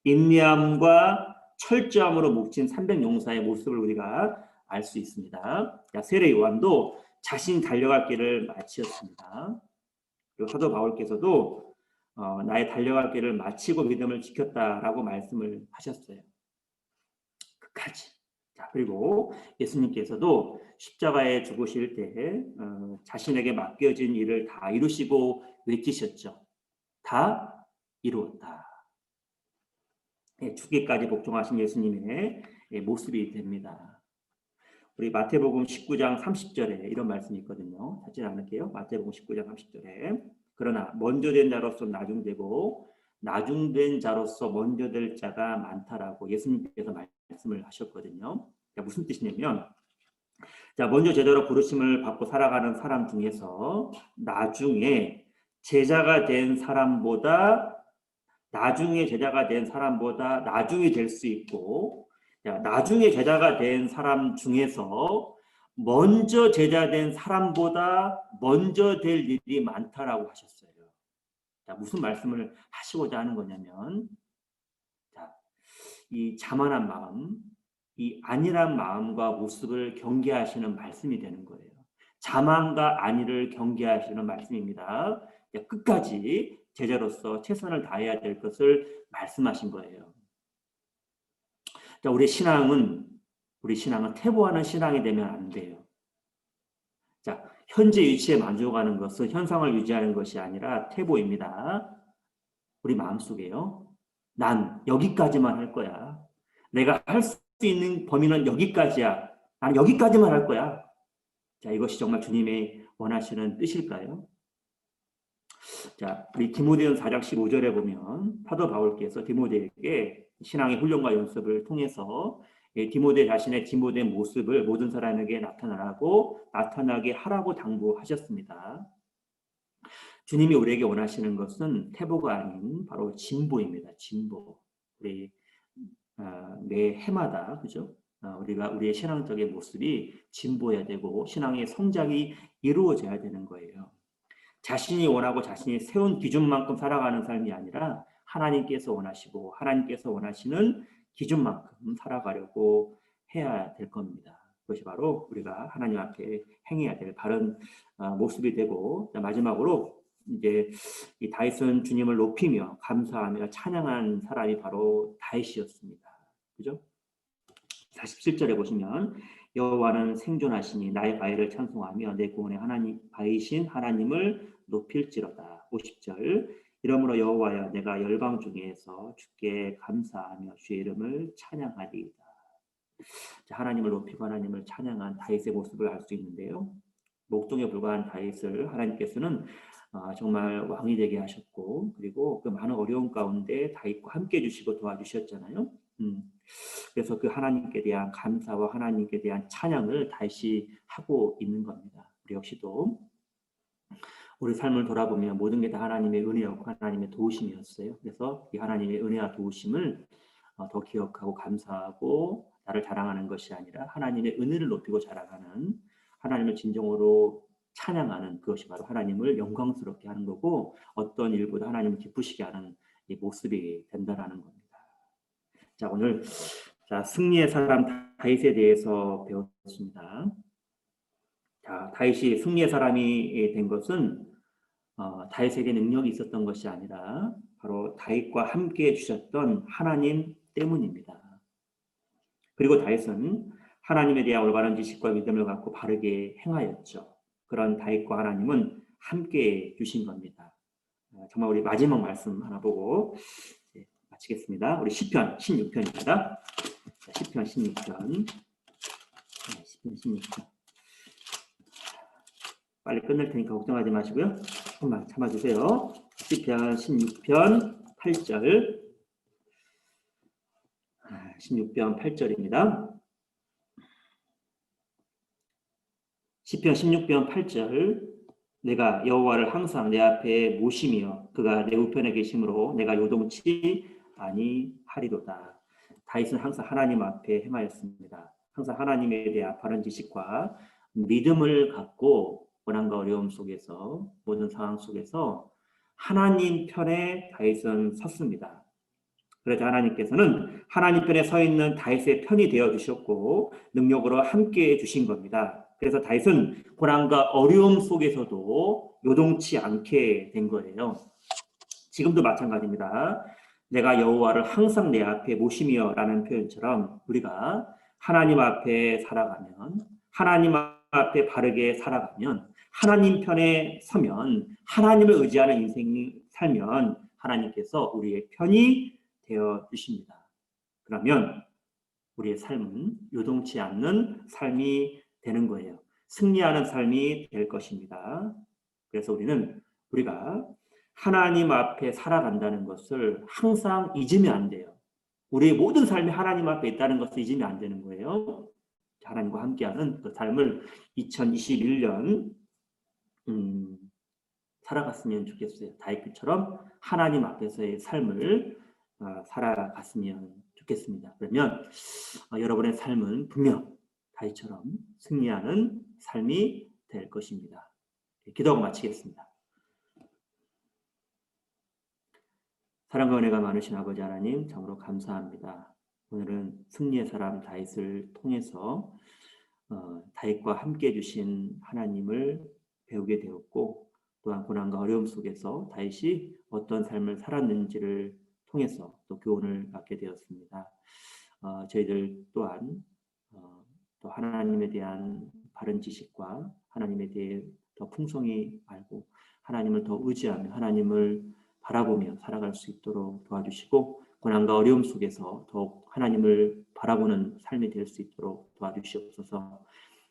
인내함과 철저함으로 뭉친 300용사의 모습을 우리가 알 수 있습니다. 세례 요한도 자신이 달려갈 길을 마치었습니다. 그리고 사도 바울께서도 나의 달려갈 길을 마치고 믿음을 지켰다라고 말씀을 하셨어요. 끝까지. 자, 그리고 예수님께서도 십자가에 죽으실 때 자신에게 맡겨진 일을 다 이루시고 외치셨죠. 다 이루었다. 죽기까지 복종하신 예수님의 모습이 됩니다. 우리 마태복음 19장 30절에 이런 말씀이 있거든요. 찾지 않을게요. 마태복음 19장 30절에 그러나 먼저 된 자로서 나중되고 나중된 자로서 먼저 될 자가 많다라고 예수님께서 말씀을 하셨거든요. 무슨 뜻이냐면 먼저 제대로 부르심을 받고 살아가는 사람 중에서 나중에 제자가 된 사람보다 나중에 될 수 있고 나중에 제자가 된 사람 중에서 먼저 제자 된 사람보다 먼저 될 일이 많다라고 하셨어요. 무슨 말씀을 하시고자 하는 거냐면 이 자만한 마음, 이 안일한 마음과 모습을 경계하시는 말씀이 되는 거예요. 자만과 안일을 경계하시는 말씀입니다. 끝까지 제자로서 최선을 다해야 될 것을 말씀하신 거예요. 우리 신앙은 퇴보하는 신앙이 되면 안 돼요. 현재 위치에 만족하는 것은 현상을 유지하는 것이 아니라 퇴보입니다. 우리 마음속에요. 난 여기까지만 할 거야. 내가 할 수 있는 범위는 여기까지야. 나는 여기까지만 할 거야. 이것이 정말 주님의 원하시는 뜻일까요? 우리 디모데전서 4장 15절에 보면 사도 바울께서 디모데에게 신앙의 훈련과 연습을 통해서 디모데 자신의 디모데 모습을 모든 사람에게 나타나게 하라고 당부하셨습니다. 주님이 우리에게 원하시는 것은 태보가 아닌 바로 진보입니다. 진보. 우리 매 해마다 그죠? 우리의 신앙적인 모습이 진보해야 되고 신앙의 성장이 이루어져야 되는 거예요. 자신이 원하고 자신이 세운 기준만큼 살아가는 삶이 아니라 하나님께서 원하시고 하나님께서 원하시는 기준만큼 살아가려고 해야 될 겁니다. 그것이 바로 우리가 하나님 앞에 행해야 될 바른 모습이 되고, 마지막으로 이제 이 다윗은 주님을 높이며 감사하며 찬양한 사람이 바로 다윗이었습니다. 그죠? 47절에 보시면 여호와는 생존하시니 나의 바위를 찬송하며 내 구원의 하나님 바위신 하나님을 높일지로다. 50절 이러므로 여호와여 내가 열방 중에서 주께 감사하며 주의 이름을 찬양하리이다. 하나님을 높이고 하나님을 찬양한 다윗의 모습을 알 수 있는데요. 목동에 불과한 다윗을 하나님께서는 정말 왕이 되게 하셨고, 그리고 그 많은 어려움 가운데 다윗과 함께 해주시고 도와주셨잖아요. 그래서 그 하나님께 대한 감사와 하나님께 대한 찬양을 다시 하고 있는 겁니다. 우리 역시도 우리 삶을 돌아보면 모든 게 다 하나님의 은혜였고 하나님의 도우심이었어요. 그래서 이 하나님의 은혜와 도우심을 더 기억하고 감사하고 나를 자랑하는 것이 아니라 하나님의 은혜를 높이고 자랑하는, 하나님을 진정으로 찬양하는, 그것이 바로 하나님을 영광스럽게 하는 거고 어떤 일보다 하나님을 기쁘시게 하는 이 모습이 된다라는 겁니다. 자, 오늘 승리의 사람 다윗에 대해서 배웠습니다. 자, 다윗이 승리의 사람이 된 것은 다윗에게 능력이 있었던 것이 아니라 바로 다윗과 함께 해주셨던 하나님 때문입니다. 그리고 다윗은 하나님에 대한 올바른 지식과 믿음을 갖고 바르게 행하였죠. 그런 다윗과 하나님은 함께 주신 겁니다. 정말 우리 마지막 말씀 하나 보고 마치겠습니다. 우리 시편 16편입니다. 시편 16편. 시편 16편. 빨리 끝낼 테니까 걱정하지 마시고요. 조금만 참아주세요. 시편 16편 8절. 16편 8절입니다. 시편 16편 8절. 내가 여호와를 항상 내 앞에 모시며 그가 내 우편에 계심으로 내가 요동치 아니하리로다. 다윗은 항상 하나님 앞에 행하였습니다. 항상 하나님에 대한 바른 지식과 믿음을 갖고 고난과 어려움 속에서, 모든 상황 속에서 하나님 편에 다윗은 섰습니다. 그래서 하나님께서는 하나님 편에 서 있는 다윗의 편이 되어 주셨고 능력으로 함께 해 주신 겁니다. 그래서 다윗은 고난과 어려움 속에서도 요동치 않게 된 거예요. 지금도 마찬가지입니다. 내가 여호와를 항상 내 앞에 모시며 라는 표현처럼 우리가 하나님 앞에 살아가면, 하나님 앞에 바르게 살아가면, 하나님 편에 서면, 하나님을 의지하는 인생이 살면 하나님께서 우리의 편이 되어 주십니다. 그러면 우리의 삶은 요동치 않는 삶이 되는 거예요. 승리하는 삶이 될 것입니다. 그래서 우리가 하나님 앞에 살아간다는 것을 항상 잊으면 안 돼요. 우리의 모든 삶이 하나님 앞에 있다는 것을 잊으면 안 되는 거예요. 하나님과 함께하는 그 삶을 2021년 살아갔으면 좋겠어요. 다윗처럼 하나님 앞에서의 삶을 살아갔으면 좋겠습니다. 그러면 여러분의 삶은 분명 다윗처럼 승리하는 삶이 될 것입니다. 기도하고 마치겠습니다. 사랑과 은혜가 많으신 아버지 하나님, 참으로 감사합니다. 오늘은 승리의 사람 다윗을 통해서 다윗과 함께 해주신 하나님을 배우게 되었고, 또한 고난과 어려움 속에서 다윗이 어떤 삶을 살았는지를 통해서 또 교훈을 받게 되었습니다. 저희들 또한 또 하나님에 대한 바른 지식과 하나님에 대해 더 풍성히 알고 하나님을 더 의지하며 하나님을 바라보며 살아갈 수 있도록 도와주시고, 고난과 어려움 속에서 더욱 하나님을 바라보는 삶이 될 수 있도록 도와주시옵소서.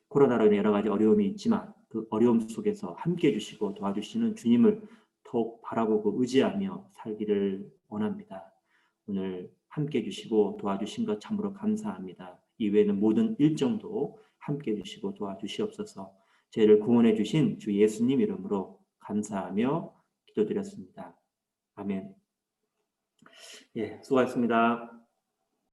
코로나로 인해 여러 가지 어려움이 있지만 그 어려움 속에서 함께 해주시고 도와주시는 주님을 더욱 바라보고 의지하며 살기를 원합니다. 오늘 함께 해주시고 도와주신 것 참으로 감사합니다. 이외에는 모든 일정도 함께 해주시고 도와주시옵소서. 저희를 구원해 주신 주 예수님 이름으로 감사하며 기도드렸습니다. 아멘. 예, 수고하셨습니다.